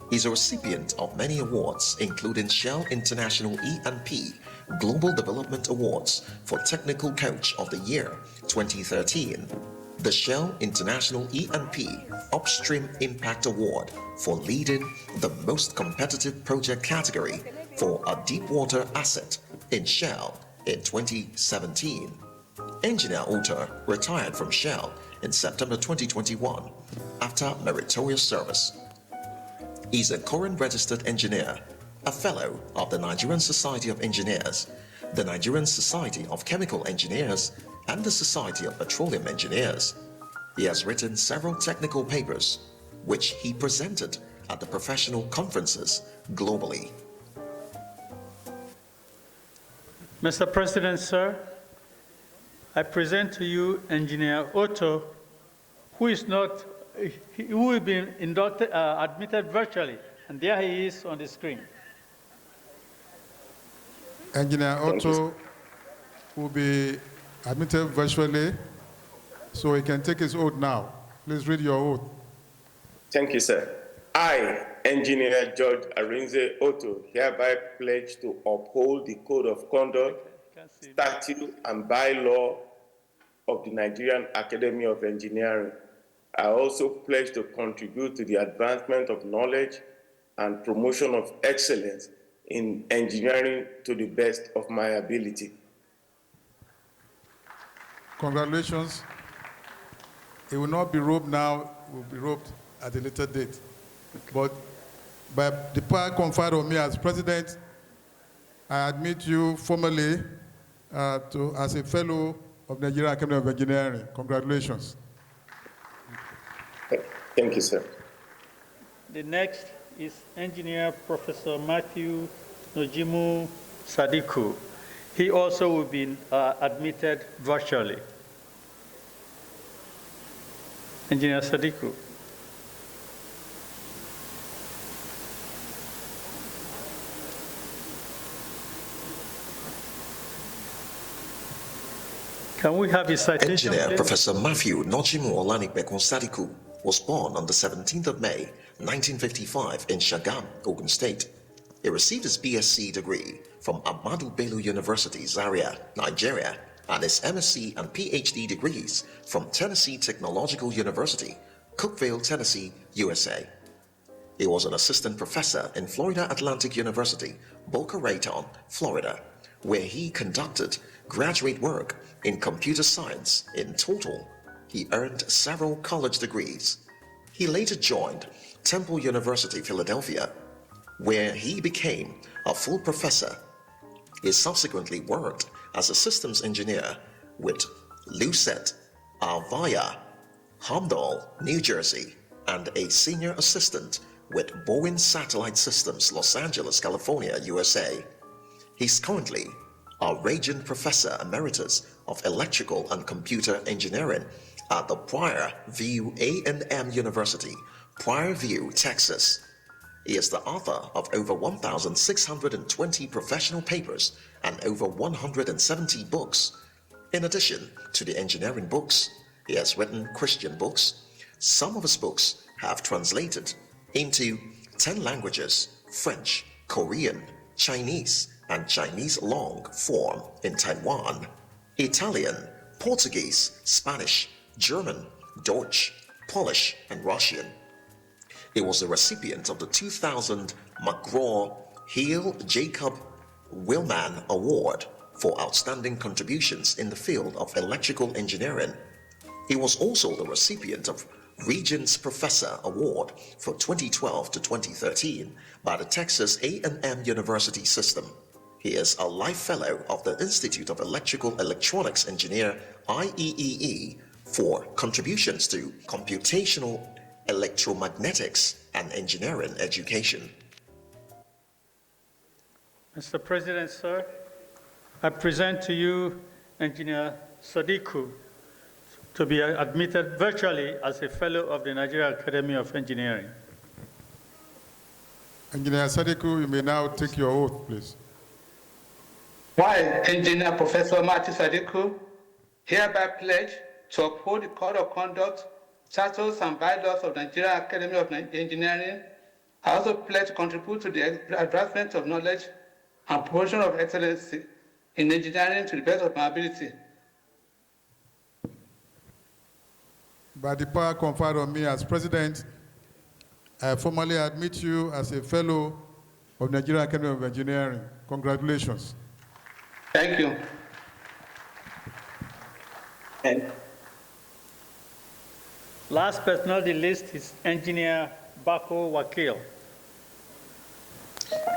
He's a recipient of many awards, including Shell International E&P Global Development Awards for Technical Coach of the Year 2013, the Shell International E&P Upstream Impact Award for leading the most competitive project category for a deepwater asset in Shell in 2017. Engineer Oto retired from Shell in September 2021 after meritorious service. He's a current registered engineer, a fellow of the Nigerian Society of Engineers, the Nigerian Society of Chemical Engineers, and the Society of Petroleum Engineers. He has written several technical papers, which he presented at the professional conferences globally. Mr. President, sir, I present to you Engineer Oto, who has been inducted, admitted virtually, and there he is on the screen. Engineer Oto will be admitted virtually, so he can take his oath now. Please read your oath. Thank you, sir. I, Engineer George Arinze Oto, hereby pledge to uphold the Code of Conduct, Statute, and Bylaw of the Nigerian Academy of Engineering. I also pledge to contribute to the advancement of knowledge and promotion of excellence in engineering to the best of my ability. Congratulations. It will not be robed now, it will be robed at a later date. But by the power conferred on me as president, I admit you formally as a fellow of the Nigerian Academy of Engineering. Congratulations. Thank you, sir. The next is Engineer Professor Matthew Nojimu Sadiku. He also will be admitted virtually. Engineer Sadiku. Can we have his citation, Engineer please? Professor Matthew Nojimu Olanipekun Sadiku was born on the 17th of May, 1955 in Shagam, Ogun State. He received his BSc degree from Ahmadu Bello University, Zaria, Nigeria, and his MSc and PhD degrees from Tennessee Technological University, Cookeville, Tennessee, USA. He was an assistant professor in Florida Atlantic University, Boca Raton, Florida, where he conducted graduate work in computer science. In total, he earned several college degrees. He later joined Temple University, Philadelphia, where he became a full professor. He subsequently worked as a systems engineer with Lucet, Avaya, Humdall, New Jersey, and a senior assistant with Boeing Satellite Systems, Los Angeles, California, USA. He's currently a Regent Professor Emeritus of Electrical and Computer Engineering at the Pryor View A&M University, Pryor View, Texas. He is the author of over 1,620 professional papers and over 170 books. In addition to the engineering books, he has written Christian books. Some of his books have translated into 10 languages: French, Korean, Chinese, and Chinese long form in Taiwan, Italian, Portuguese, Spanish, German, Deutsch, Polish, and Russian. He was the recipient of the 2000 McGraw-Hill Jacob Willman Award for outstanding contributions in the field of electrical engineering. He was also the recipient of Regents Professor Award for 2012 to 2013 by the Texas A&M University System. He is a Life Fellow of the Institute of Electrical Electronics Engineer, IEEE, for contributions to computational electromagnetics and engineering education. Mr. President, sir, I present to you Engineer Sadiku to be admitted virtually as a Fellow of the Nigerian Academy of Engineering. Engineer Sadiku, you may now take your oath, please. I, Engineer Professor Martin Sadiku, hereby pledge to uphold the Code of Conduct, statutes, and bylaws of the Nigerian Academy of Engineering. I also pledge to contribute to the advancement of knowledge and promotion of excellence in engineering to the best of my ability. By the power conferred on me as President, I formally admit you as a Fellow of the Nigerian Academy of Engineering. Congratulations. Thank you. Last but not the least is Engineer Bako Wakil.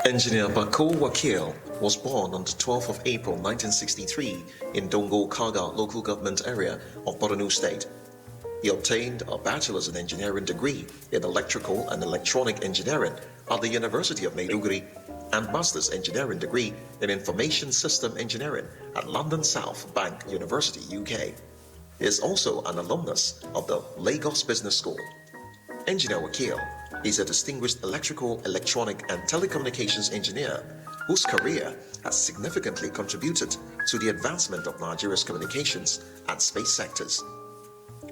Engineer Bako Wakil was born on the 12th of April 1963 in Dongo Kaga local government area of Borno State. He obtained a bachelor's in engineering degree in electrical and electronic engineering at the University of Maiduguri and master's engineering degree in information system engineering at London South Bank University, UK. He is also an alumnus of the Lagos Business School. Engineer Wakil is a distinguished electrical, electronic, and telecommunications engineer whose career has significantly contributed to the advancement of Nigeria's communications and space sectors.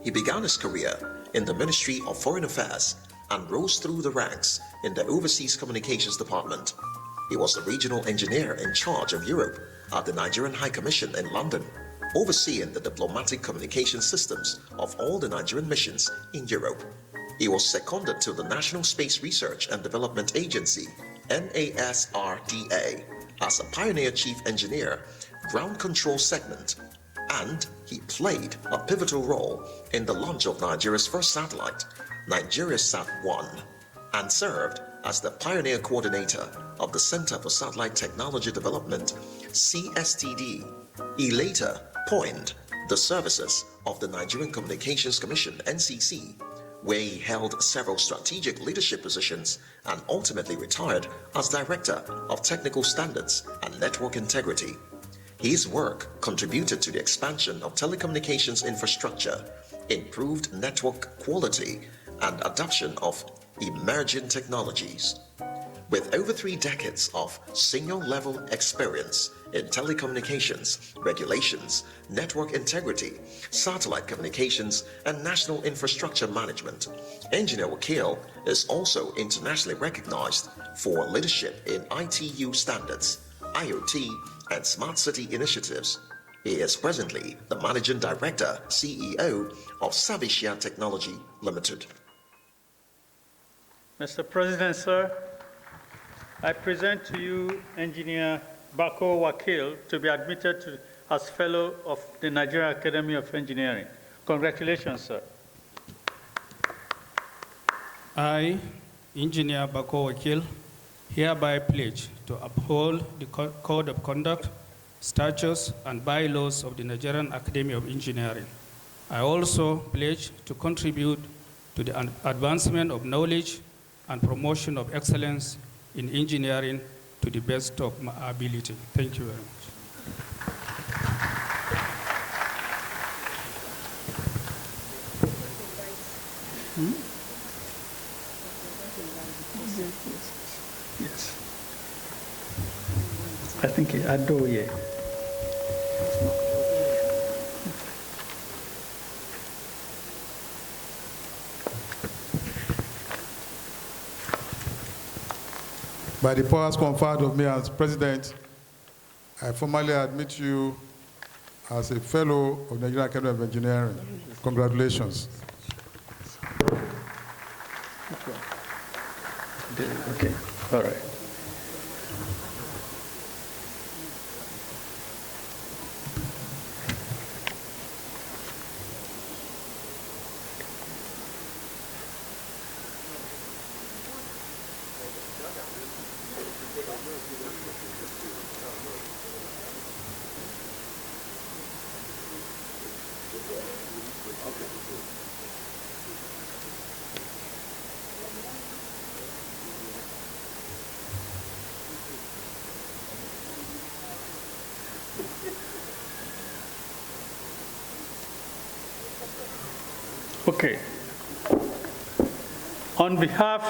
He began his career in the Ministry of Foreign Affairs and rose through the ranks in the Overseas Communications Department. He was the regional engineer in charge of Europe at the Nigerian High Commission in London, overseeing the diplomatic communication systems of all the Nigerian missions in Europe. He was seconded to the National Space Research and Development Agency, NASRDA, as a pioneer chief engineer, ground control segment, and he played a pivotal role in the launch of Nigeria's first satellite, NigeriaSat-1, and served as the pioneer coordinator of the Center for Satellite Technology Development, CSTD. He later joined the services of the Nigerian Communications Commission, NCC, where he held several strategic leadership positions and ultimately retired as Director of Technical Standards and Network Integrity. His work contributed to the expansion of telecommunications infrastructure, improved network quality, and adoption of emerging technologies. With over 3 decades of senior-level experience in telecommunications, regulations, network integrity, satellite communications, and national infrastructure management, Engineer Wakil is also internationally recognized for leadership in ITU standards, IoT, and smart city initiatives. He is presently the Managing Director, CEO of Savisia Technology Limited. Mr. President, sir, I present to you Engineer Bako Wakil to be admitted as Fellow of the Nigerian Academy of Engineering. Congratulations, sir. I, Engineer Bako Wakil, hereby pledge to uphold the Code of Conduct, statutes, and bylaws of the Nigerian Academy of Engineering. I also pledge to contribute to the advancement of knowledge and promotion of excellence in engineering to the best of my ability. Thank you very much. Yes. I think I do, yeah. By the powers conferred on me as president, I formally admit you as a fellow of the Nigerian Academy of Engineering. Congratulations. Okay, all right. Okay. On behalf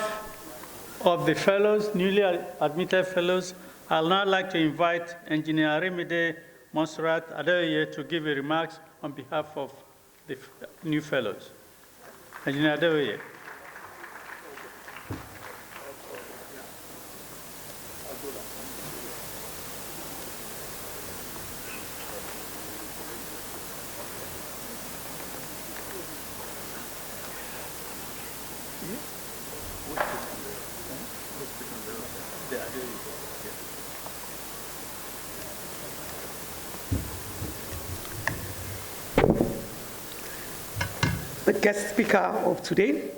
of the fellows, newly admitted fellows, I'd now like to invite Engineer Remide Monserrat Adeoye to give remarks on behalf of the new fellows. Engineer Adeoye. The guest speaker of today,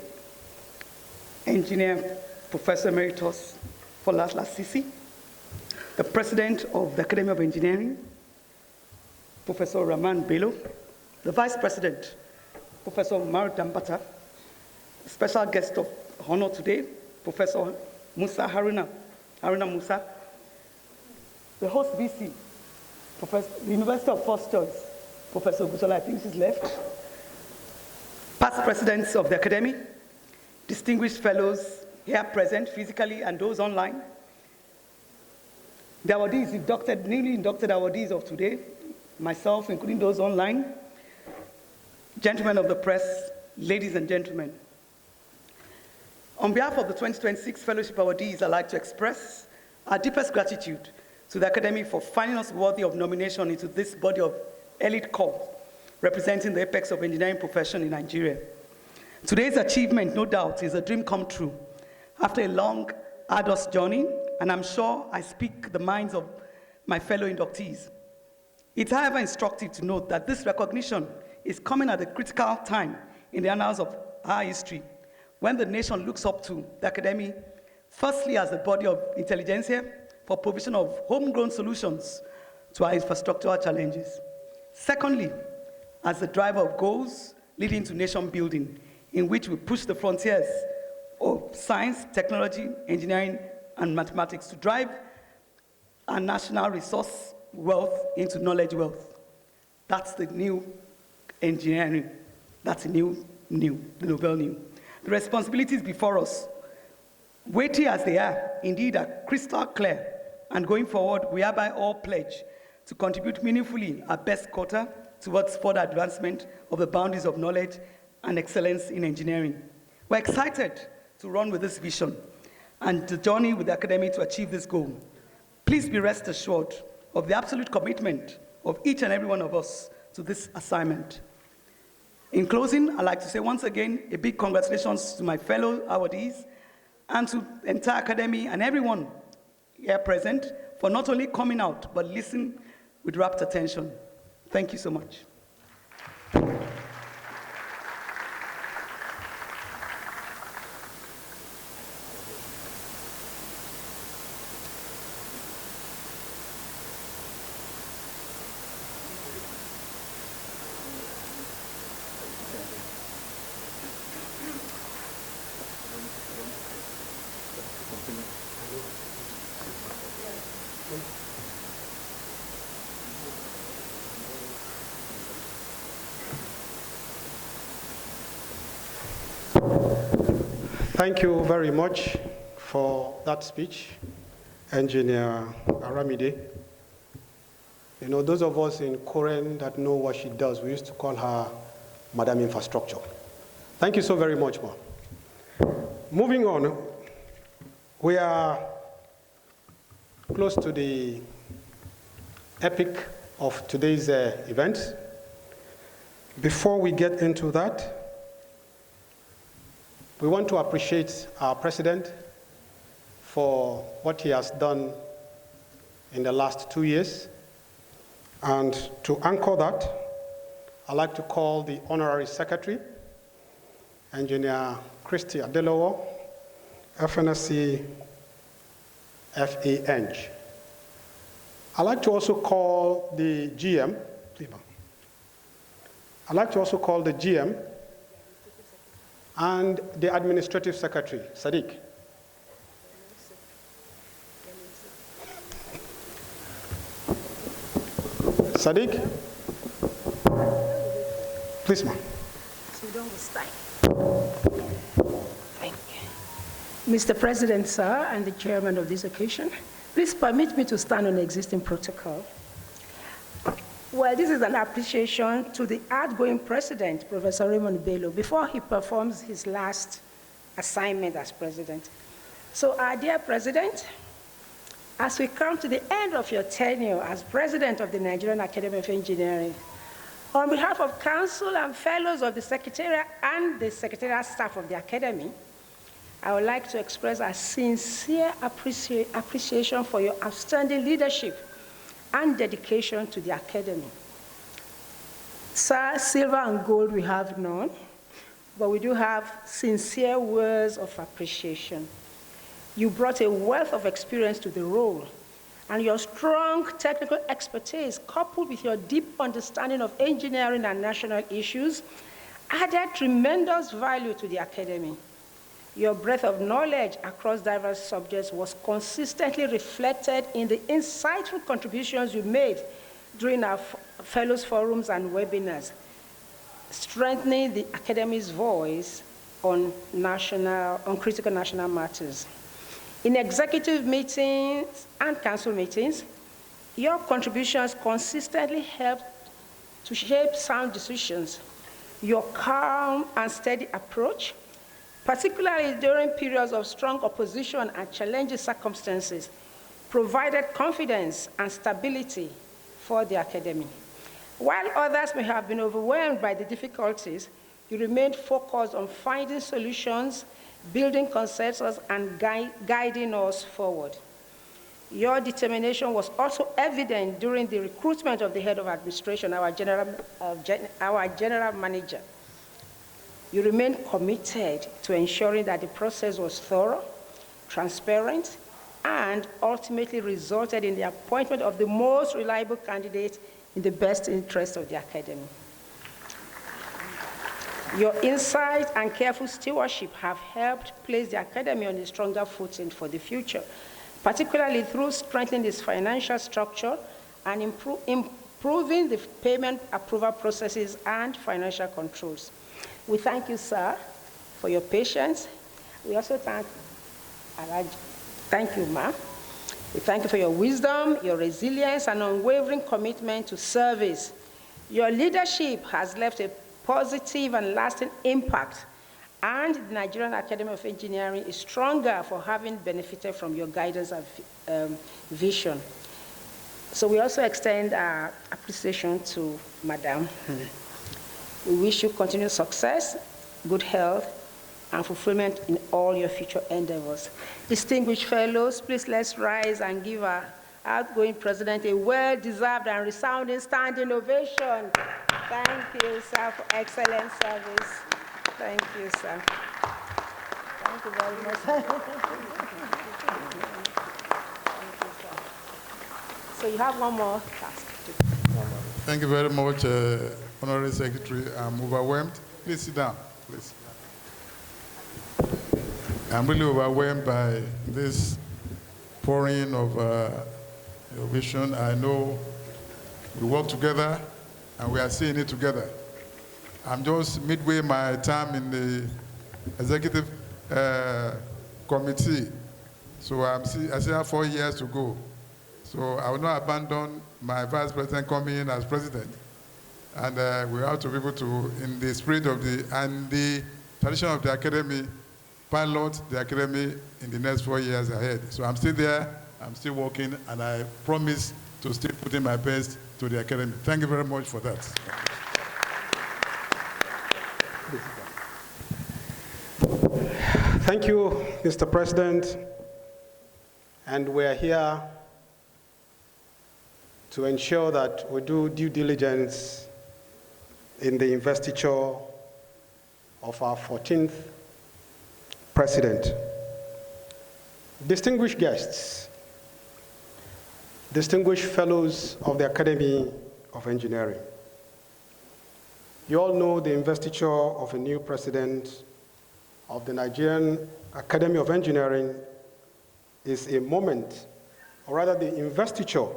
Engineer Professor Emeritus Fola Lasisi, the President of the Academy of Engineering, Professor Rahman Bello, the Vice President, Professor Danbatta, the special guest of honor today, Professor Musa Haruna Musa, the host VC, the University of First Choice, Professor Gusola, I think she's left, past presidents of the Academy, distinguished fellows here present physically and those online, the awardees, newly inducted awardees of today, myself, including those online, gentlemen of the press, ladies and gentlemen. On behalf of the 2026 Fellowship awardees, I'd like to express our deepest gratitude to the Academy for finding us worthy of nomination into this body of elite corps representing the apex of engineering profession in Nigeria. Today's achievement, no doubt, is a dream come true after a long, arduous journey, and I'm sure I speak the minds of my fellow inductees. It's, however, instructive to note that this recognition is coming at a critical time in the annals of our history, when the nation looks up to the Academy, firstly as a body of intelligentsia for provision of homegrown solutions to our infrastructural challenges. Secondly, as the driver of goals leading to nation building, in which we push the frontiers of science, technology, engineering, and mathematics to drive our national resource wealth into knowledge wealth. That's the new engineering. That's the the novel new. The responsibilities before us, weighty as they are, indeed are crystal clear, and going forward, we hereby all pledge to contribute meaningfully our best quota towards further advancement of the boundaries of knowledge and excellence in engineering. We're excited to run with this vision and to journey with the Academy to achieve this goal. Please be rest assured of the absolute commitment of each and every one of us to this assignment. In closing, I'd like to say once again a big congratulations to my fellow awardees and to the entire Academy and everyone here present for not only coming out, but listening with rapt attention. Thank you so much. Thank you very much for that speech, Engineer Aramide. You know, those of us in Koren that know what she does, we used to call her Madam Infrastructure. Thank you so very much, ma'am. Moving on, we are close to the epic of today's event. Before we get into that, we want to appreciate our president for what he has done in the last 2 years. And to anchor that, I'd like to call the Honorary Secretary, Engineer Christy Adelowo, FNSC FANG. I'd like to also call the GM, and the Administrative Secretary, Sadiq. Sadiq? Please, ma'am. Thank you. Mr. President, sir, and the chairman of this occasion, please permit me to stand on existing protocol. Well, this is an appreciation to the outgoing president, Professor Raymond Bello, before he performs his last assignment as president. So, our dear president, as we come to the end of your tenure as president of the Nigerian Academy of Engineering, on behalf of council and fellows of the secretariat and the secretariat staff of the academy, I would like to express a sincere appreciation for your outstanding leadership and dedication to the academy. Sir, silver and gold we have none, but we do have sincere words of appreciation. You brought a wealth of experience to the role, and your strong technical expertise, coupled with your deep understanding of engineering and national issues, added tremendous value to the academy. Your breadth of knowledge across diverse subjects was consistently reflected in the insightful contributions you made during our fellows forums and webinars, strengthening the academy's voice on critical national matters. In executive meetings and council meetings, your contributions consistently helped to shape sound decisions. Your calm and steady approach, particularly during periods of strong opposition and challenging circumstances, provided confidence and stability for the academy. While others may have been overwhelmed by the difficulties, you remained focused on finding solutions, building consensus, and guiding us forward. Your determination was also evident during the recruitment of the head of administration, our general manager. You remained committed to ensuring that the process was thorough, transparent, and ultimately resulted in the appointment of the most reliable candidate in the best interest of the academy. Your insight and careful stewardship have helped place the academy on a stronger footing for the future, particularly through strengthening its financial structure and improving the payment approval processes and financial controls. We thank you, sir, for your patience. We also thank you, ma'am. We thank you for your wisdom, your resilience, and unwavering commitment to service. Your leadership has left a positive and lasting impact, and the Nigerian Academy of Engineering is stronger for having benefited from your guidance and vision. So we also extend our appreciation to Madam. We wish you continued success, good health, and fulfillment in all your future endeavors. Distinguished fellows, please let's rise and give our outgoing president a well-deserved and resounding standing ovation. Thank you, sir, for excellent service. Thank you, sir. Thank you very much. So you have one more task. Thank you very much, Honorary Secretary. I'm overwhelmed. Please sit down, please. I'm really overwhelmed by this pouring of your vision. I know we work together and we are seeing it together. I'm just midway my time in the executive committee. So I still have 4 years to go. So I will not abandon my vice president coming in as president. And we have to be able to, in the spirit of the tradition of the academy, pilot the academy in the next 4 years ahead. So I'm still there, I'm still working, and I promise to still put in my best to the academy. Thank you very much for that. Thank you, Mr. President. And we're here to ensure that we do due diligence in the investiture of our 14th president. Distinguished guests, distinguished fellows of the Academy of Engineering, you all know the investiture of a new president of the Nigerian Academy of Engineering is a moment, or rather the investiture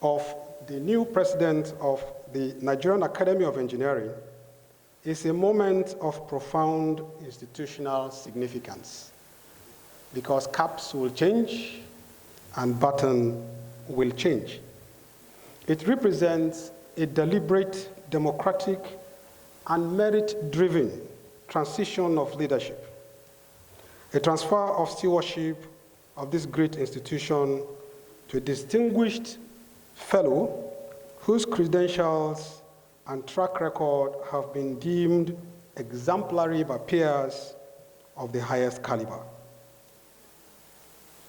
of the new president of the Nigerian Academy of Engineering is a moment of profound institutional significance, because caps will change and baton will change. It represents a deliberate, democratic, and merit-driven transition of leadership, a transfer of stewardship of this great institution to a distinguished fellow whose credentials and track record have been deemed exemplary by peers of the highest caliber.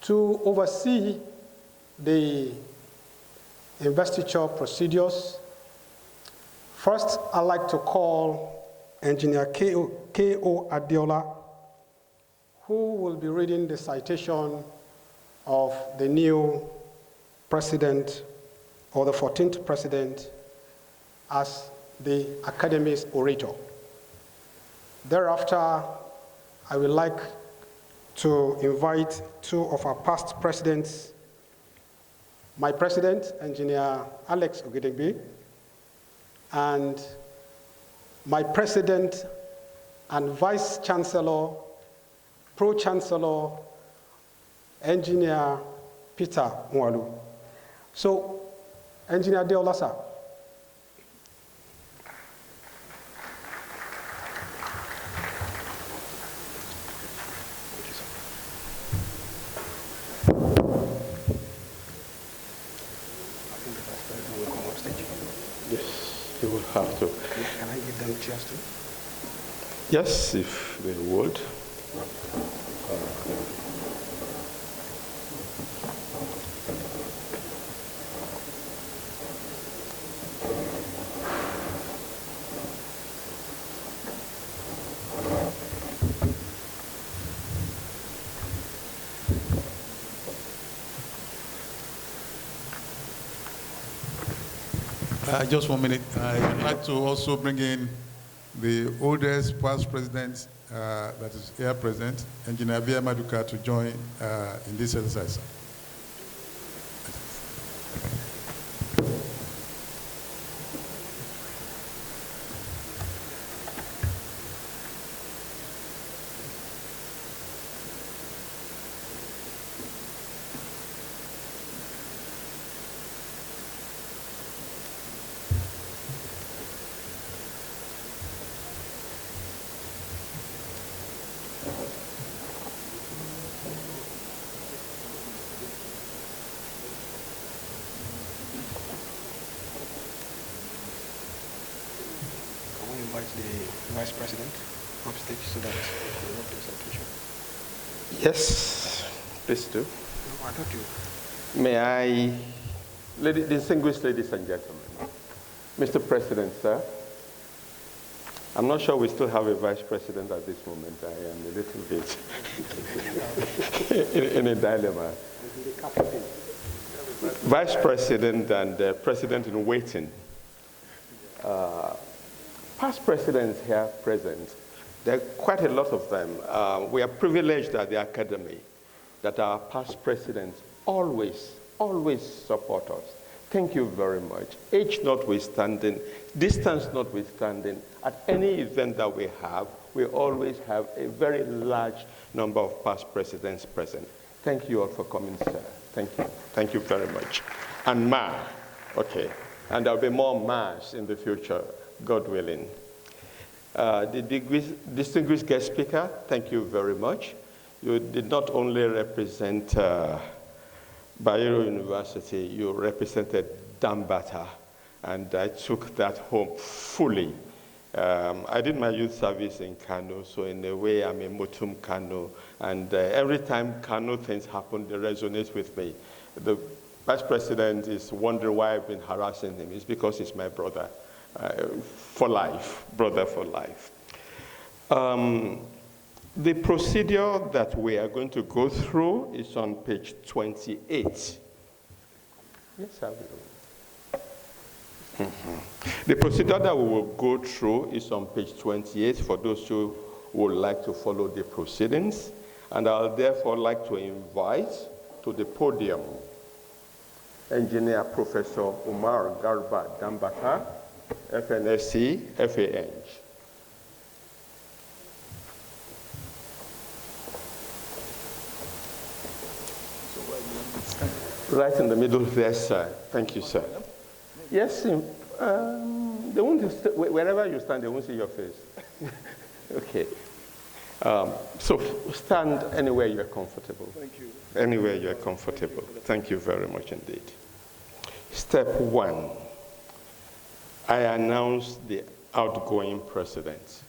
To oversee the investiture procedures, first I'd like to call Engineer K.O. Adiola, who will be reading the citation of the new president, or the 14th president, as the Academy's orator. Thereafter, I would like to invite two of our past presidents, my president, Engineer Alex Ogedegbe, and my president and vice chancellor, pro-chancellor, Engineer Peter Mwalu. So, Engineer Deola, sir. Yes, you will have to. Can I give them chairs too? Yes, if they would. Just 1 minute. I'd like to also bring in the oldest past president that is here present, Engineer Bia Maduka, to join in this exercise. The Vice President upstage so that we will do citation. Yes, please do. No, I thought you. May I, distinguished ladies and gentlemen, Mr. President, sir, I'm not sure we still have a vice president at this moment. I am a little bit in a dilemma. Vice President and President in waiting. Past presidents here present, there are quite a lot of them. We are privileged at the Academy that our past presidents always support us. Thank you very much. Age notwithstanding, distance notwithstanding, at any event that we have, we always have a very large number of past presidents present. Thank you all for coming, sir. Thank you. Thank you very much. And Ma, okay. And there'll be more Ma's in the future, God willing. The distinguished guest speaker, thank you very much. You did not only represent Bayero University, you represented Danbatta, and I took that home fully. I did my youth service in Kano, so in a way I'm a Motum Kano, and every time Kano things happen, they resonate with me. The Vice President is wondering why I've been harassing him. It's because he's my brother for life, brother for life. The procedure that we are going to go through is on page 28. Yes, I will. The procedure that we will go through is on page 28 for those who would like to follow the proceedings. And I'll therefore like to invite to the podium Engineer Professor Umar Garba Danbatta, FNSC, FANG. Right in the middle there, sir. Thank you, sir. Yes, they won't wherever you stand, they won't see your face. Okay. So stand anywhere you're comfortable. Thank you. Anywhere you're comfortable. Thank you very much indeed. Step 1. I announce the outgoing president.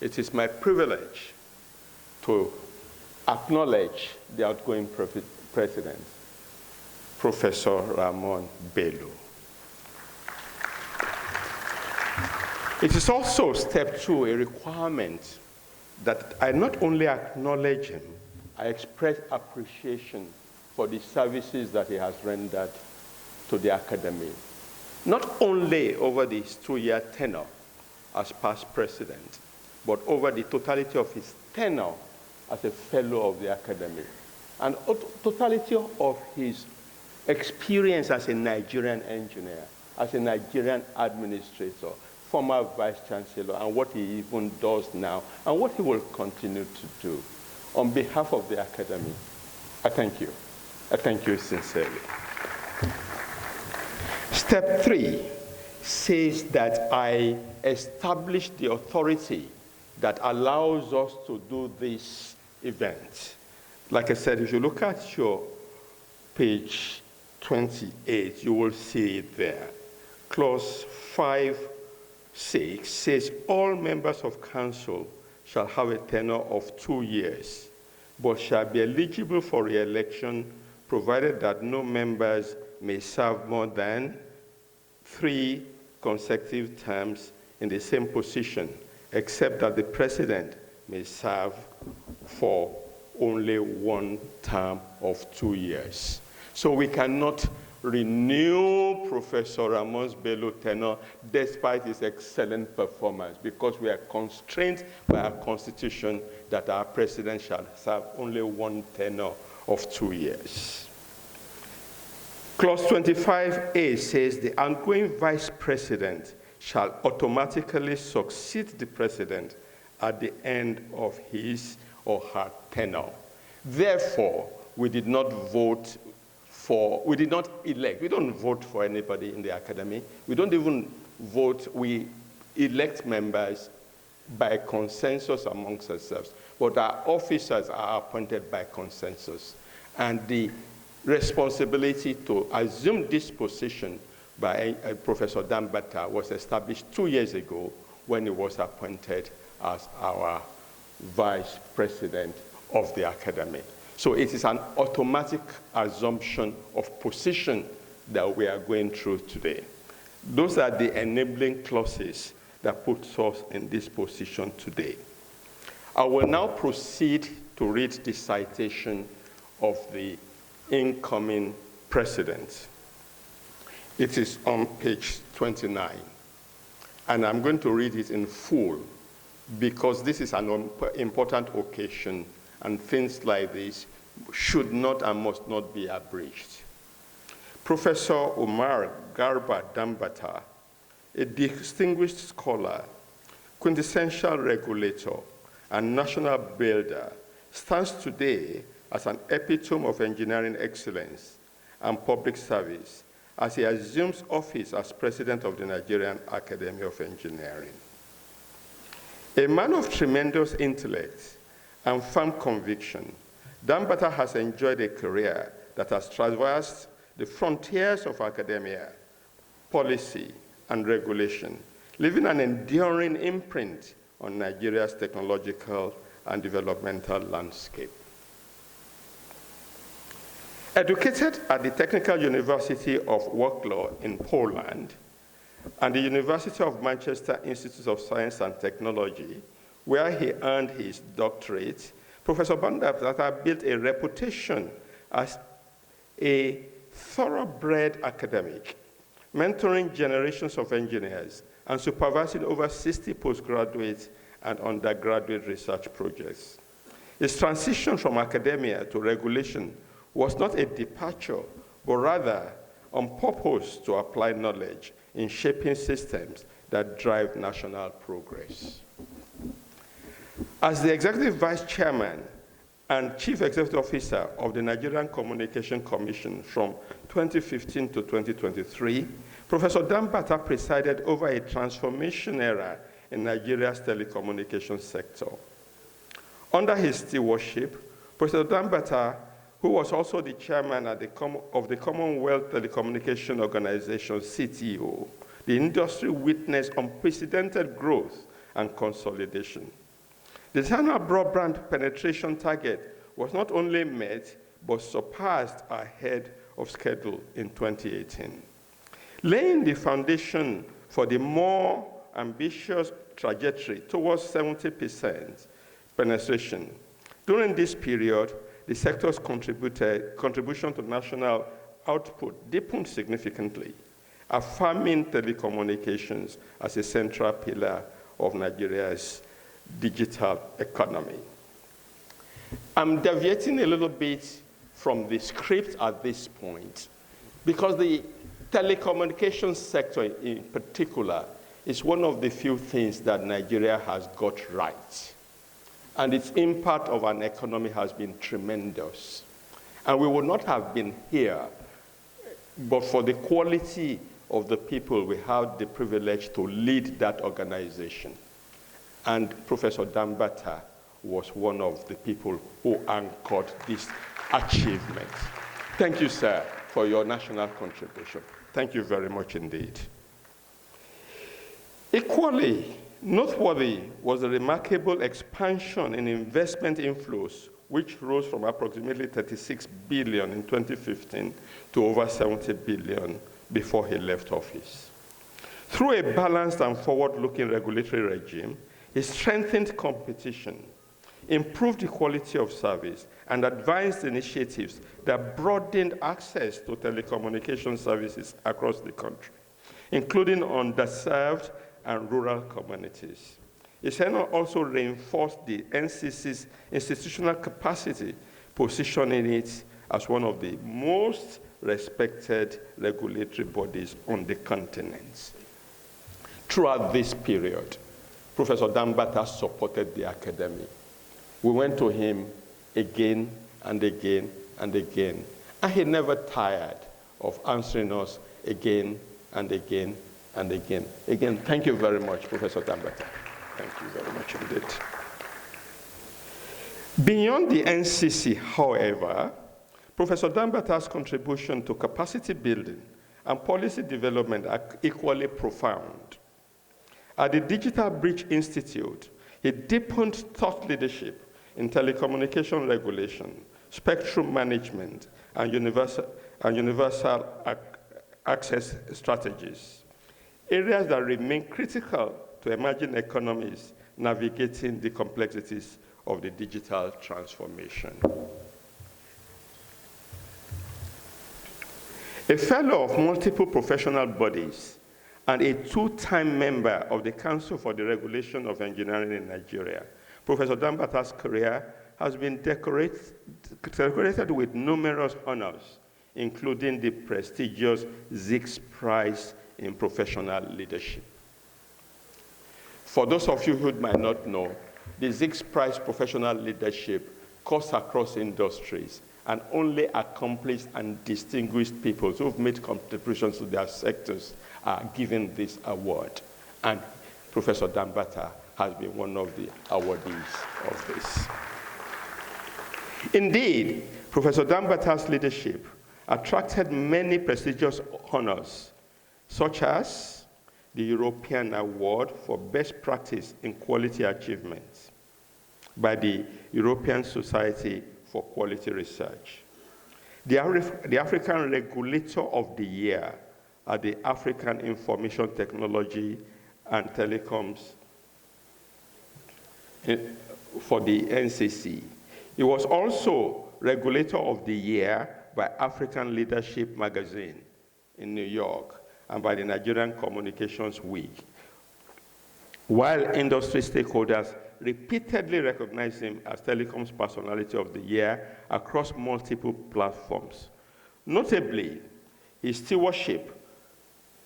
It is my privilege to acknowledge the outgoing president, Professor Ramon Bello. It is also step 2, a requirement that I not only acknowledge him, I express appreciation for the services that he has rendered to the academy, not only over this 2-year tenure as past president, but over the totality of his tenure as a fellow of the academy, and totality of his experience as a Nigerian engineer, as a Nigerian administrator, former vice chancellor, and what he even does now, and what he will continue to do. On behalf of the academy, I thank you. I thank you sincerely. Step 3 says that I establish the authority that allows us to do this event. Like I said, if you look at your page 28, you will see it there. Clause 5(6) says all members of council shall have a tenure of 2 years, but shall be eligible for re-election provided that no members may serve more than 3 consecutive terms in the same position, except that the president may serve for only 1 term of 2 years. So we cannot renew Professor Ramon Bello's tenure despite his excellent performance, because we are constrained by our constitution that our president shall serve only 1 tenure of 2 years. Clause 25A says the outgoing vice president shall automatically succeed the president at the end of his or her tenure. Therefore, we did not elect, we don't vote for anybody in the academy. We don't even vote, we elect members by consensus amongst ourselves. But our officers are appointed by consensus. And the responsibility to assume this position by Professor Danbatta was established 2 years ago when he was appointed as our vice president of the academy. So it is an automatic assumption of position that we are going through today. Those are the enabling clauses that put us in this position today. I will now proceed to read the citation of the incoming president. It is on page 29, and I'm going to read it in full because this is an important occasion, and things like this should not and must not be abridged. Professor Umar Garba Danbatta, a distinguished scholar, quintessential regulator and national builder, stands today as an epitome of engineering excellence and public service as he assumes office as president of the Nigerian Academy of Engineering. A man of tremendous intellect and firm conviction, Danbatta has enjoyed a career that has traversed the frontiers of academia, policy, and regulation, leaving an enduring imprint on Nigeria's technological and developmental landscape. Educated at the Technical University of Wrocław in Poland and the University of Manchester Institute of Science and Technology, where he earned his doctorate, Professor Danbatta built a reputation as a thoroughbred academic, mentoring generations of engineers and supervising over 60 postgraduate and undergraduate research projects. His transition from academia to regulation was not a departure, but rather on purpose to apply knowledge in shaping systems that drive national progress. As the Executive Vice Chairman and Chief Executive Officer of the Nigerian Communication Commission from 2015 to 2023, Professor Danbatta presided over a transformation era in Nigeria's telecommunications sector. Under his stewardship, Professor Danbatta, who was also the chairman of the Commonwealth Telecommunication Organization, CTO, the industry witnessed unprecedented growth and consolidation. The national broadband penetration target was not only met, but surpassed ahead of schedule in 2018, laying the foundation for the more ambitious trajectory towards 70% penetration. During this period, the sector's contribution to national output deepened significantly, affirming telecommunications as a central pillar of Nigeria's digital economy. I'm deviating a little bit from the script at this point because the telecommunications sector in particular is one of the few things that Nigeria has got right. And its impact of an economy has been tremendous. And we would not have been here but for the quality of the people we have the privilege to lead that organization. And Professor Danbatta was one of the people who anchored this achievement. Thank you, sir, for your national contribution. Thank you very much indeed. Equally noteworthy was the remarkable expansion in investment inflows, which rose from approximately 36 billion in 2015 to over 70 billion before he left office. Through a balanced and forward-looking regulatory regime, he strengthened competition, improved the quality of service, and advanced initiatives that broadened access to telecommunication services across the country, including underserved and rural communities. His tenure also reinforced the NCC's institutional capacity, positioning it as one of the most respected regulatory bodies on the continent. Throughout this period, Professor Danbatta supported the academy. We went to him again and again and again, and he never tired of answering us again and again and again. Again, thank you very much, Professor Danbatta. Thank you very much indeed. Beyond the NCC, however, Professor Danbatta's contribution to capacity building and policy development are equally profound. At the Digital Bridge Institute, he deepened thought leadership in telecommunication regulation, spectrum management, and universal access strategies, areas that remain critical to emerging economies navigating the complexities of the digital transformation. A fellow of multiple professional bodies and a two-time member of the Council for the Regulation of Engineering in Nigeria, Professor Danbatta's career has been decorated with numerous honors, including the prestigious Zix Prize in Professional Leadership. For those of you who might not know, the Zix Prize Professional Leadership cuts across industries, and only accomplished and distinguished people who've made contributions to their sectors are given this award. And Professor Danbatta has been one of the awardees of this. Indeed, Professor Danbatta's leadership attracted many prestigious honors, such as the European Award for Best Practice in Quality Achievements by the European Society for Quality Research, the African Regulator of the Year at the African Information Technology and Telecoms for the NCC. He was also Regulator of the Year by African Leadership Magazine in New York and by the Nigerian Communications Week, while industry stakeholders repeatedly recognized him as Telecoms Personality of the Year across multiple platforms. Notably, his stewardship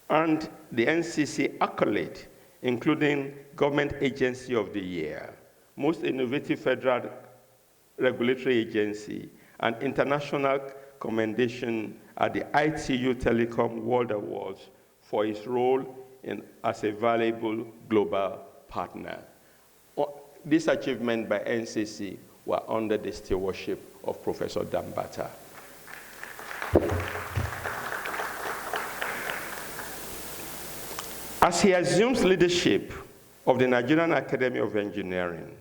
earned the NCC accolade, including Government Agency of the Year, Most Innovative Federal Regulatory Agency, and international commendation at the ITU Telecom World Awards for his role as a valuable global partner. This achievement by NCC were under the stewardship of Professor Danbatta. As he assumes leadership of the Nigerian Academy of Engineering,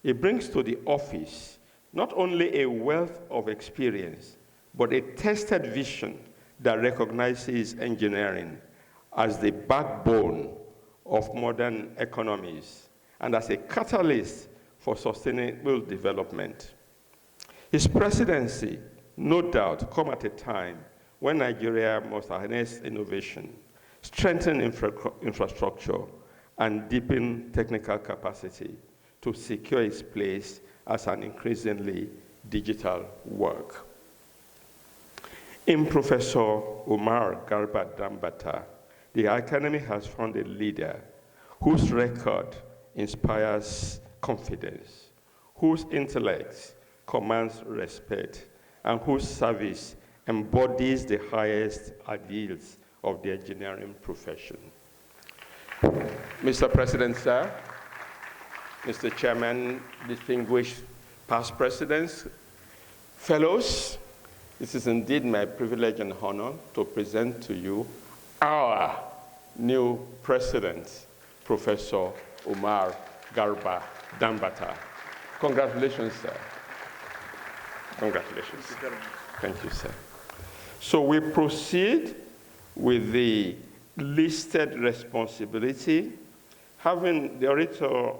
he brings to the office not only a wealth of experience, but a tested vision that recognizes engineering as the backbone of modern economies and as a catalyst for sustainable development. His presidency, no doubt, come at a time when Nigeria must harness innovation, strengthen infrastructure, and deepen technical capacity to secure its place as an increasingly digital work. In Professor Umar Garba Danbatta, the Academy has found a leader whose record inspires confidence, whose intellect commands respect, and whose service embodies the highest ideals of the engineering profession. Mr. President, sir, Mr. Chairman, distinguished past presidents, fellows, this is indeed my privilege and honor to present to you our new president, Professor Umar Garba Danbatta. Congratulations, sir. Congratulations. Thank you, sir. So we proceed with the listed responsibility, having the orator.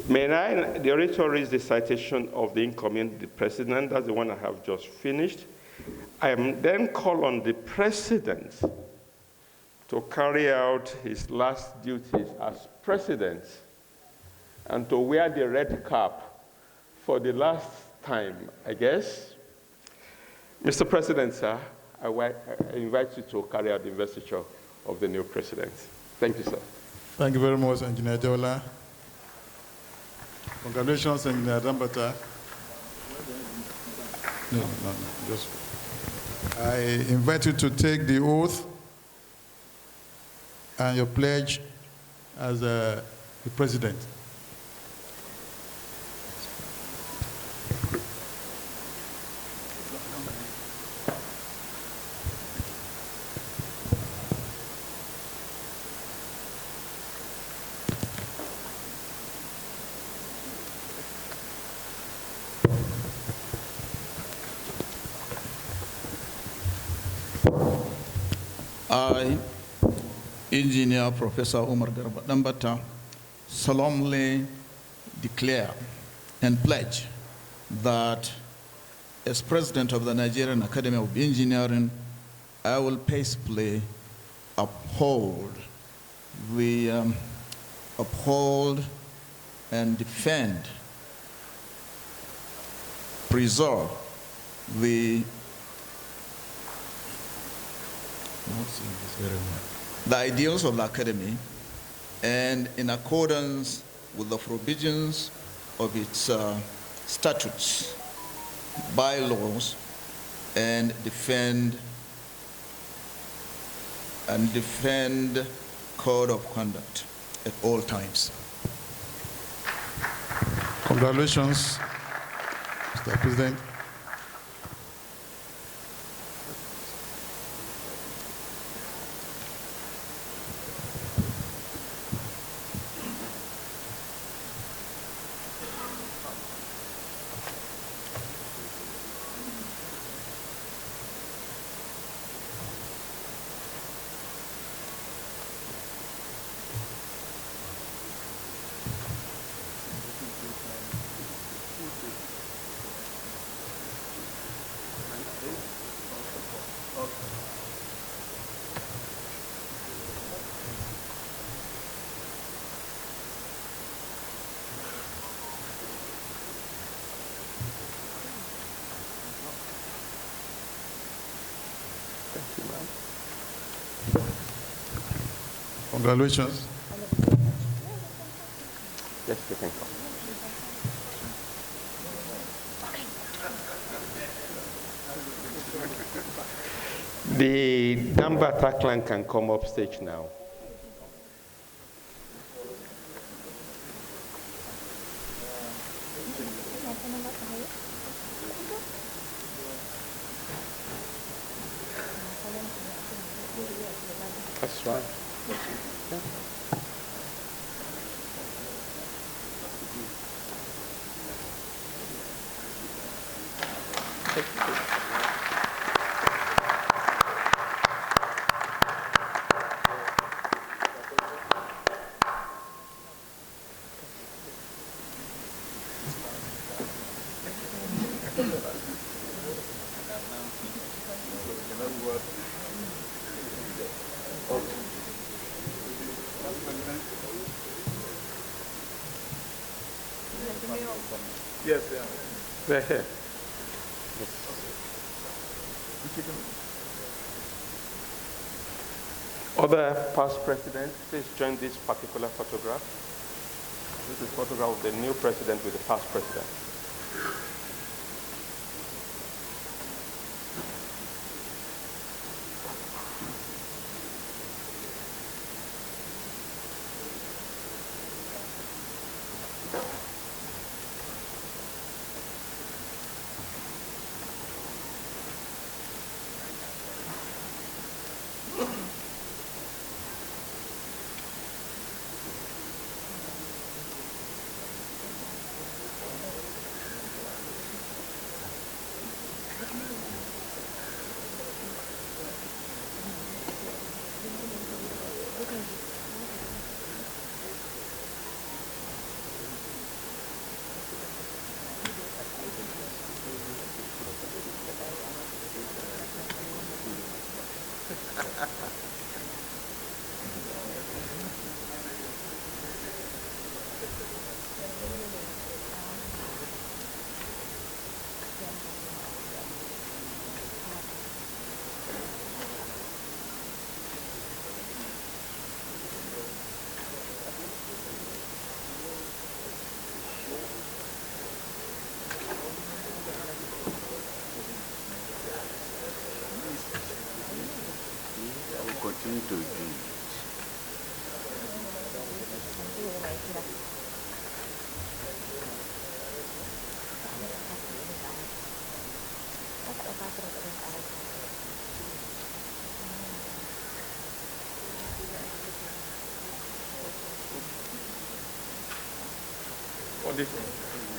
May the orator read the citation of the incoming president? That's the one I have just finished. I am then call on the president to carry out his last duties as president and to wear the red cap for the last time, I guess. Mr. President, sir, I invite you to carry out the investiture of the new president. Thank you, sir. Thank you very much, Engineer Jola. Congratulations, Engineer Danbatta. No, just. I invite you to take the oath and your pledge as the president. I, Engineer Professor Umar Garba Danbatta, solemnly declare and pledge that as President of the Nigerian Academy of Engineering, I will peacefully uphold and defend, preserve the the ideals of the Academy, and in accordance with the provisions of its statutes, bylaws, and defend code of conduct at all times. Congratulations, Mr. President. Congratulations. Yes, you can come. The Danbatta clan can come up stage now. That's right. Yes, yeah. They're here. Other past presidents, please join this particular photograph. This is a photograph of the new president with the past president. Continue to do it.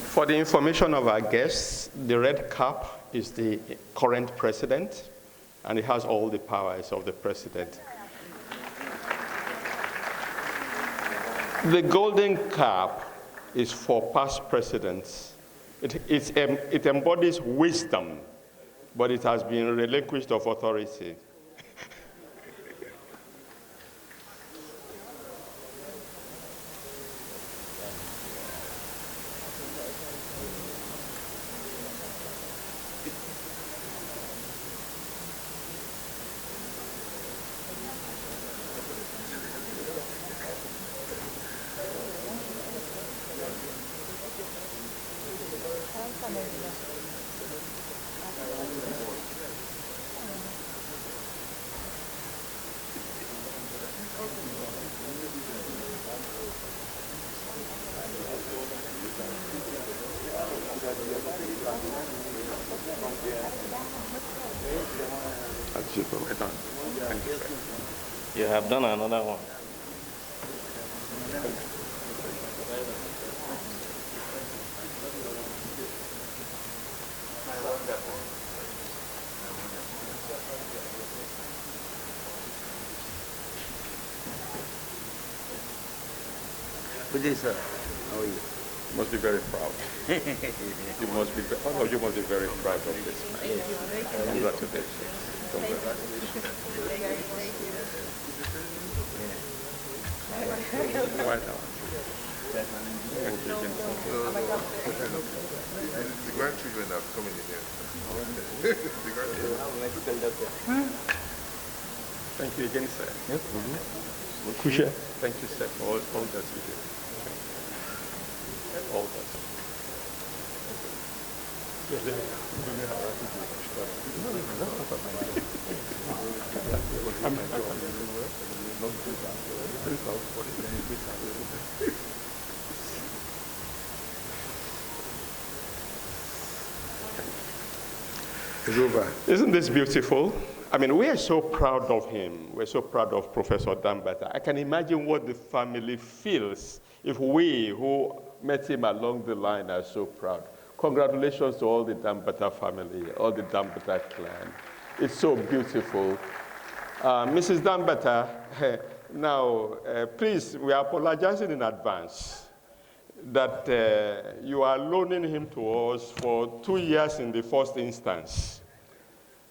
For the information of our guests, the red cap is the current president, and it has all the powers of the president. The golden cap is for past presidents. It embodies wisdom, but it has been relinquished of authority. You have done another one. Good day, sir. How are you? You must be very proud. You must be, all of you must be very proud of this man. Congratulations. Why not? Thank you, the grandchildren are coming in here. The grandchildren. Thank you again, sir. Yes. Thank you, sir, for all that you do. All that. It's over. Isn't this beautiful? I mean, we are so proud of him. We're so proud of Professor Danbatta. I can imagine what the family feels if we who met him along the line are so proud. Congratulations to all the Danbatta family, all the Danbatta clan. It's so beautiful. Mrs. Danbatta, now, please, we are apologizing in advance that you are loaning him to us for 2 years in the first instance,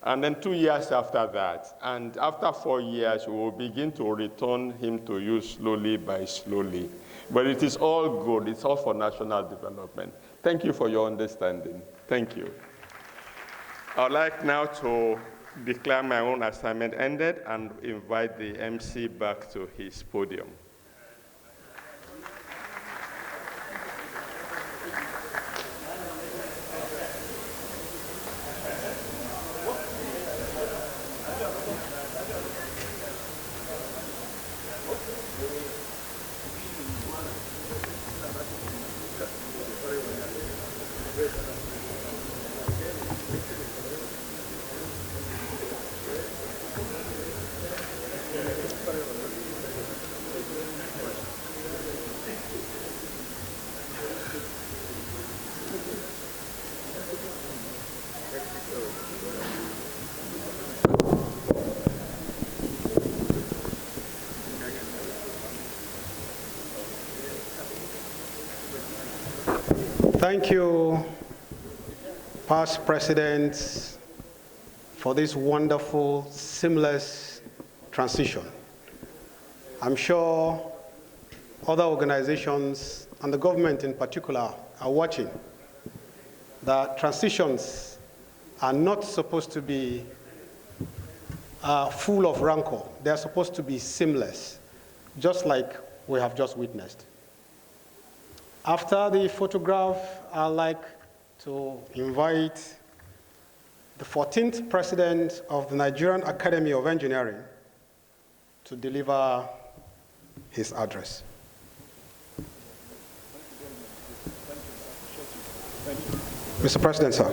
and then 2 years after that. And after 4 years, we will begin to return him to you slowly by slowly. But it is all good. It's all for national development. Thank you for your understanding. Thank you. I'd like now to declare my own assignment ended and invite the MC back to his podium. Thank you, past presidents, for this wonderful, seamless transition. I'm sure other organizations and the government in particular are watching. That transitions are not supposed to be full of rancor. They are supposed to be seamless, just like we have just witnessed. After the photograph, I'd like to invite the 14th president of the Nigerian Academy of Engineering to deliver his address. Mr. President, sir.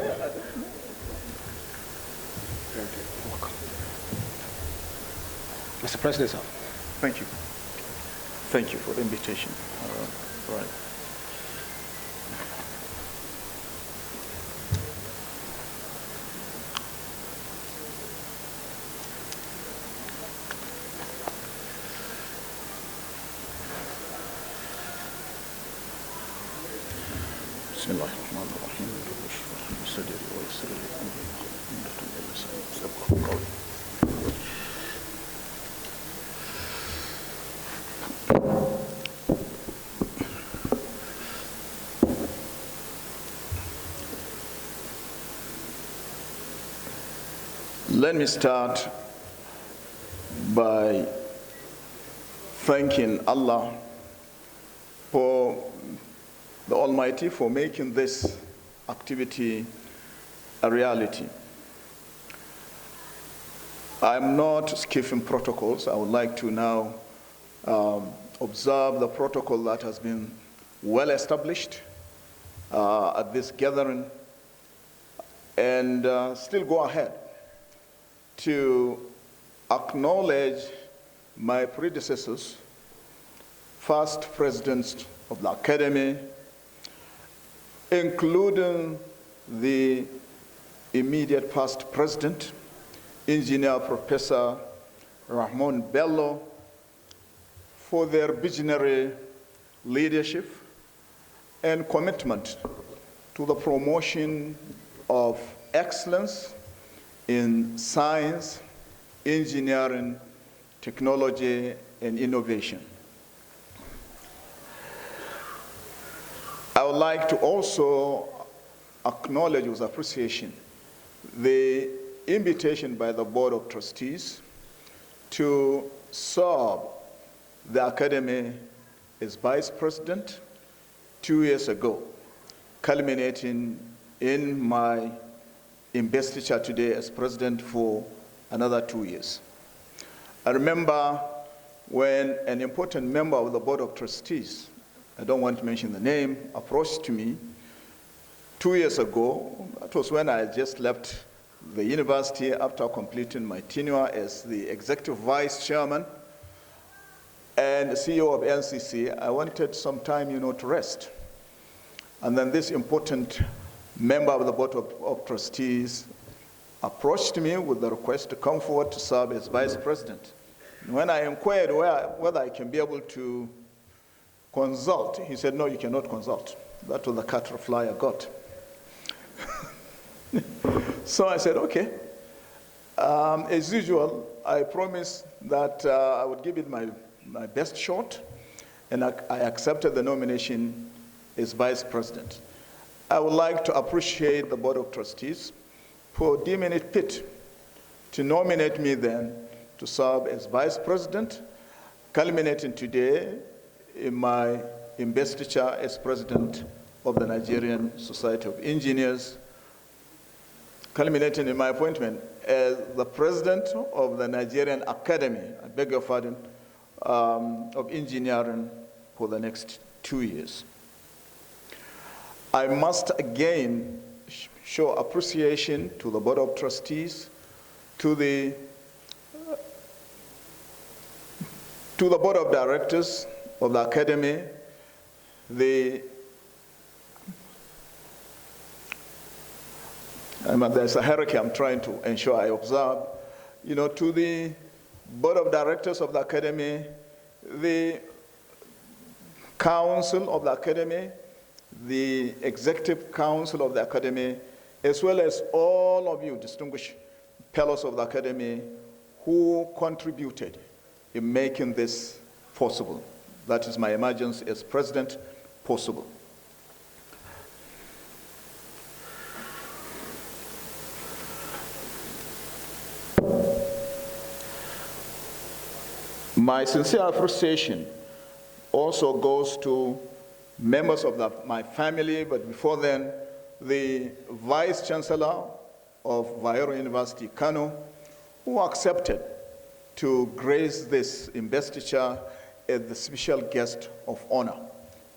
Mr. President, sir. Thank you. Thank you for the invitation. Right. بسم الله الرحمن الرحيم صدري ويسر لي امري واحلل عقدة من لساني يفقهوا قولي. Let me start by thanking Allah for the Almighty for making this activity a reality. I'm not skipping protocols. I would like to now observe the protocol that has been well established at this gathering and still go ahead to acknowledge my predecessors, first presidents of the Academy, including the immediate past president, Engineer Professor Rahman Bello, for their visionary leadership and commitment to the promotion of excellence in science, engineering, technology, and innovation. I would like to also acknowledge with appreciation the invitation by the Board of Trustees to serve the Academy as Vice President 2 years ago, culminating in my investiture today as President for another 2 years. I remember when an important member of the Board of Trustees, I don't want to mention the name, approached me 2 years ago. That was when I just left the university after completing my tenure as the Executive Vice Chairman and CEO of NCC. I wanted some time, to rest. And then this important member of the Board of Trustees approached me with the request to come forward to serve as Vice President. And when I inquired whether I can be able to consult, he said, no, you cannot consult. That was the cut reply I got. So I said, okay. As usual, I promised that I would give it my best shot, and I accepted the nomination as Vice President. I would like to appreciate the Board of Trustees for deeming it fit to nominate me then to serve as Vice President, culminating today in my investiture as President of the Nigerian Society of Engineers, culminating in my appointment as the President of the Nigerian Academy, I beg your pardon, of Engineering for the next 2 years. I must again show appreciation to the Board of Trustees, to the Board of Directors of the Academy, there's a hierarchy I'm trying to ensure I observe, to the Board of Directors of the Academy, the Council of the Academy, the Executive Council of the Academy, as well as all of you distinguished fellows of the Academy who contributed in making this possible. That is my emergence as President possible. My sincere appreciation also goes to members of my family, but before then, the Vice Chancellor of Bayero University, Kano, who accepted to grace this investiture as the special guest of honor.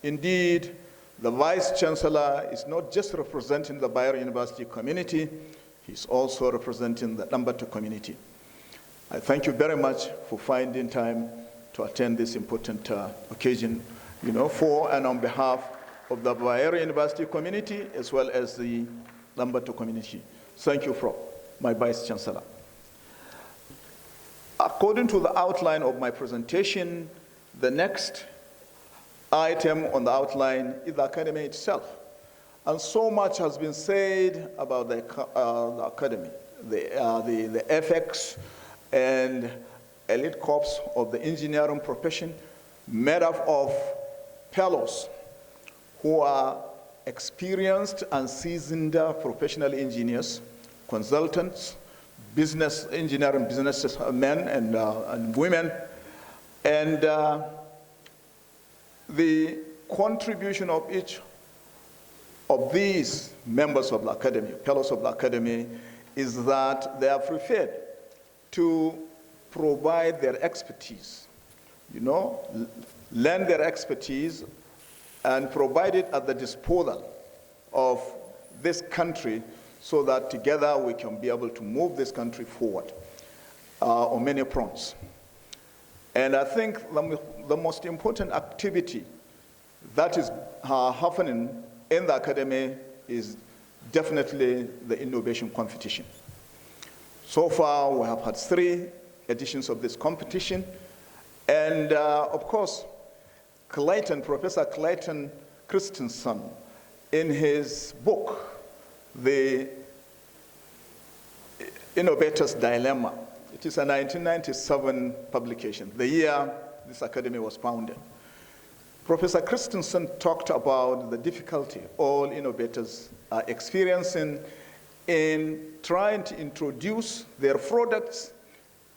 Indeed, the Vice Chancellor is not just representing the Bayero University community, he's also representing the Danbatta community. I thank you very much for finding time to attend this important occasion, for and on behalf of the Bayero University community as well as the Danbatta community. Thank you, Prof, my Vice Chancellor. According to the outline of my presentation, the next item on the outline is the Academy itself. And so much has been said about the Academy, the FX and elite corps of the engineering profession, made up of fellows who are experienced and seasoned professional engineers, consultants, engineering businessmen and women, and the contribution of each of these members of the academy, fellows of the academy, is that they are prepared to provide their expertise, lend their expertise and provide it at the disposal of this country so that together we can be able to move this country forward on many fronts. And I think the most important activity that is happening in the academy is definitely the innovation competition. So far, we have had 3 editions of this competition. And of course, Professor Clayton Christensen, in his book, The Innovator's Dilemma, it is a 1997 publication, the year this academy was founded. Professor Christensen talked about the difficulty all innovators are experiencing in trying to introduce their products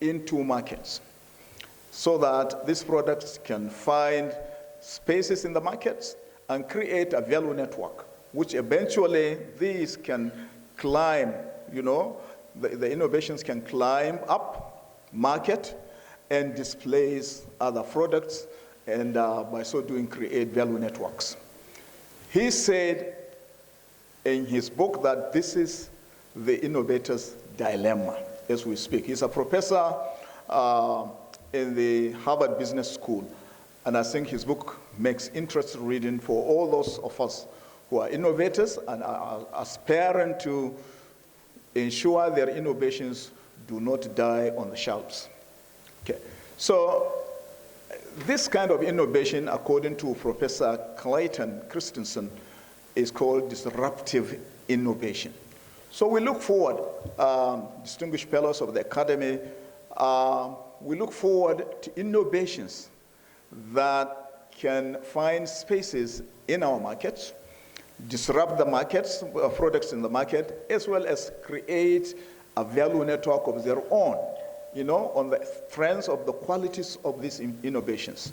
into markets so that these products can find spaces in the markets and create a value network, which eventually these can climb, the innovations can climb up market and displace other products, and by so doing create value networks. He said in his book that this is the innovator's dilemma as we speak. He's a professor in the Harvard Business School, and I think his book makes interesting reading for all those of us who are innovators and are aspiring to ensure their innovations do not die on the shelves. Okay. So this kind of innovation, according to Professor Clayton Christensen, is called disruptive innovation. So we look forward, distinguished fellows of the academy, we look forward to innovations that can find spaces in our markets, disrupt the markets, products in the market, as well as create a value network of their own, on the strength of the qualities of these innovations.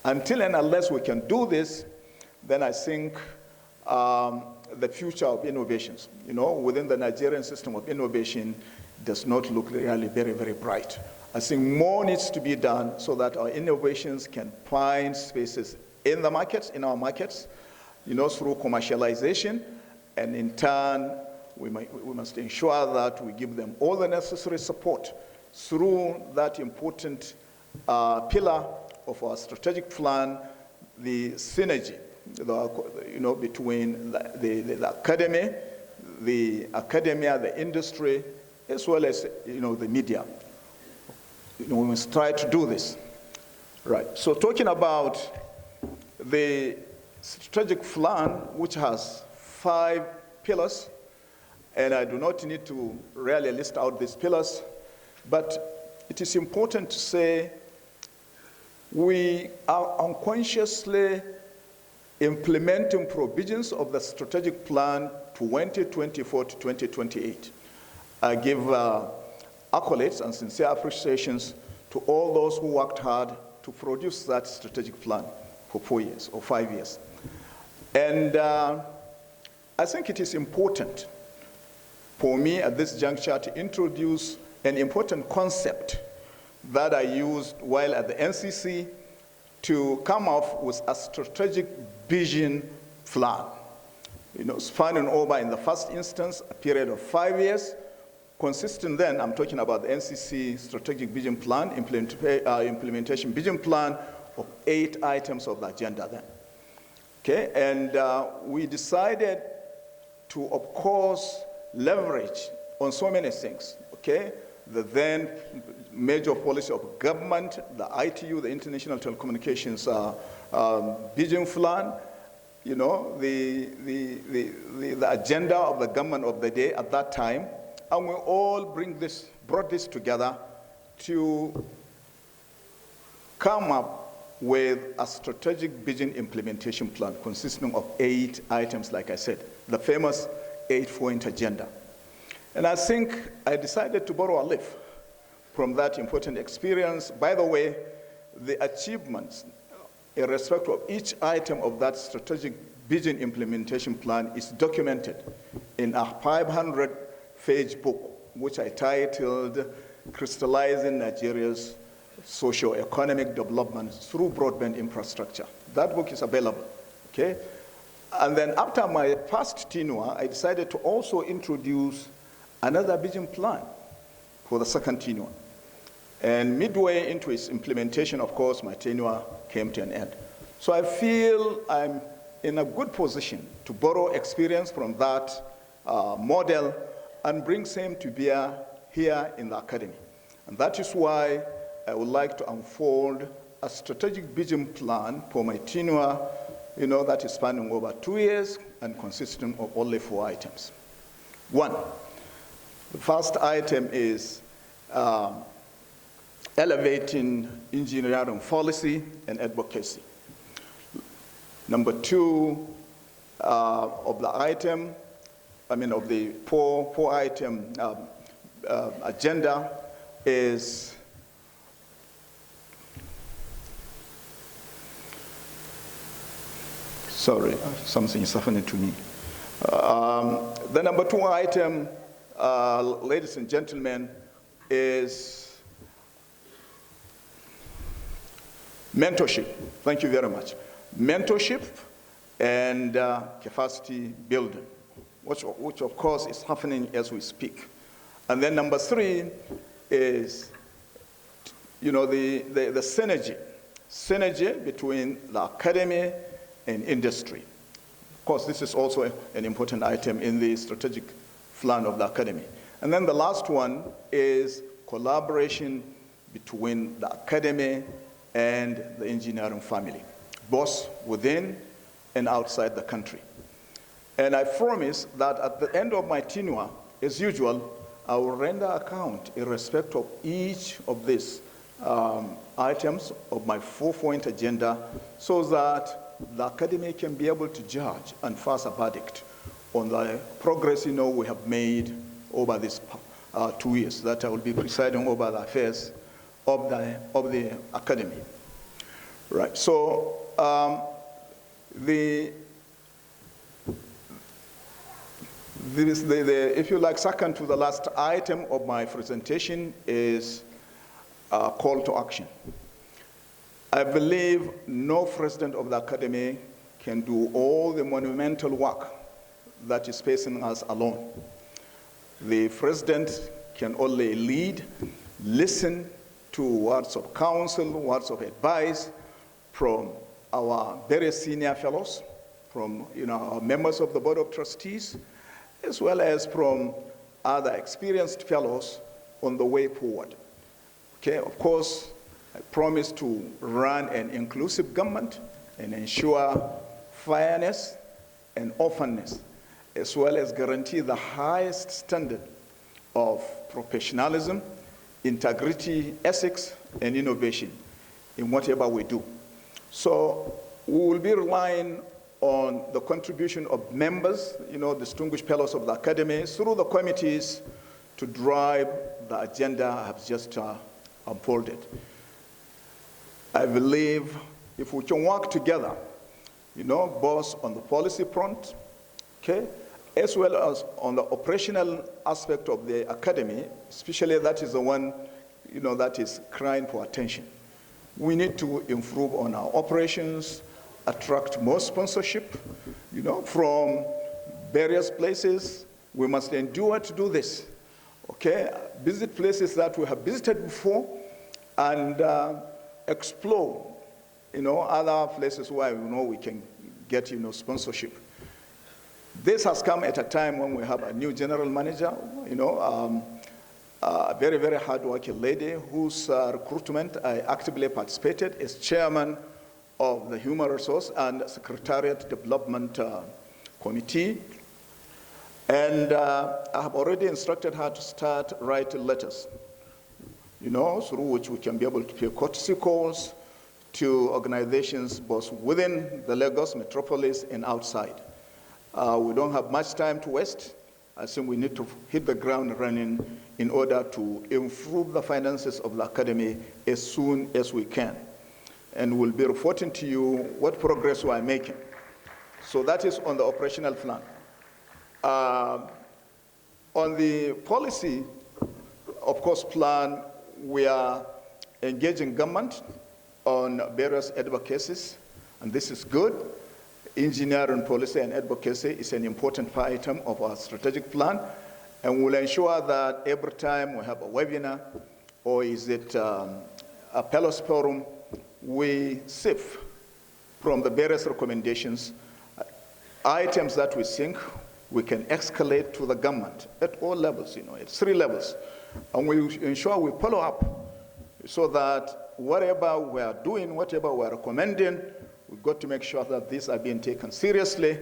Until and unless we can do this, then I think the future of innovations, within the Nigerian system of innovation does not look really very, very bright. I think more needs to be done so that our innovations can find spaces in the markets, in our markets, through commercialization, and in turn, we must ensure that we give them all the necessary support through that important pillar of our strategic plan, the synergy, between the academy, the academia, the industry, as well as, the media. We must try to do this. Right, so talking about the strategic plan, which has 5 pillars, and I do not need to really list out these pillars, but it is important to say we are unconsciously implementing provisions of the strategic plan 2024 to 2028. I give accolades and sincere appreciations to all those who worked hard to produce that strategic plan for 4 years or 5 years. And I think it is important for me at this juncture to introduce an important concept that I used while at the NCC to come up with a strategic vision plan. Spanning over in the first instance a period of 5 years, consisting then, I'm talking about the NCC strategic vision plan, implementation vision plan of 8 items of the agenda then. Okay, and we decided to, of course, leverage on so many things, okay? The then major policy of government, the ITU, the International Telecommunications Vision Plan, the agenda of the government of the day at that time, and we all brought this together to come up with a strategic vision implementation plan consisting of 8 items, like I said, the famous 8-point agenda. And I think I decided to borrow a leaf from that important experience. By the way, the achievements in respect of each item of that strategic vision implementation plan is documented in a 500-page book, which I titled Crystallizing Nigeria's Socio-Economic Development Through Broadband Infrastructure. That book is available, okay? And then after my first tenure, I decided to also introduce another vision plan for the second tenure. And midway into its implementation, of course, my tenure came to an end. So I feel I'm in a good position to borrow experience from that model and bring same to bear here in the academy. And that is why I would like to unfold a strategic vision plan for my tenure, that is spanning over 2 years and consisting of only 4 items. 1, the first item is elevating engineering policy and advocacy. Number 2 of the item, of the four item agenda is sorry, something is happening to me. The number 2 item, ladies and gentlemen, is mentorship. Thank you very much. Mentorship and capacity building, which of course is happening as we speak. And then number 3 is, the synergy between the academy and industry. Of course, this is also an important item in the strategic plan of the academy. And then the last one is collaboration between the academy and the engineering family, both within and outside the country. And I promise that at the end of my tenure, as usual, I will render account in respect of each of these items of my 4-point agenda, so that the academy can be able to judge and pass a verdict on the progress we have made over these 2 years that I will be presiding over the affairs of the academy. Right. So if you like, second to the last item of my presentation is a call to action. I believe no president of the academy can do all the monumental work that is facing us alone. The president can only lead, listen to words of counsel, words of advice from our very senior fellows, from our members of the Board of Trustees, as well as from other experienced fellows on the way forward. Okay, of course, I promise to run an inclusive government and ensure fairness and openness, as well as guarantee the highest standard of professionalism, integrity, ethics, and innovation in whatever we do. So we will be relying on the contribution of members, distinguished fellows of the academy, through the committees to drive the agenda I have just unfolded. I believe if we can work together, both on the policy front, okay, as well as on the operational aspect of the academy, especially that is the one, that is crying for attention. We need to improve on our operations, attract more sponsorship, from various places. We must endure to do this, okay? Visit places that we have visited before and explore, other places where we can get, sponsorship. This has come at a time when we have a new general manager, a very, very hard-working lady whose recruitment I actively participated as chairman of the Human Resource and Secretariat Development Committee. And I have already instructed her to start writing letters, through which we can be able to pay courtesy calls to organizations both within the Lagos metropolis and outside. We don't have much time to waste. I think we need to hit the ground running in order to improve the finances of the academy as soon as we can. And we'll be reporting to you what progress we are making. So that is on the operational plan. On the policy, of course, plan, we are engaging government on various advocacies, and this is good. Engineering policy and advocacy is an important item of our strategic plan, and we'll ensure that every time we have a webinar or is it a Pelos forum, we sift from the various recommendations items that we think we can escalate to the government at all levels, at 3 levels. And we ensure we follow up so that whatever we are doing, whatever we are recommending, we've got to make sure that these are being taken seriously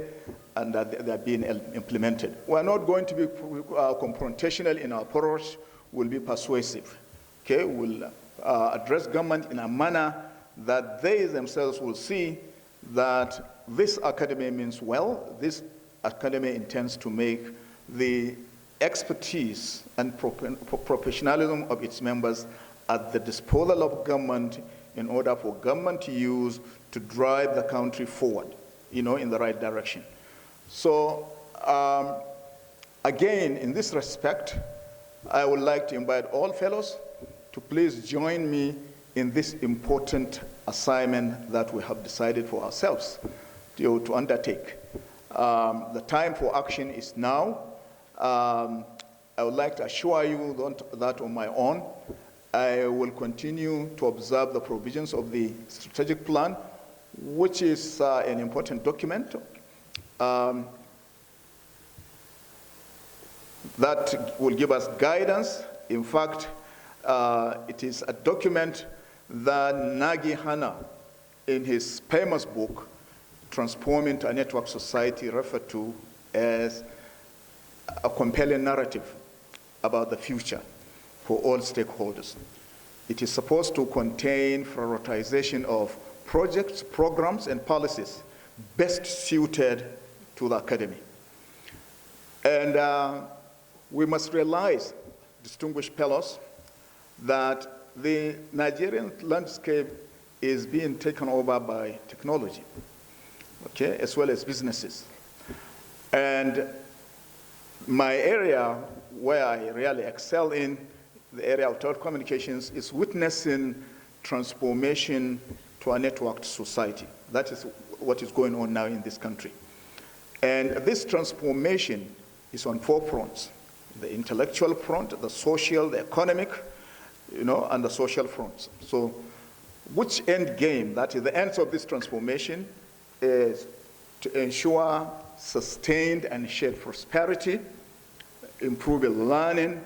and that they are being implemented. We are not going to be confrontational in our approach. We'll be persuasive. Okay? We'll address government in a manner that they themselves will see that this academy means well. This academy intends to make the expertise and professionalism of its members at the disposal of government in order for government to use to drive the country forward, in the right direction. So, again, in this respect, I would like to invite all fellows to please join me in this important assignment that we have decided for ourselves to undertake. The time for action is now. I would like to assure you that on my own, I will continue to observe the provisions of the strategic plan, which is an important document that will give us guidance. In fact, it is a document that Nagi Hanna, in his famous book, Transforming to a Network Society, referred to as a compelling narrative about the future for all stakeholders. It is supposed to contain prioritization of projects, programs, and policies best suited to the academy. And we must realize, distinguished fellows, that the Nigerian landscape is being taken over by technology, okay, as well as businesses. And my area where I really excel in, the area of telecommunications, is witnessing transformation to a networked society. That is what is going on now in this country. And this transformation is on 4 fronts: the intellectual front, the social, the economic, and the social fronts. So which end game, that is the ends of this transformation, is to ensure sustained and shared prosperity, improving learning,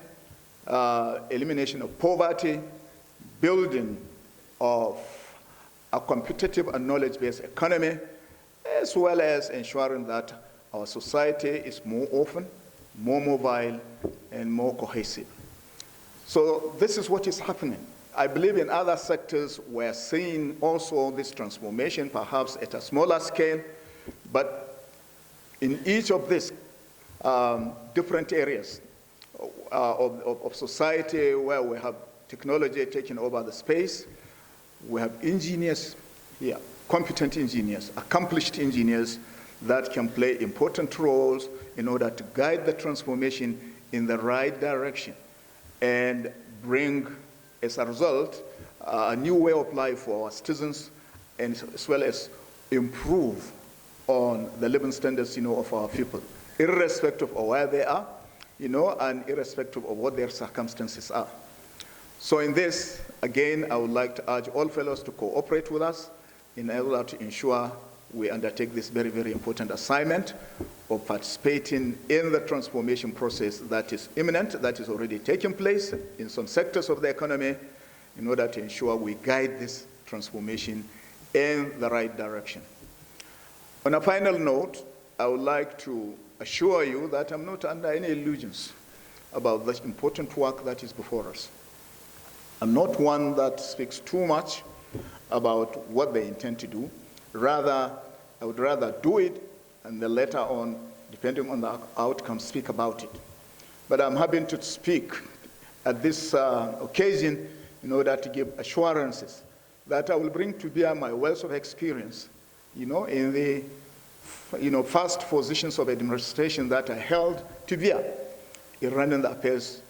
elimination of poverty, building of a competitive and knowledge-based economy, as well as ensuring that our society is more open, more mobile, and more cohesive. So this is what is happening. I believe in other sectors we're seeing also this transformation, perhaps at a smaller scale, but in each of these different areas of society where we have technology taking over the space, we have engineers here, competent engineers, accomplished engineers that can play important roles in order to guide the transformation in the right direction and bring, as a result, a new way of life for our citizens, and as well as improve on the living standards, of our people, irrespective of where they are, and irrespective of what their circumstances are. So in this, again, I would like to urge all fellows to cooperate with us in order to ensure we undertake this very, very important assignment of participating in the transformation process that is imminent, that is already taking place in some sectors of the economy, in order to ensure we guide this transformation in the right direction. On a final note, I would like to assure you that I'm not under any illusions about the important work that is before us. I'm not one that speaks too much about what they intend to do. Rather, I would rather do it and then later on, depending on the outcome, speak about it. But I'm happy to speak at this occasion in order to give assurances that I will bring to bear my wealth of experience, in the first positions of administration that I held to bear in running the affairs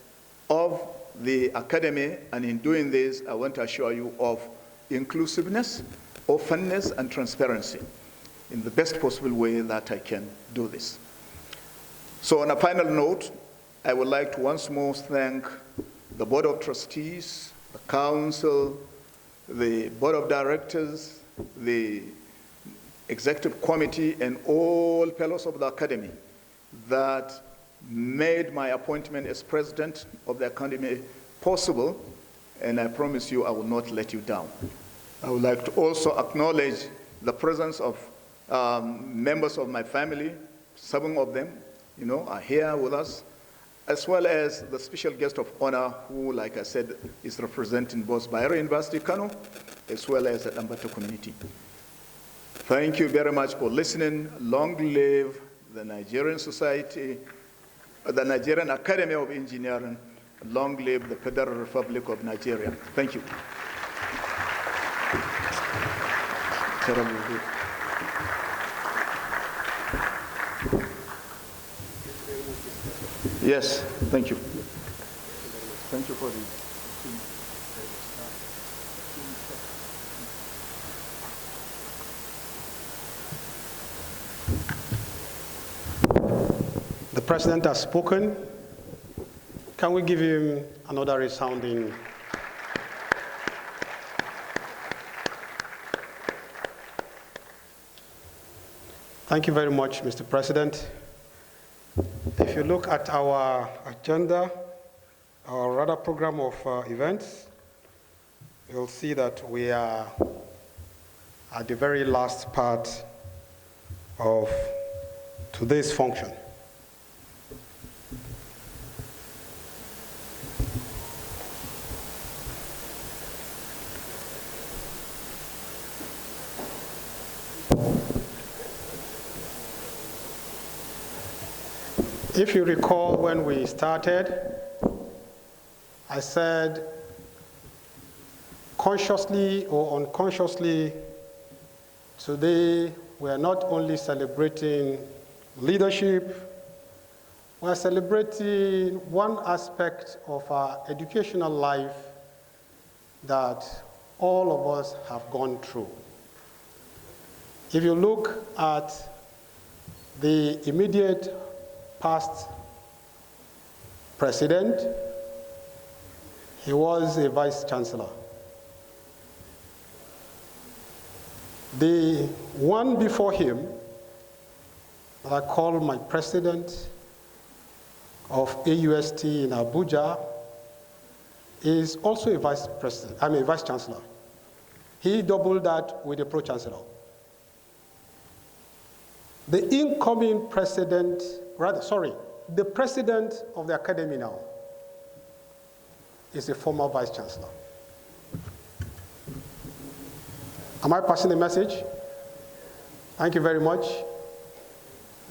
of the academy, and in doing this, I want to assure you of inclusiveness, openness, and transparency in the best possible way that I can do this. So on a final note, I would like to once more thank the Board of Trustees, the Council, the Board of Directors, the Executive Committee, and all fellows of the Academy that made my appointment as President of the Academy possible, and I promise you I will not let you down. I would like to also acknowledge the presence of members of my family. 7 of them, are here with us, as well as the special guest of honor who, like I said, is representing both Bayero University, Kano, as well as the Danbatta community. Thank you very much for listening. Long live the Nigerian Society, the Nigerian Academy of Engineering. Long live the Federal Republic of Nigeria. Thank you. Yes, thank you. Thank you for this. The President has spoken. Can we give him another resounding? Thank you very much, Mr. President. If you look at our agenda, our rather program of events, you'll see that we are at the very last part of today's function. If you recall when we started, I said consciously or unconsciously, today we are not only celebrating leadership, we are celebrating one aspect of our educational life that all of us have gone through. If you look at the immediate past president, he was a vice chancellor. The one before him, that I call my president of AUST in Abuja, is also a vice chancellor. He doubled that with a pro-chancellor. The incoming president, the president of the academy now is a former vice chancellor. Am I passing the message? Thank you very much.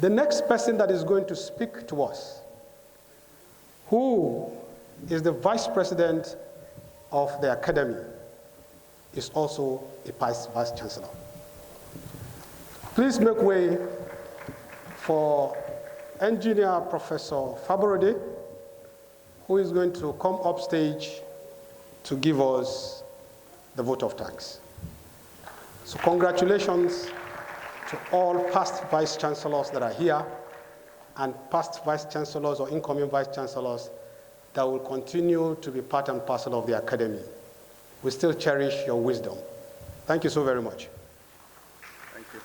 The next person that is going to speak to us, who is the vice president of the academy, is also a vice chancellor. Please make way for Engineer Professor Faborode, who is going to come up stage to give us the vote of thanks. So congratulations to all past vice chancellors that are here and past vice chancellors or incoming vice chancellors that will continue to be part and parcel of the academy. We still cherish your wisdom. Thank you so very much. Thank you.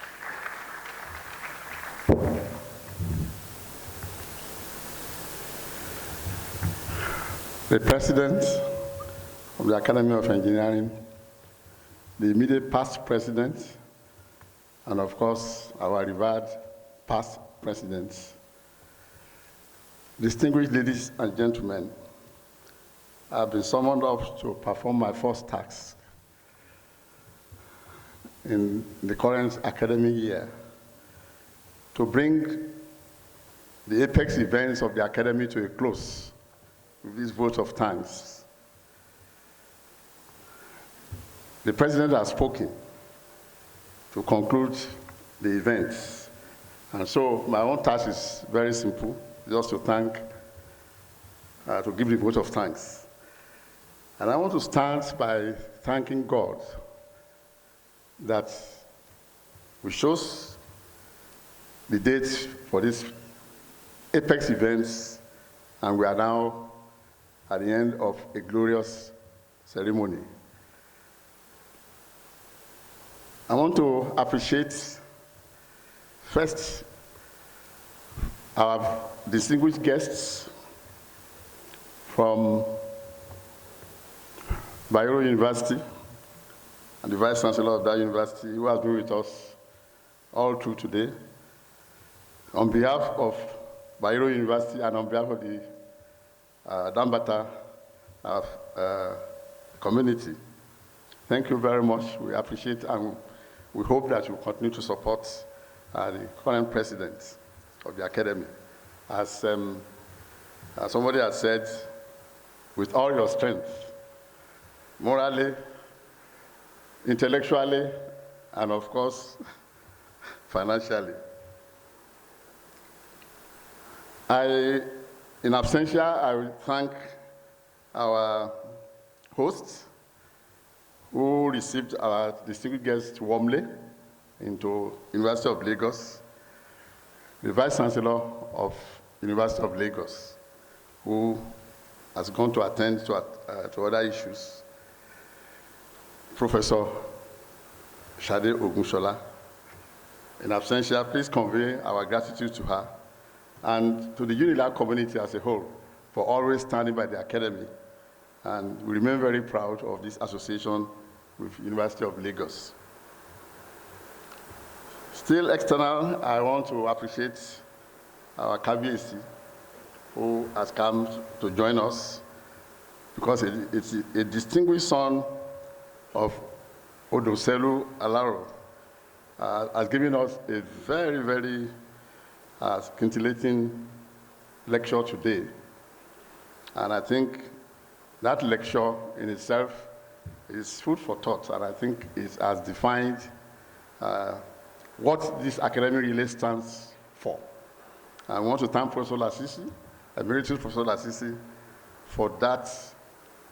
The President of the Academy of Engineering, the immediate past President, and of course, our revered past Presidents. Distinguished ladies and gentlemen, I have been summoned up to perform my first task in the current academic year to bring the apex events of the academy to a close with this vote of thanks. The President has spoken to conclude the events, And so my own task is very simple, just to thank, to give the vote of thanks. And I want to start by thanking God that we chose the date for this Apex events, and we are now at the end of a glorious ceremony. I want to appreciate first our distinguished guests from Bayero University and the Vice Chancellor of that university, who has been with us all through today. On behalf of Bayero University and on behalf of the Danbatta community, thank you very much. We appreciate and we hope that you continue to support the current president of the academy. As somebody has said, with all your strength, morally, intellectually, and of course, financially. In absentia, I will thank our hosts who received our distinguished guests warmly into University of Lagos, the Vice Chancellor of University of Lagos, who has gone to attend to other issues, Professor Shade Ogunshola. In absentia, please convey our gratitude to her and to the UNILAG community as a whole for always standing by the academy. And we remain very proud of this association with University of Lagos. Still external, I want to appreciate our KBAC, who has come to join us, because it's a distinguished son of Odoselu Alaro, has given us a very, very scintillating lecture today. And I think that lecture in itself is food for thought, and I think it has defined what this academy really stands for. I want to thank Professor Lasisi, Emeritus Professor Lasisi, for that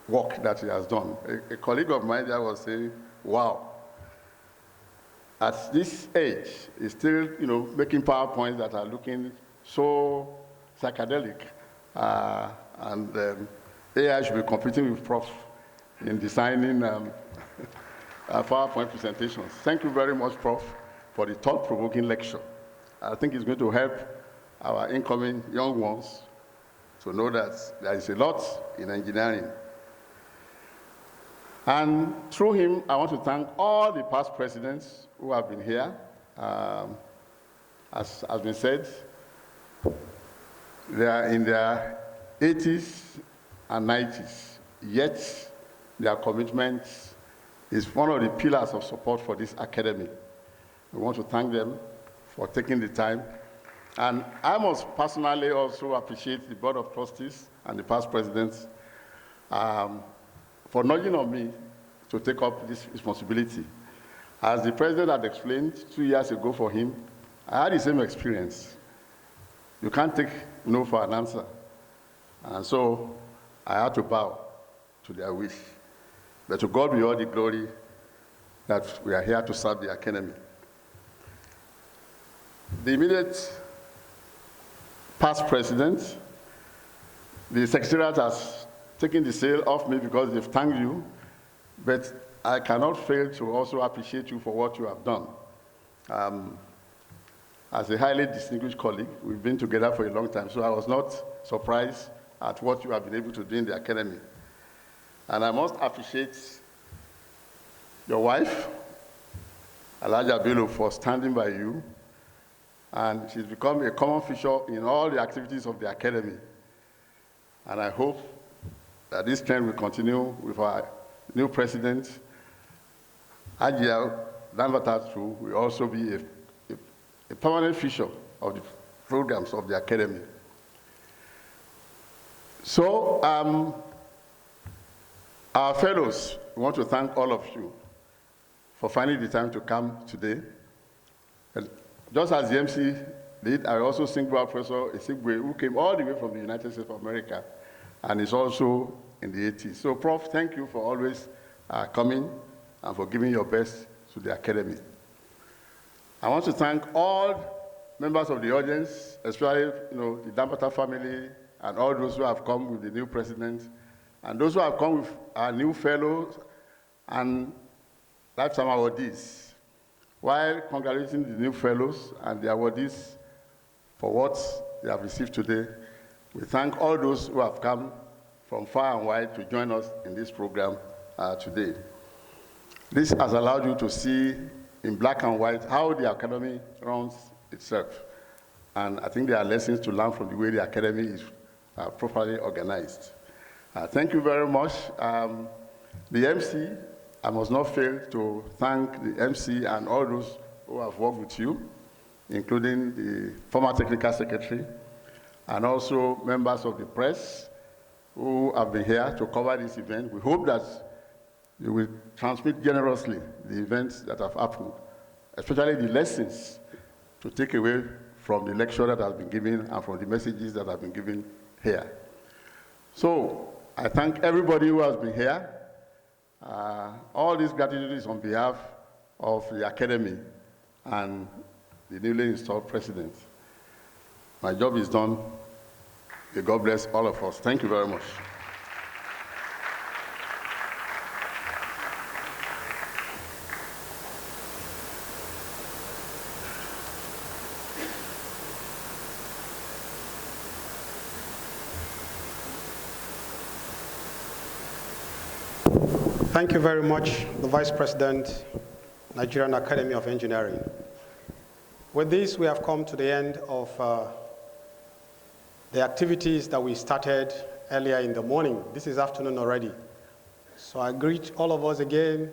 work that he has done. A colleague of mine there was saying, wow, at this age, he's still making PowerPoints that are looking so psychedelic. AI should be competing with Prof in designing PowerPoint presentations. Thank you very much, Prof, for the thought-provoking lecture. I think it's going to help our incoming young ones to know that there is a lot in engineering. And through him, I want to thank all the past presidents who have been here. As has been said, they are in their 80s and 90s, yet their commitment is one of the pillars of support for this academy. We want to thank them for taking the time. And I must personally also appreciate the Board of Trustees and the past presidents for nudging on me to take up this responsibility. As the president had explained 2 years ago for him, I had the same experience. You can't take no for an answer. And so I had to bow to their wish. But to God be all the glory that we are here to serve the academy. The immediate past president, the secretariat has taken the sail off me because they've thanked you, but I cannot fail to also appreciate you for what you have done. As a highly distinguished colleague, we've been together for a long time, so I was not surprised at what you have been able to do in the academy. And I must appreciate your wife, Alaja Bello, for standing by you. And she's become a common feature in all the activities of the academy. And I hope that this trend will continue with our new president. Ajia Danbatta too will also be a permanent feature of the programs of the academy. So, our fellows, we want to thank all of you for finding the time to come today. And just as the MC I also single out Professor Esigwe, who came all the way from the United States of America and is also in the 80s. So, Prof, thank you for always coming and for giving your best to the Academy. I want to thank all members of the audience, especially the Danbatta family and all those who have come with the new president, and those who have come with our new fellows and lifetime awardees. While congratulating the new fellows and the awardees for what they have received today, we thank all those who have come from far and wide to join us in this program today. This has allowed you to see in black and white how the Academy runs itself. And I think there are lessons to learn from the way the Academy is properly organized. Thank you very much. The MC, I must not fail to thank the MC and all those who have worked with you, including the former technical secretary, and also members of the press who have been here to cover this event. We hope that you will transmit generously the events that have happened, especially the lessons to take away from the lecture that has been given and from the messages that have been given here. So I thank everybody who has been here. All this gratitude is on behalf of the Academy and the newly installed president. My job is done. May God bless all of us. Thank you very much. Thank you very much, the Vice President, Nigerian Academy of Engineering. With this, we have come to the end of the activities that we started earlier in the morning. This is afternoon already. So I greet all of us again,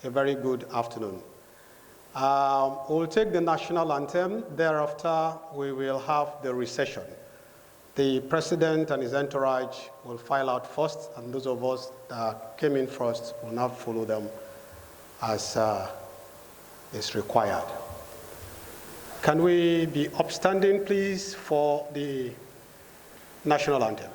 a very good afternoon. We'll take the national anthem. Thereafter, we will have the recession. The president and his entourage will file out first, and those of us that came in first will now follow them as is required. Can we be upstanding, please, for the national anthem?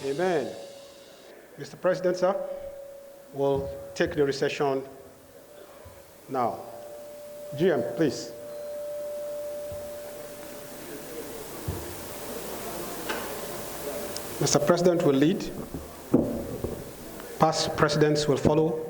Amen. Mr. President, sir, we'll take the recession now. GM, please. Mr. President will lead. Past presidents will follow.